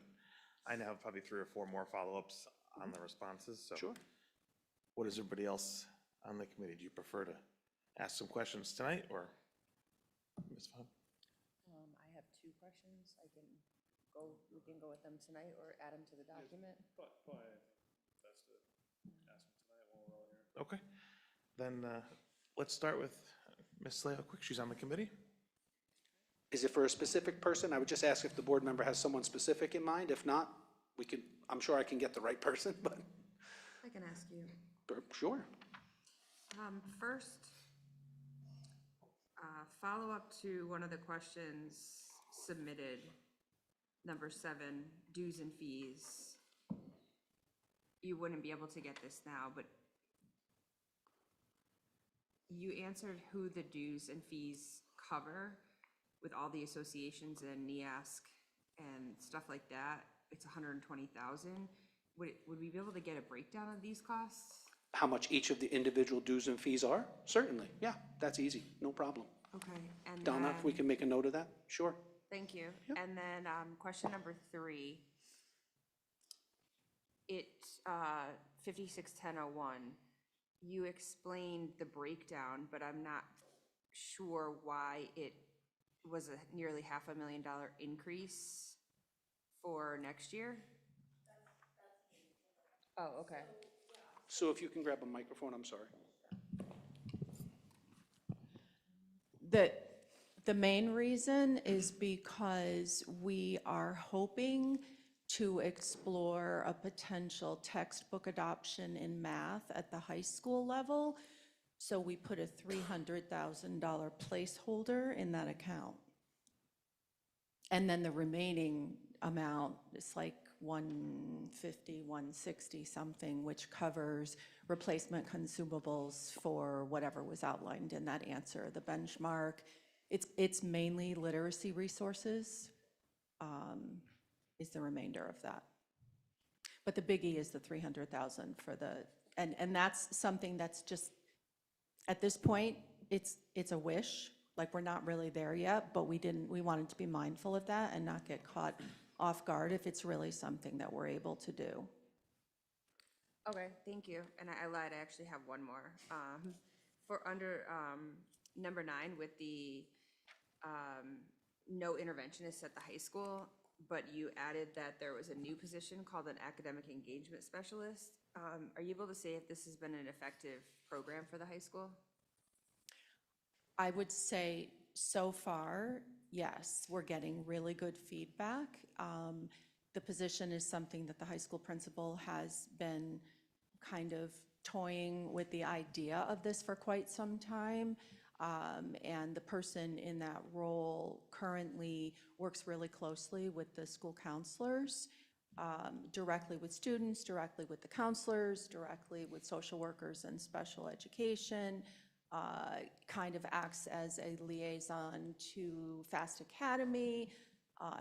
I now have probably 3 or 4 more follow-ups on the responses. So Sure. what is everybody else on the committee? Do you prefer to ask some questions tonight, or Ms. Vaughn? I have 2 questions. We can go with them tonight or add them to the document. Okay, then let's start with Ms. Slayo Quick. She's on the committee. Is it for a specific person? I would just ask if the board member has someone specific in mind. If not, I'm sure I can get the right person, but I can ask you. sure. First, follow up to one of the questions submitted, number 7, dues and fees. You wouldn't be able to get this now, but you answered who the dues and fees cover with all the associations and NEASC and stuff like that. It's 120,000. Would we be able to get a breakdown of these costs? How much each of the individual dues and fees are? Certainly. Yeah, that's easy. No problem. Okay. And Donna, if we can make a note of that? Sure. Thank you. Yep. And then question number 3. 561001, you explained the breakdown, but I'm not sure why it was a nearly $500,000 increase for next year? Oh, okay. So if you can grab a microphone, I'm sorry. The main reason is because we are hoping to explore a potential textbook adoption in math at the high school level. So we put a $300,000 placeholder in that account. And then the remaining amount is like 150, 160 something, which covers replacement consumables for whatever was outlined in that answer, the benchmark. It's mainly literacy resources, is the remainder of that. But the biggie is the 300,000 for the, and that's something that's just, at this point, it's a wish. Like, we're not really there yet, but we wanted to be mindful of that and not get caught off guard if it's really something that we're able to do. Okay, thank you. And I lied, I actually have one more. For under number 9 with the no interventionist at the high school, but you added that there was a new position called an academic engagement specialist. Are you able to say if this has been an effective program for the high school? I would say so far, yes, we're getting really good feedback. The position is something that the high school principal has been kind of toying with the idea of this for quite some time. And the person in that role currently works really closely with the school counselors, directly with students, directly with the counselors, directly with social workers and special education, kind of acts as a liaison to FAST Academy,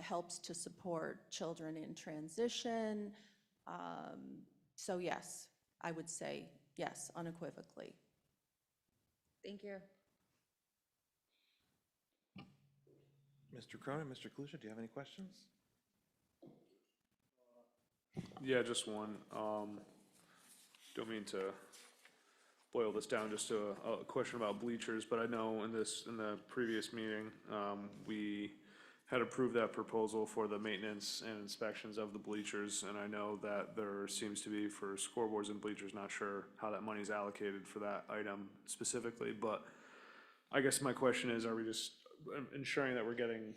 helps to support children in transition. So yes, I would say yes, unequivocally. Thank you. Mr. Cronin, Mr. Kalusha, do you have any questions? Yeah, just one. Don't mean to boil this down just to a question about bleachers, but I know in the previous meeting, we had approved that proposal for the maintenance and inspections of the bleachers, and I know that there seems to be for scoreboards and bleachers, not sure how that money is allocated for that item specifically, but I guess my question is, are we just ensuring that we're getting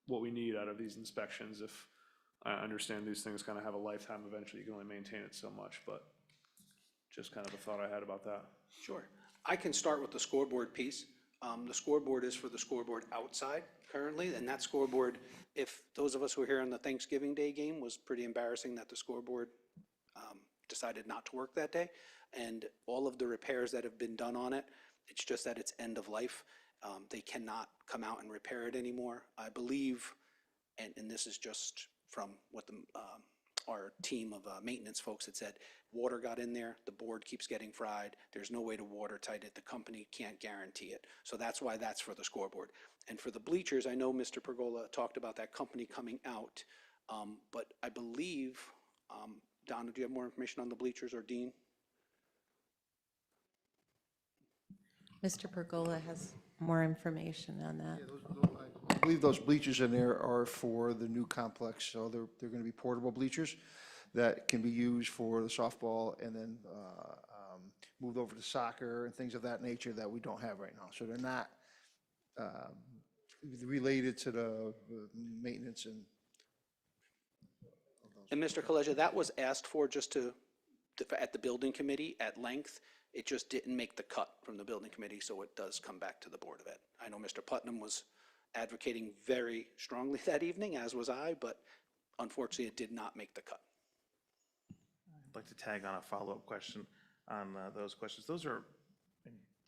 what we need out of these inspections? If I understand these things kind of have a lifetime, eventually you can only maintain it so much, but just kind of a thought I had about that. Sure. I can start with the scoreboard piece. The scoreboard is for the scoreboard outside currently, and that scoreboard, if those of us who were here on the Thanksgiving Day game, was pretty embarrassing that the scoreboard decided not to work that day. And all of the repairs that have been done on it, it's just that it's end of life. They cannot come out and repair it anymore. I believe, and this is just from what our team of maintenance folks had said, water got in there, the board keeps getting fried, there's no way to watertight it, the company can't guarantee it. So that's why that's for the scoreboard. And for the bleachers, I know Mr. Pergola talked about that company coming out, but I believe, Donna, do you have more information on the bleachers, or Dean? Mr. Pergola has more information on that. I believe those bleachers in there are for the new complex, so they're going to be portable bleachers that can be used for the softball and then moved over to soccer and things of that nature that we don't have right now. So they're not related to the maintenance and. And Mr. Kaleja, that was asked for just at the building committee at length. It just didn't make the cut from the building committee, so it does come back to the Board of Ed. I know Mr. Putnam was advocating very strongly that evening, as was I, but unfortunately it did not make the cut. I'd like to tag on a follow-up question on those questions. Those are,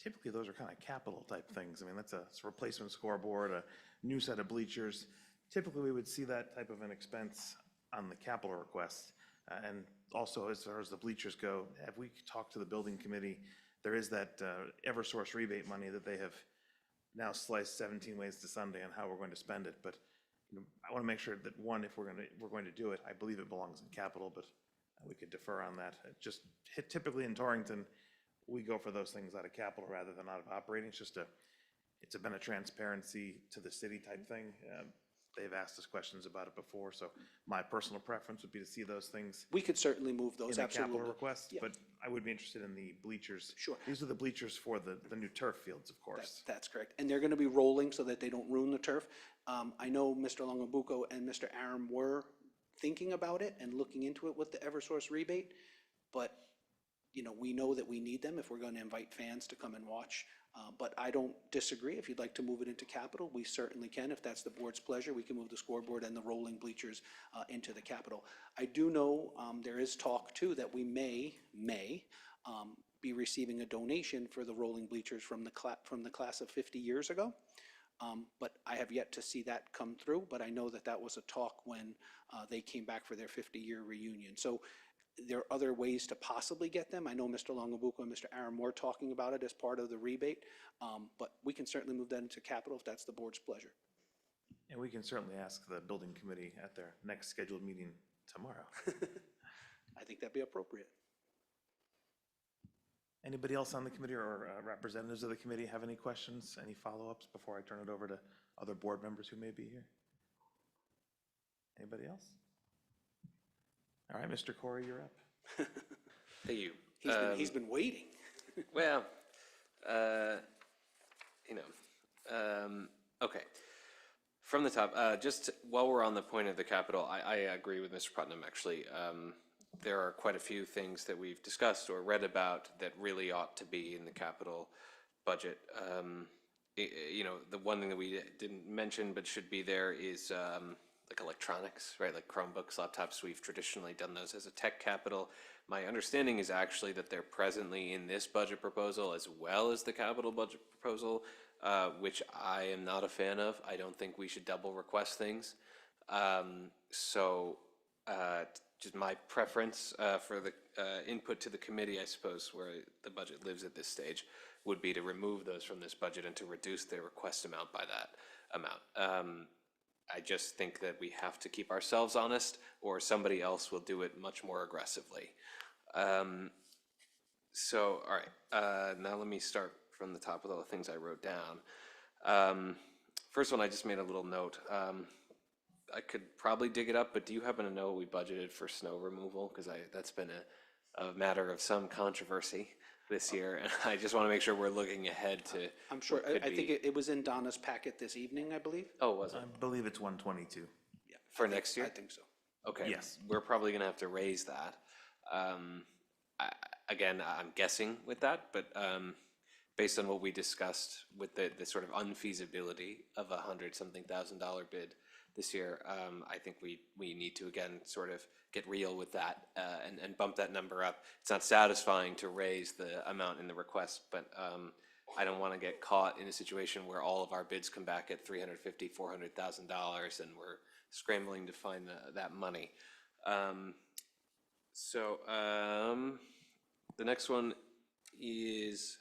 typically those are kind of capital type things. I mean, it's a replacement scoreboard, a new set of bleachers. Typically we would see that type of an expense on the capital request. And also, as far as the bleachers go, have we talked to the building committee? There is that Eversource rebate money that they have now sliced 17 ways to Sunday on how we're going to spend it. But I want to make sure that, one, if we're going to do it, I believe it belongs in capital, but we could defer on that. Just typically in Torrington, we go for those things out of capital rather than out of operating. It's just it's been a transparency to the city type thing. They've asked us questions about it before, so my personal preference would be to see those things We could certainly move in those, the absolutely. capital request, Yeah. but I would be interested in the bleachers. Sure. These are the bleachers for the new turf fields, of course. That's correct. And they're going to be rolling so that they don't ruin the turf. I know Mr. Longobuco and Mr. Aram were thinking about it and looking into it with the Eversource rebate, but, you know, we know that we need them if we're going to invite fans to come and watch. But I don't disagree. If you'd like to move it into capital, we certainly can. If that's the board's pleasure, we can move the scoreboard and the rolling bleachers into the capital. I do know there is talk too that we may be receiving a donation for the rolling bleachers from the class of 50 years ago. But I have yet to see that come through, but I know that that was a talk when they came back for their 50-year reunion. So there are other ways to possibly get them. I know Mr. Longobuco and Mr. Aram were talking about it as part of the rebate, but we can certainly move that into capital if that's the board's pleasure. And we can certainly ask the building committee at their next scheduled meeting tomorrow. I think that'd be appropriate. Anybody else on the committee or representatives of the committee have any questions, any follow-ups before I turn it over to other board members who may be here? Anybody else? All right, Mr. Corey, you're up. Thank you. He's been waiting. Well, okay. From the top, just while we're on the point of the capital, I agree with Mr. Putnam, actually. There are quite a few things that we've discussed or read about that really ought to be in the capital budget. The one thing that we didn't mention but should be there is like electronics, right? Like Chromebooks, laptops. We've traditionally done those as a tech capital. My understanding is actually that they're presently in this budget proposal as well as the capital budget proposal, which I am not a fan of. I don't think we should double request things. Just my preference for the input to the committee, I suppose, where the budget lives at this stage, would be to remove those from this budget and to reduce their request amount by that amount. I just think that we have to keep ourselves honest, or somebody else will do it much more aggressively. All right, now let me start from the top with all the things I wrote down. First one, I just made a little note. I could probably dig it up, but do you happen to know what we budgeted for snow removal? Because that's been a matter of some controversy this year, and I just want to make sure we're looking ahead to. I'm sure, what could I think be. it was in Donna's packet this evening, I believe. Oh, was it? I believe it's 122. Yeah. For next year? I think so. Okay. Yes. We're probably gonna have to raise that. Again, I'm guessing with that, but based on what we discussed with the sort of unfeasibility of $100,000 bid this year, I think we need to again sort of get real with that and bump that number up. It's not satisfying to raise the amount in the request, but I don't want to get caught in a situation where all of our bids come back at $350,000, $400,000, and we're scrambling to find that money. The next one is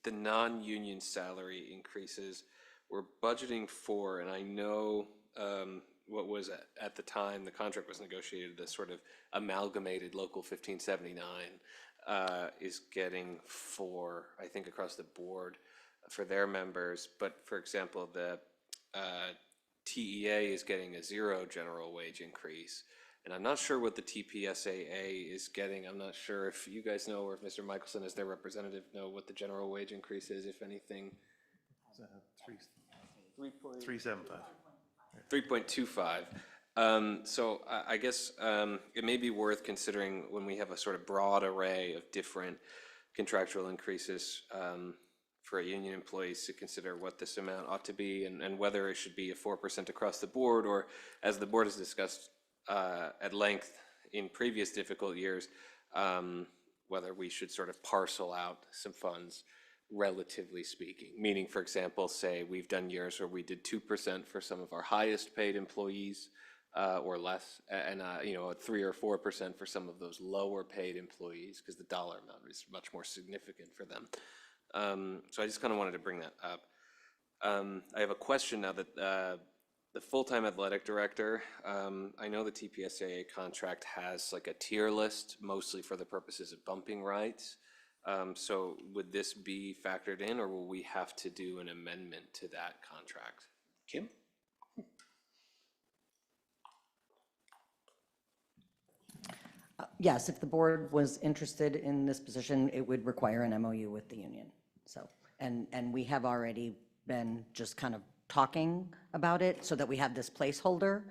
the non-union salary increases. We're budgeting for, and I know what was at the time the contract was negotiated, the sort of amalgamated local 1579 is getting for, I think across the board for their members, but for example, the TEA is getting a 0 general wage increase. And I'm not sure what the TPSAA is getting. I'm not sure if you guys know, or if Mr. Michelson as their representative know what the general wage increase is, if anything. 375. 3.25. So I guess it may be worth considering when we have a sort of broad array of different contractual increases for union employees to consider what this amount ought to be and whether it should be a 4% across the board, or as the board has discussed at length in previous difficult years, whether we should sort of parcel out some funds, relatively speaking. Meaning, for example, say we've done years where we did 2% for some of our highest paid employees or less, and 3 or 4% for some of those lower paid employees, because the dollar amount is much more significant for them. So I just kind of wanted to bring that up. I have a question now that the full-time athletic director, I know the TPSAA contract has like a tier list, mostly for the purposes of bumping rights. So would this be factored in, or will we have to do an amendment to that contract? Kim? Yes, if the board was interested in this position, it would require an MOU with the union. So, and we have already been just kind of talking about it so that we have this placeholder,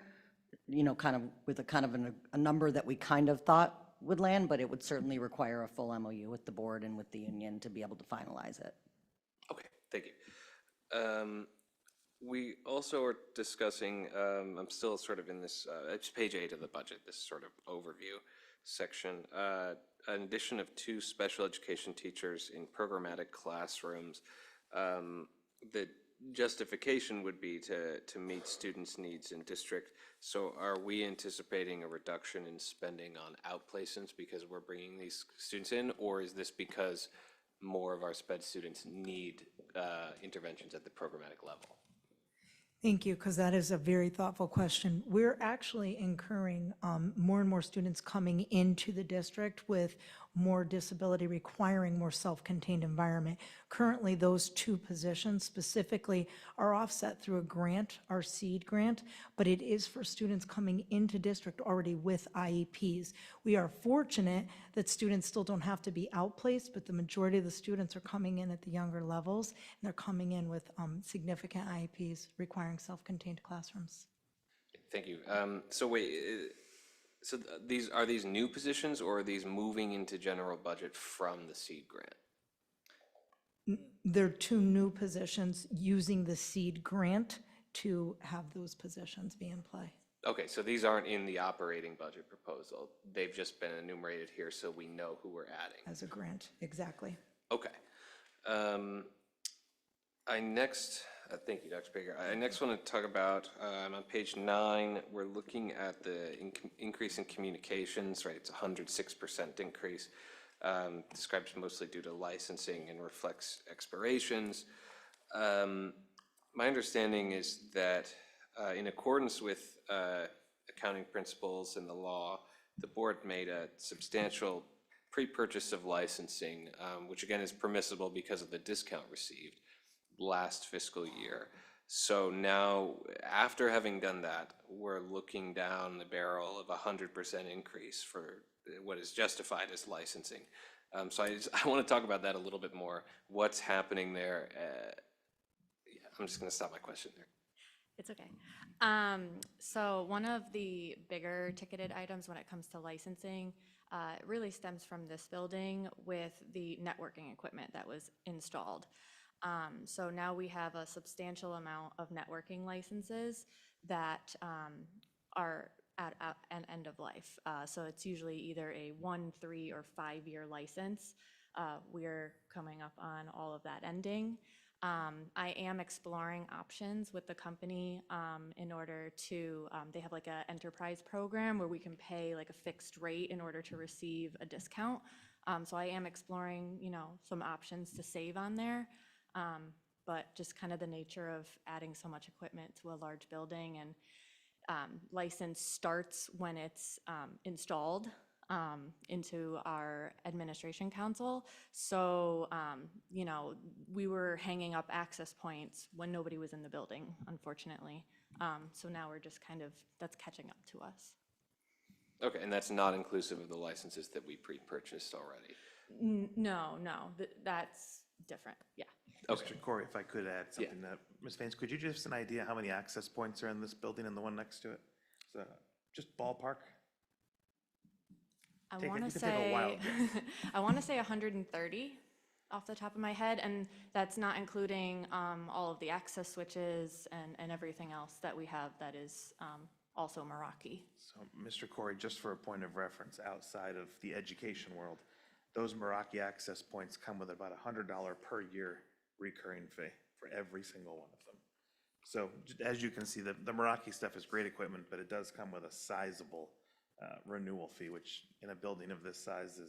you know, kind of with a number that we kind of thought would land, but it would certainly require a full MOU with the board and with the union to be able to finalize it. Okay, thank you. We also are discussing, I'm still sort of in this, it's page 8 of the budget, this sort of overview section, an addition of 2 special education teachers in programmatic classrooms. The justification would be to meet students' needs in district. So are we anticipating a reduction in spending on outplacements because we're bringing these students in, or is this because more of our sped students need interventions at the programmatic level? Thank you, because that is a very thoughtful question. We're actually incurring more and more students coming into the district with more disability requiring more self-contained environment. Currently, those 2 positions specifically are offset through a grant, our SEED grant, but it is for students coming into district already with IEPs. We are fortunate that students still don't have to be outplaced, but the majority of the students are coming in at the younger levels, and they're coming in with significant IEPs requiring self-contained classrooms. Thank you. So wait, so are these new positions, or are these moving into general budget from the SEED grant? There are 2 new positions using the SEED grant to have those positions be in play. Okay, so these aren't in the operating budget proposal. They've just been enumerated here so we know who we're adding. As a grant, exactly. Okay. Thank you, Dr. Baker. I next want to talk about, on page 9, we're looking at the increase in communications, right? It's a 106% increase. Describes mostly due to licensing and reflects expirations. My understanding is that in accordance with accounting principles and the law, the board made a substantial pre-purchase of licensing, which again is permissible because of the discount received last fiscal year. So now, after having done that, we're looking down the barrel of 100% increase for what is justified as licensing. So I want to talk about that a little bit more. What's happening there? Yeah, I'm just going to stop my question there. It's okay. So one of the bigger ticketed items when it comes to licensing it really stems from this building with the networking equipment that was installed. So now we have a substantial amount of networking licenses that are at an end of life. So it's usually either a 1, 3, or 5-year license. We're coming up on all of that ending. I am exploring options with the company in order to, they have like an enterprise program where we can pay like a fixed rate in order to receive a discount. So I am exploring, you know, some options to save on there. But just kind of the nature of adding so much equipment to a large building, and license starts when it's installed into our administration council. So, you know, we were hanging up access points when nobody was in the building, unfortunately. So now we're just kind of, that's catching up to us. Okay, and that's not inclusive of the licenses that we pre-purchased already? No, that's different, yeah. Okay. Mr. Corey, if I could add something, Ms. Vance, could you give us an idea how many access points are in this building and the one next to it? So, just ballpark? I Take want you to can take a wild say, I want to say 130 off the top of my head, and that's not including all of the access switches and everything else that we have that is also Meraki. So, Mr. Corey, just for a point of reference, outside of the education world, those Meraki access points come with about $100 per year recurring fee for every single one of them. So as you can see, the Meraki stuff is great equipment, but it does come with a sizable renewal fee, which in a building of this size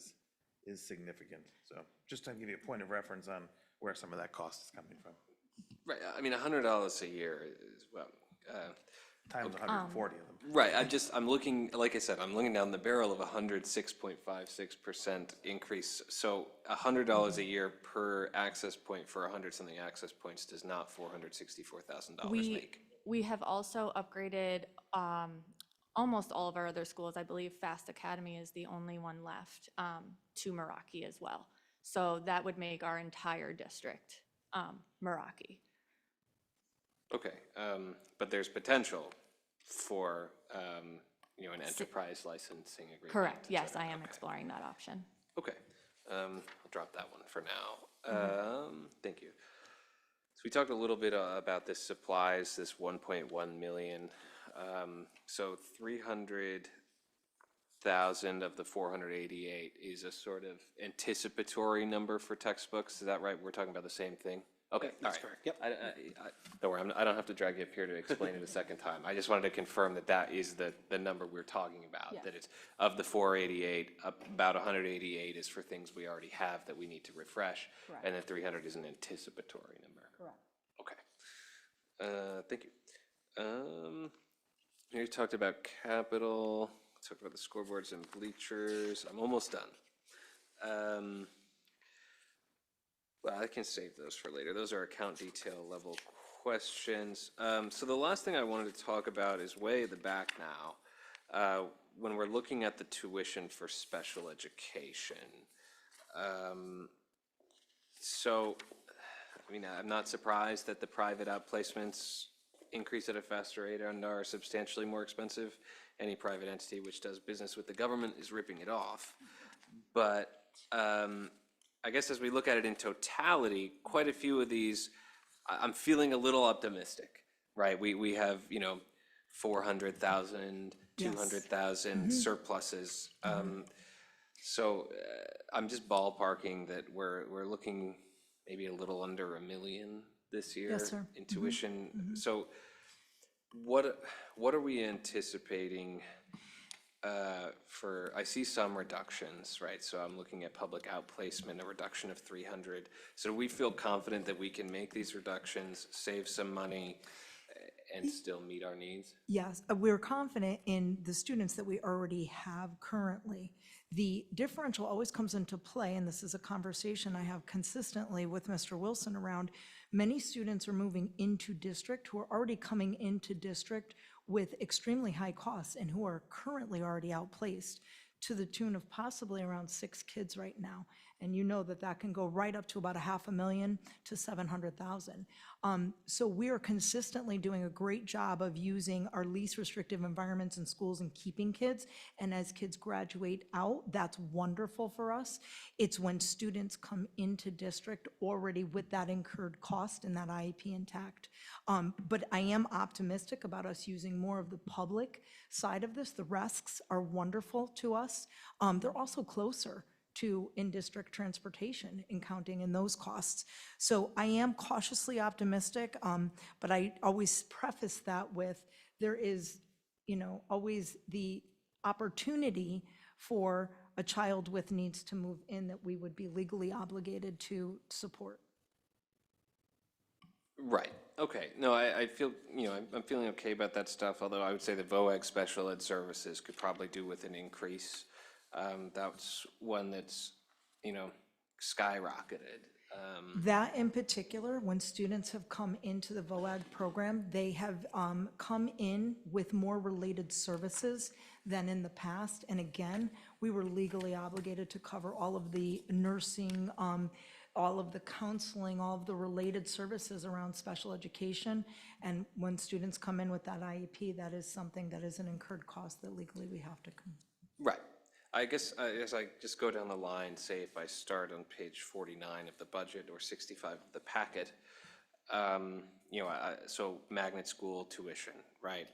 is significant. So just to give you a point of reference on where some of that cost is coming from. Right, I mean, $100 a year is, well, times 140 of them. Right, I'm looking, like I said, I'm looking down the barrel of a 106.56% increase. So $100 a year per access point for 100-something access points does not $464,000 make. We have also upgraded almost all of our other schools. I believe Fast Academy is the only one left to Meraki as well. So that would make our entire district Meraki. Okay, but there's potential for, an enterprise licensing agreement. Correct, et yes, cetera. I am Okay. exploring that option. Okay, I'll drop that one for now. Thank you. So we talked a little bit about this supplies, this 1.1 million. So 300,000 of the 488 is a sort of anticipatory number for textbooks. Is that right? We're talking about the same thing? Okay, all That's right. correct. Yep. Don't worry, I don't have to drag you up here to explain it a second time. I just wanted to confirm that that is the number we're talking about. Yes. That it's of the 488, about 188 is for things we already have that we need to refresh. Correct. And then 300 is an anticipatory number. Correct. Okay. Thank you. Here you talked about capital, talked about the scoreboards and bleachers. I'm almost done. Well, I can save those for later. Those are account detail level questions. So the last thing I wanted to talk about is way at the back now. When we're looking at the tuition for special education. So, I mean, I'm not surprised that the private outplacements increase at a faster rate and are substantially more expensive. Any private entity which does business with the government is ripping it off. But I guess as we look at it in totality, quite a few of these, I'm feeling a little optimistic, right? We have, 400,000, 200,000 surpluses. So I'm just ballparking that we're looking maybe a little under $1 million this year in tuition. So what are we anticipating I see some reductions, right? So I'm looking at public outplacement, a reduction of 300. So we feel confident that we can make these reductions, save some money, and still meet our needs? Yes, we're confident in the students that we already have currently. The differential always comes into play, and this is a conversation I have consistently with Mr. Wilson around. Many students are moving into district who are already coming into district with extremely high costs and who are currently already outplaced to the tune of possibly around 6 kids right now. And you know that can go right up to about $500,000 to $700,000. So we are consistently doing a great job of using our least restrictive environments in schools and keeping kids. And as kids graduate out, that's wonderful for us. It's when students come into district already with that incurred cost and that IEP intact. But I am optimistic about us using more of the public side of this. The RESCs are wonderful to us. They're also closer to in-district transportation and counting in those costs. So I am cautiously optimistic, but I always preface that with there is, always the opportunity for a child with needs to move in that we would be legally obligated to support. Right, okay. No, I feel, I'm feeling okay about that stuff, although I would say the VOAG special ed services could probably do with an increase. That's one that's, skyrocketed. That in particular, when students have come into the VOAG program, they have come in with more related services than in the past. And again, we were legally obligated to cover all of the nursing, all of the counseling, all of the related services around special education. And when students come in with that IEP, that is something that is an incurred cost that legally we have to come. Right. I guess as I just go down the line, say if I start on page 49 of the budget or 65 of the packet, so magnet school tuition, right?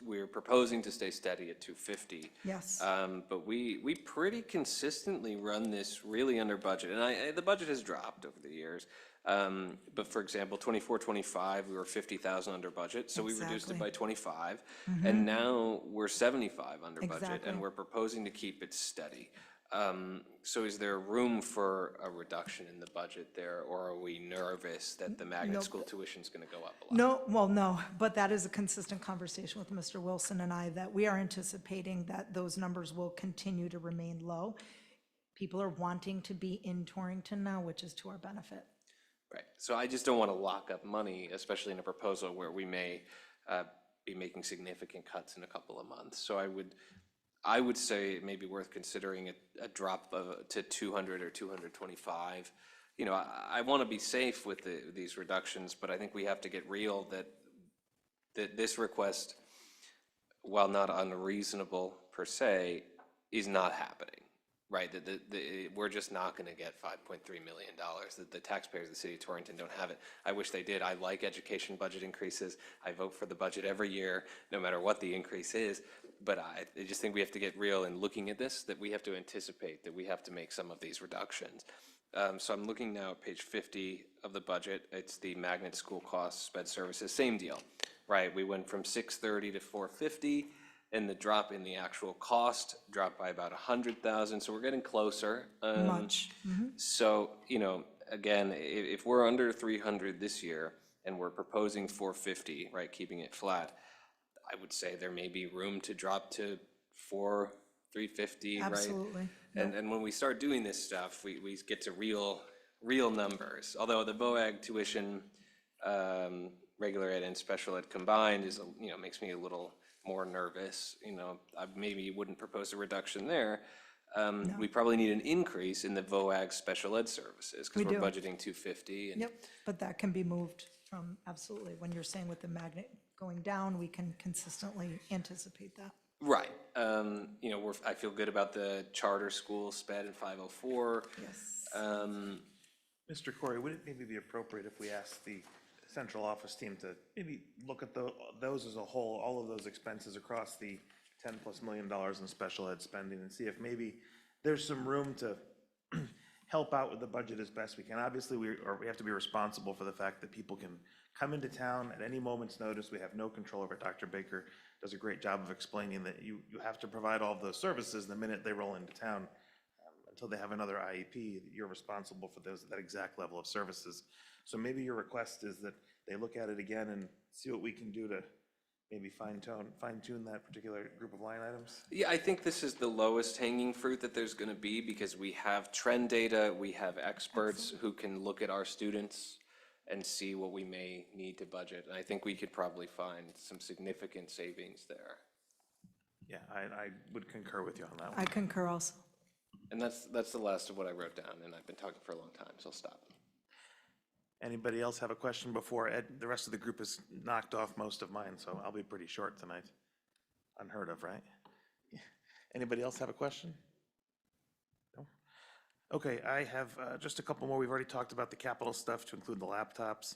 We're proposing to stay steady at 250. Yes. But we pretty consistently run this really under budget, and the budget has dropped over the years. But for example, 24-25, we were 50,000 under budget, so we reduced it by 25, and now we're 75 under budget, and we're proposing to keep it steady. So is there room for a reduction in the budget there, or are we nervous that the magnet school tuition is going to go up a lot? No, well, no, but that is a consistent conversation with Mr. Wilson and I, that we are anticipating that those numbers will continue to remain low. People are wanting to be in Torrington now, which is to our benefit. Right. So I just don't want to lock up money, especially in a proposal where we may be making significant cuts in a couple of months. So I would say it may be worth considering a drop to 200 or 225. You know, I want to be safe with these reductions, but I think we have to get real that this request, while not unreasonable per se, is not happening, right? We're just not going to get $5.3 million. The taxpayers of the city of Torrington don't have it. I wish they did. I like education budget increases. I vote for the budget every year, no matter what the increase is. But I just think we have to get real in looking at this, that we have to anticipate that we have to make some of these reductions. So I'm looking now at page 50 of the budget. It's the magnet school costs, sped services, same deal, right? We went from 630 to 450, and the drop in the actual cost dropped by about 100,000. So we're getting closer. Much. So, you know, again, if we're under 300 this year and we're proposing 450, right, keeping it flat, I would say there may be room to drop to 350, right? Absolutely. And when we start doing this stuff, we get to real numbers. Although the VOAG tuition, regular ed and special ed combined is, you know, makes me a little more nervous. You know, I maybe wouldn't propose a reduction there. We probably need an increase in the VOAG special ed services because we're budgeting 250. And Yep, but that can be moved from, absolutely. When you're saying with the magnet going down, we can consistently anticipate that. right. You know, I feel good about the charter school sped in 504. Yes. Mr. Corey, would it maybe be appropriate if we asked the central office team to maybe look at those as a whole, all of those expenses across the $10+ million in special ed spending, and see if maybe there's some room to help out with the budget as best we can? Obviously, we have to be responsible for the fact that people can come into town at any moment's notice. We have no control over it. Dr. Baker does a great job of explaining that you have to provide all of those services the minute they roll into town. Until they have another IEP, you're responsible for that exact level of services. So maybe your request is that they look at it again and see what we can do to maybe fine-tune that particular group of line items? Yeah, I think this is the lowest hanging fruit that there's going to be because we have trend data, we have experts who can look at our students and see what we may need to budget. And I think we could probably find some significant savings there. Yeah, I would concur with you on that one. I concur also. And that's the last of what I wrote down, and I've been talking for a long time, so I'll stop. Anybody else have a question before Ed? The rest of the group has knocked off most of mine, so I'll be pretty short tonight. Unheard of, right? Anybody else have a question? No? Okay, I have just a couple more. We've already talked about the capital stuff to include the laptops,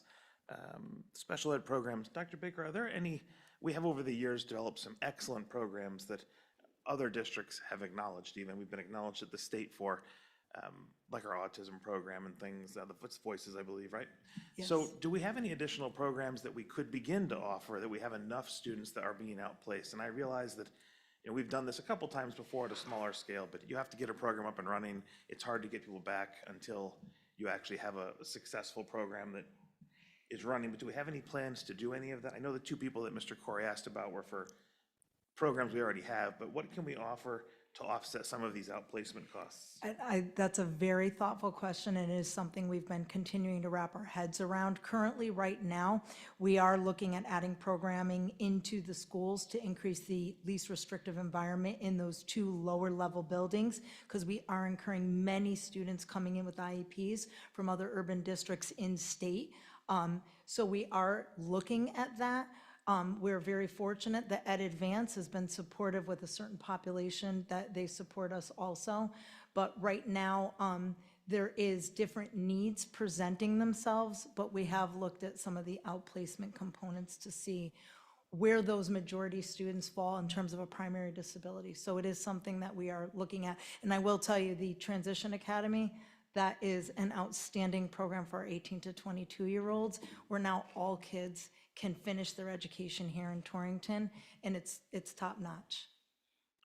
special ed programs. Dr. Baker, are there any, we have over the years developed some excellent programs that other districts have acknowledged, even we've been acknowledged at the state for, like our autism program and things, the Foots Voices, I believe, right? Yes. So do we have any additional programs that we could begin to offer, that we have enough students that are being outplaced? And I realize that, you know, we've done this a couple times before at a smaller scale, but you have to get a program up and running. It's hard to get people back until you actually have a successful program that is running. But do we have any plans to do any of that? I know the two people that Mr. Corey asked about were for programs we already have, but what can we offer to offset some of these outplacement costs? That's a very thoughtful question, and it is something we've been continuing to wrap our heads around. Currently, right now, we are looking at adding programming into the schools to increase the least restrictive environment in those two lower level buildings, because we are incurring many students coming in with IEPs from other urban districts in state. So we are looking at that. We're very fortunate that Ed Advance has been supportive with a certain population that they support us also. But right now, there is different needs presenting themselves, but we have looked at some of the outplacement components to see where those majority students fall in terms of a primary disability. So it is something that we are looking at. And I will tell you, the Transition Academy, that is an outstanding program for our 18 to 22-year-olds, where now all kids can finish their education here in Torrington, and it's top-notch.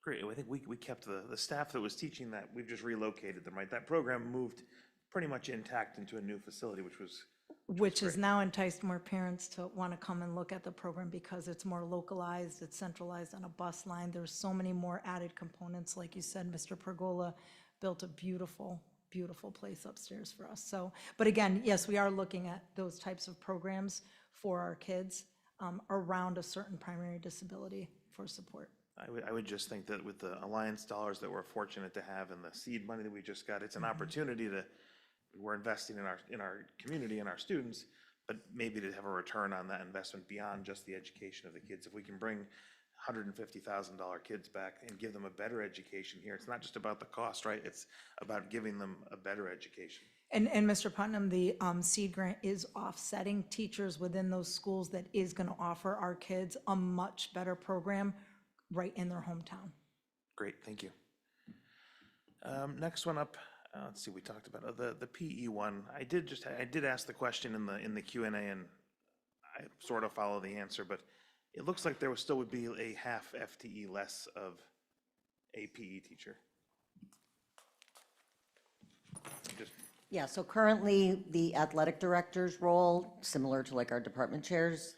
Great, I think we kept the staff that was teaching that, we've just relocated them, right? That program moved pretty much intact into a new facility, Which has now enticed more parents to want to come and look at the program because it's more localized, it's centralized on a bus line. There's so many more added components. Like you said, Mr. Pergola built a beautiful, beautiful place upstairs for us. So, but again, yes, we are looking at those types of programs for our kids around a certain primary disability for support. I would just think that with the Alliance dollars that we're fortunate to have and the seed money that we just got, it's an opportunity we're investing in our community and our students, but maybe to have a return on that investment beyond just the education of the kids. If we can bring $150,000 kids back and give them a better education here, it's not just about the cost, right? It's about giving them a better education. And Mr. Putnam, the seed grant is offsetting teachers within those schools that is going to offer our kids a much better program right in their hometown. Great, thank you. Next one up, let's see, we talked about the PE one. I did ask the question in the Q&A, and I sort of follow the answer, but it looks like there still would be a half FTE less of a PE teacher. Just Yeah, so currently, the athletic director's role, similar to like our department chairs,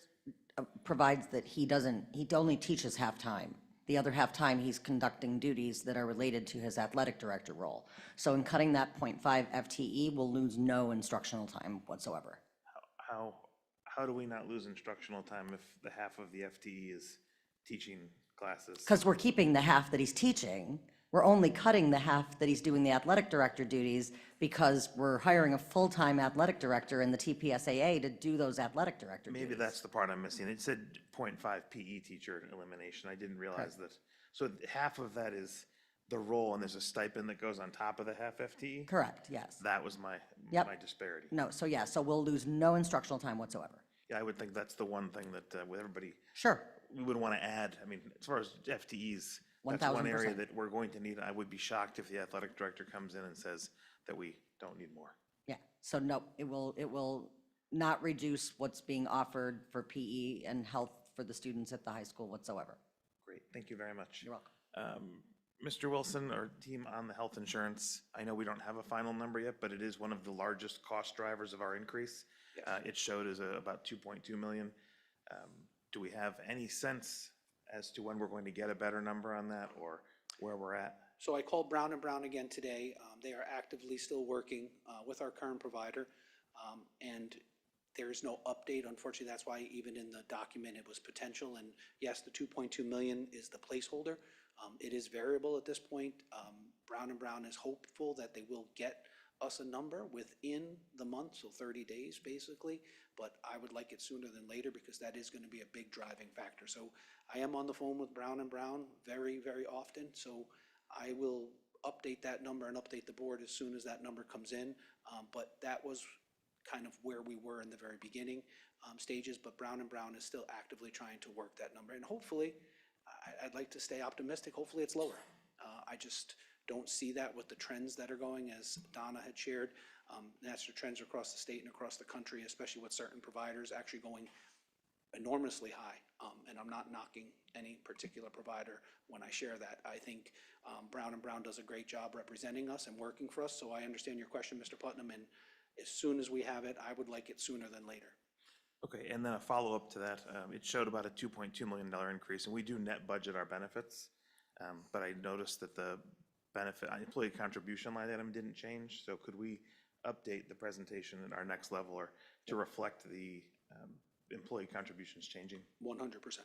provides that he only teaches half-time. The other half-time, he's conducting duties that are related to his athletic director role. So in cutting that 0.5 FTE, we'll lose no instructional time whatsoever. how do we not lose instructional time if the half of the FTE is teaching classes? Because we're keeping the half that he's teaching. We're only cutting the half that he's doing the athletic director duties because we're hiring a full-time athletic director in the TPSAA to do those athletic director duties. Maybe that's the part I'm missing. It said 0.5 PE teacher elimination. I didn't realize that. So half of that is the role, and there's a stipend that goes on top of the half FTE? Correct, yes. That was my disparity. No, so yeah, so we'll lose no instructional time whatsoever. Yeah, I would think that's the one thing that with everybody, Sure. we would want to add. I mean, as far as FTEs, that's one area 1000%. that we're going to need. I would be shocked if the athletic director comes in and says that we don't need more. Yeah, so no, it will not reduce what's being offered for PE and health for the students at the high school whatsoever. Great, thank you very much. You're welcome. Mr. Wilson, our team on the health insurance, I know we don't have a final number yet, but it is one of the largest cost drivers of our increase. It showed as about 2.2 million. Do we have any sense as to when we're going to get a better number on that or where we're at? So I called Brown & Brown again today. They are actively still working with our current provider, and there is no update. Unfortunately, that's why even in the document it was potential. And yes, the 2.2 million is the placeholder. It is variable at this point. Brown & Brown is hopeful that they will get us a number within the month, so 30 days basically, but I would like it sooner than later because that is going to be a big driving factor. So I am on the phone with Brown & Brown very, very often, so I will update that number and update the board as soon as that number comes in, but that was kind of where we were in the very beginning stages, but Brown & Brown is still actively trying to work that number, and hopefully, I'd like to stay optimistic, hopefully it's lower. I just don't see that with the trends that are going, as Donna had shared. National trends across the state and across the country, especially with certain providers actually going enormously high. And I'm not knocking any particular provider when I share that. I think Brown & Brown does a great job representing us and working for us. So I understand your question, Mr. Putnam, and as soon as we have it, I would like it sooner than later. Okay, and then a follow-up to that, it showed about a $2.2 million increase, and we do net budget our benefits, but I noticed that the benefit, employee contribution line item didn't change, so could we update the presentation at our next level or to reflect the employee contributions changing? 100%.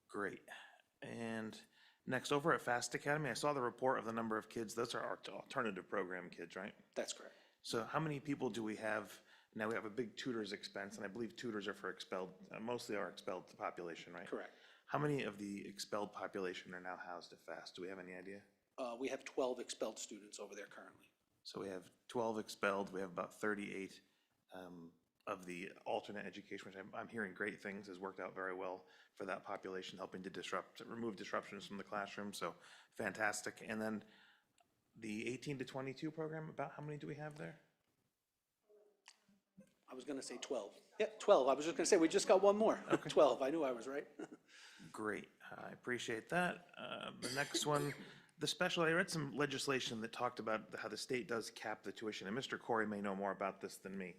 Great. And next, over at Fast Academy, I saw the report of the number of kids. Those are our alternative program kids, right? That's correct. So how many people do we have? Now we have a big tutors expense, and I believe tutors are for expelled, mostly our expelled population, right? Correct. How many of the expelled population are now housed at Fast? Do we have any idea? We have 12 expelled students over there currently. So we have 12 expelled, we have about 38 of the alternate education, which I'm hearing great things, has worked out very well for that population, helping to remove disruptions from the classroom, so fantastic. And then the 18 to 22 program, about how many do we have there? I was going to say 12. Yeah, 12. I was just going to say, we just got one more. Okay. 12. I knew I was right. Great, I appreciate that. The next one, I read some legislation that talked about how the state does cap the tuition, and Mr. Corey may know more about this than me.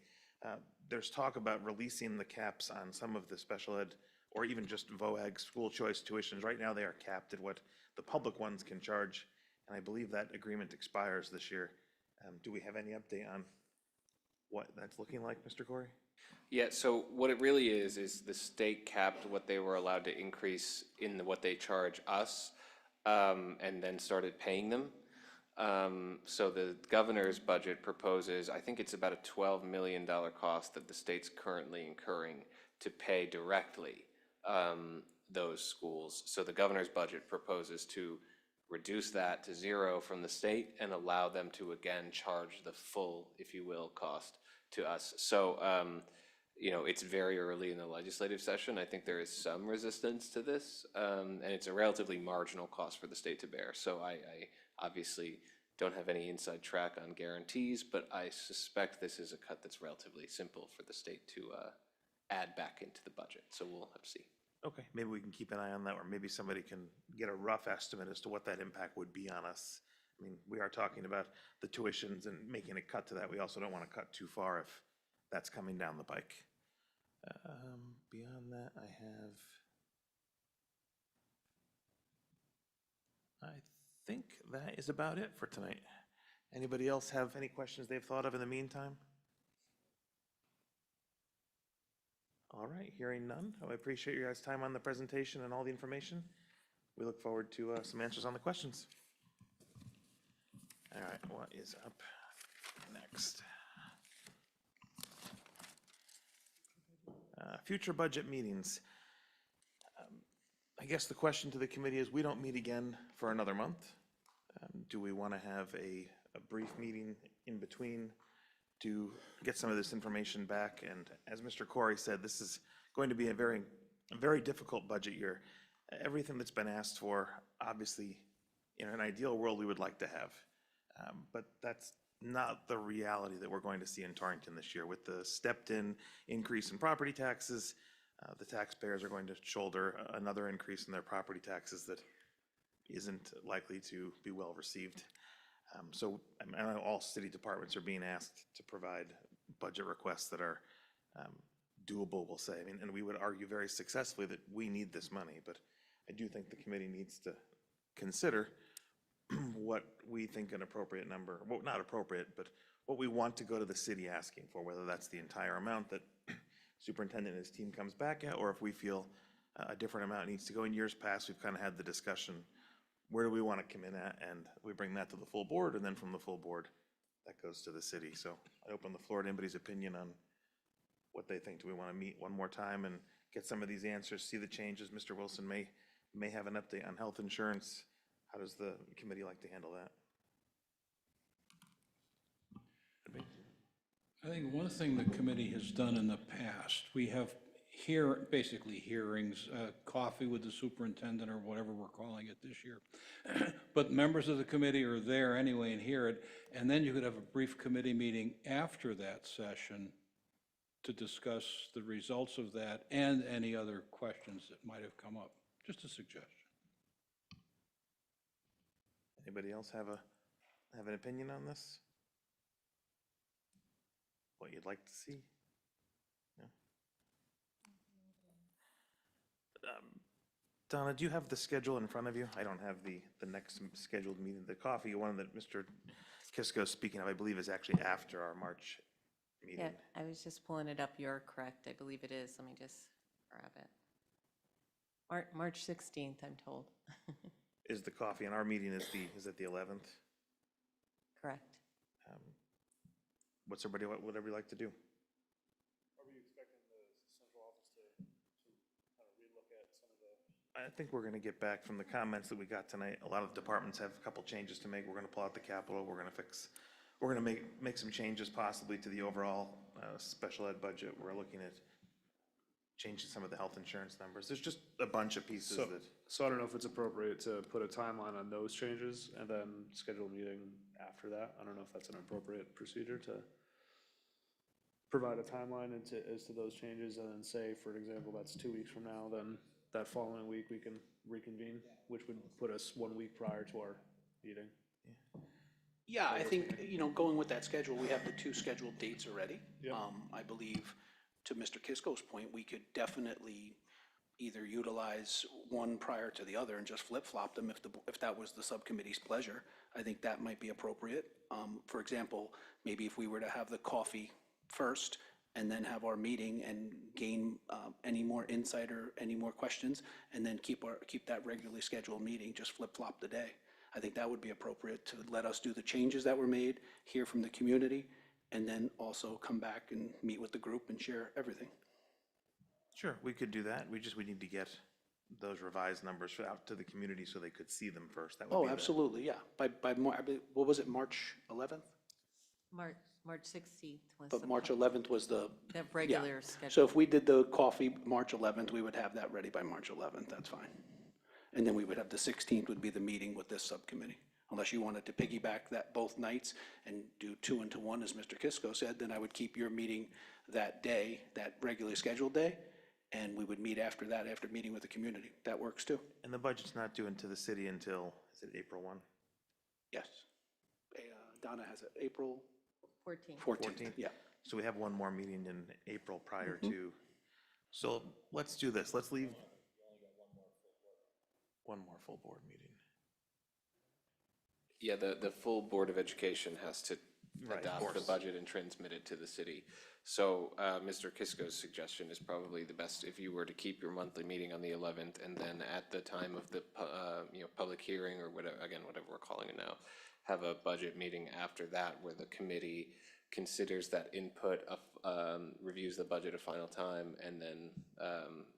There's talk about releasing the caps on some of the special ed, or even just VOAG, school choice tuitions. Right now, they are capped at what the public ones can charge, and I believe that agreement expires this year. Do we have any update on what that's looking like, Mr. Corey? Yeah, so what it really is the state capped what they were allowed to increase in what they charge us, and then started paying them. So the governor's budget proposes, I think it's about a $12 million cost that the state's currently incurring to pay directly those schools. So the governor's budget proposes to reduce that to zero from the state and allow them to again charge the full, if you will, cost to us. So, you know, it's very early in the legislative session. I think there is some resistance to this, and it's a relatively marginal cost for the state to bear. So I obviously don't have any inside track on guarantees, but I suspect this is a cut that's relatively simple for the state to add back into the budget. So we'll have to see. Okay, maybe we can keep an eye on that, or maybe somebody can get a rough estimate as to what that impact would be on us. I mean, we are talking about the tuitions and making a cut to that. We also don't want to cut too far if that's coming down the pike. Beyond that, I think that is about it for tonight. Anybody else have any questions they've thought of in the meantime? All right, hearing none. I appreciate your guys' time on the presentation and all the information. We look forward to some answers on the questions. All right, what is up next? Future budget meetings. I guess the question to the committee is, we don't meet again for another month. Do we want to have a brief meeting in between to get some of this information back? And as Mr. Corey said, this is going to be a very difficult budget year. Everything that's been asked for, obviously, in an ideal world, we would like to have. But that's not the reality that we're going to see in Torrington this year. With the stepped-in increase in property taxes, the taxpayers are going to shoulder another increase in their property taxes that isn't likely to be well received. So I know all city departments are being asked to provide budget requests that are doable, we'll say. I mean, and we would argue very successfully that we need this money, but I do think the committee needs to consider what we think an appropriate number, well, not appropriate, but what we want to go to the city asking for, whether that's the entire amount that superintendent and his team comes back at, or if we feel a different amount needs to go. In years past, we've kind of had the discussion, where do we want to come in at? And we bring that to the full board, and then from the full board, that goes to the city. So I open the floor to anybody's opinion on what they think. Do we want to meet one more time and get some of these answers, see the changes? Mr. Wilson may have an update on health insurance. How does the committee like to handle that? I think one thing the committee has done in the past, we have basically hearings, coffee with the superintendent or whatever we're calling it this year. But members of the committee are there anyway and hear it, and then you could have a brief committee meeting after that session to discuss the results of that and any other questions that might have come up. Just a suggestion. Anybody else have an opinion on this? What you'd like to see? No? Donna, do you have the schedule in front of you? I don't have the next scheduled meeting. The coffee one that Mr. Kisco is speaking of, I believe, is actually after our March meeting. Yeah, I was just pulling it up. You're correct. I believe it is. Let me just grab it. March 16th, I'm told. Is the coffee, and our meeting is it the 11th? Correct. Would everybody like to do? Are we expecting the central office to kind of relook at some of the? I think we're going to get back from the comments that we got tonight. A lot of departments have a couple changes to make. We're going to pull out the capital. We're going to make some changes possibly to the overall special ed budget. We're looking at changing some of the health insurance numbers. There's just a bunch of pieces So I don't know if it's appropriate to put a timeline on those changes and then schedule a meeting after that. I don't know if that's an appropriate procedure to provide a timeline as to those changes and then say, for example, that's 2 weeks from now, then that following week we can reconvene, which would put us 1 week prior to our meeting. Yeah, I think, going with that schedule, we have the 2 scheduled dates already. Yep. I believe, to Mr. Kisco's point, we could definitely either utilize one prior to the other and just flip-flop them if that was the subcommittee's pleasure. I think that might be appropriate. For example, maybe if we were to have the coffee first and then have our meeting and gain any more insight or any more questions, and then keep that regularly scheduled meeting, just flip-flop the day. I think that would be appropriate to let us do the changes that were made, hear from the community, and then also come back and meet with the group and share everything. Sure, we could do that. We need to get those revised numbers out to the community so they could see them first. That would Oh, be the- absolutely, yeah. By what was it, March 11th? March 16th was But the March 11th was the. the regular yeah. schedule. So if we did the coffee March 11th, we would have that ready by March 11th, that's fine. And then we would have the 16th would be the meeting with this subcommittee. Unless you wanted to piggyback that both nights and do 2 into 1, as Mr. Kisco said, then I would keep your meeting that day, that regularly scheduled day, and we would meet after that, after meeting with the community. That works too. And the budget's not due into the city until, is it April 1? Yes. Donna has it, April 14th. 14th, yeah. So we have one more meeting in April prior to, so let's do this. Let's leave one more full board meeting. Yeah, the full Board of Education has to Right, of adopt the course. budget and transmit it to the city. So Mr. Kisco's suggestion is probably the best if you were to keep your monthly meeting on the 11th, and then at the time of the public hearing or whatever, again, whatever we're calling it now, have a budget meeting after that where the committee considers that input, reviews the budget a final time, and then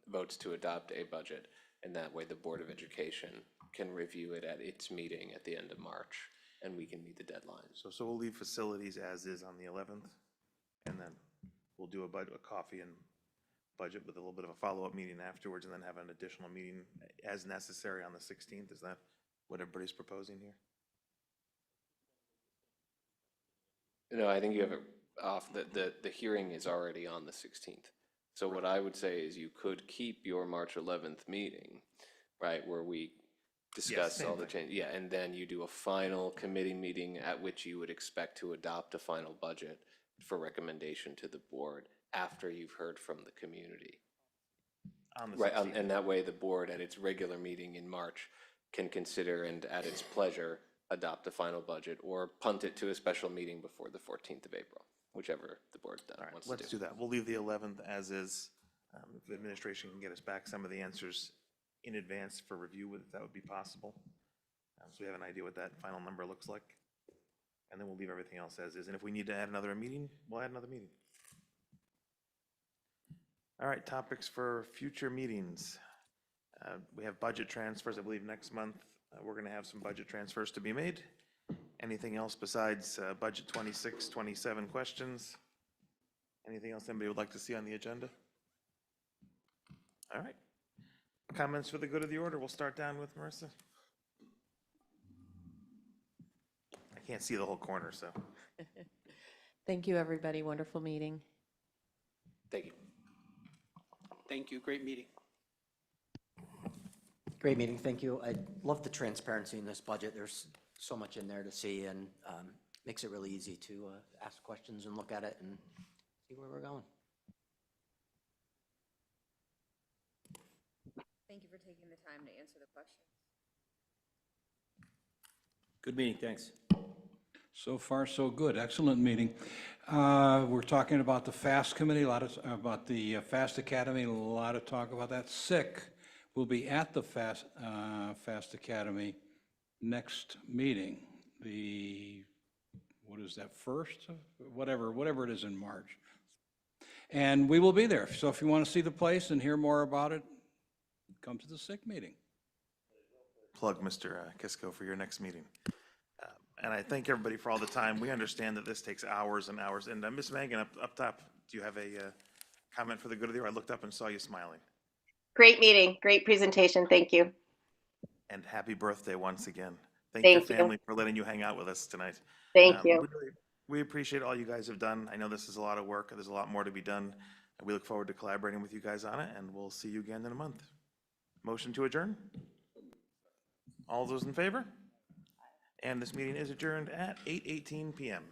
votes to adopt a budget. And that way the Board of Education can review it at its meeting at the end of March, and we can meet the deadline. So we'll leave facilities as is on the 11th, and then we'll do a coffee and budget with a little bit of a follow-up meeting afterwards, and then have an additional meeting as necessary on the 16th. Is that what everybody's proposing here? No, I think you have it off, the hearing is already on the 16th. So what I would say is you could keep your March 11th meeting, right, where we discuss same all the thing. changes. Yeah, and then you do a final committee meeting at which you would expect to adopt a final budget for recommendation to the board after you've heard from the community. On the Right, 16th. and that way the board at its regular meeting in March can consider and at its pleasure adopt a final budget or punt it to a special meeting before the 14th of April, whichever the board All right, wants to let's do that. We'll leave the 11th as is. If the administration can get us back some of the answers in advance for review, if that would be possible. So we have an idea what that final number looks like. And then we'll leave everything else as is. And if we need to add another meeting, we'll add another meeting. All right, topics for future meetings. We have budget transfers, I believe, next month. We're going to have some budget transfers to be made. Anything else besides budget 26, 27 questions? Anything else anybody would like to see on the agenda? All right. Comments for the good of the order? We'll start down with Marissa. I can't see the whole corner, so. Thank you, everybody. Wonderful meeting. Thank you. Thank you, great meeting. Great meeting, thank you. I love the transparency in this budget. There's so much in there to see, and makes it really easy to ask questions and look at it and see where we're going. Thank you for taking the time to answer the questions. Good meeting, thanks. So far, so good. Excellent meeting. We're talking about the FAST committee, about the FAST Academy, a lot of talk about that. SICK will be at the FAST Academy next meeting, what is that, first? Whatever it is in March. And we will be there. So if you want to see the place and hear more about it, come to the SICK meeting. Plug Mr. Kisco for your next meeting. And I thank everybody for all the time. We understand that this takes hours and hours. And Ms. Megan, up top, do you have a comment for the good of the order? I looked up and saw you smiling. Great meeting, great presentation, thank you. And happy birthday once again. Thank your you. family for letting you hang out with us tonight. Thank you. We appreciate all you guys have done. I know this is a lot of work. There's a lot more to be done. And we look forward to collaborating with you guys on it, and we'll see you again in a month. Motion to adjourn? All those in favor? And this meeting is adjourned at 8:18 PM.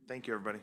Thank you, everybody.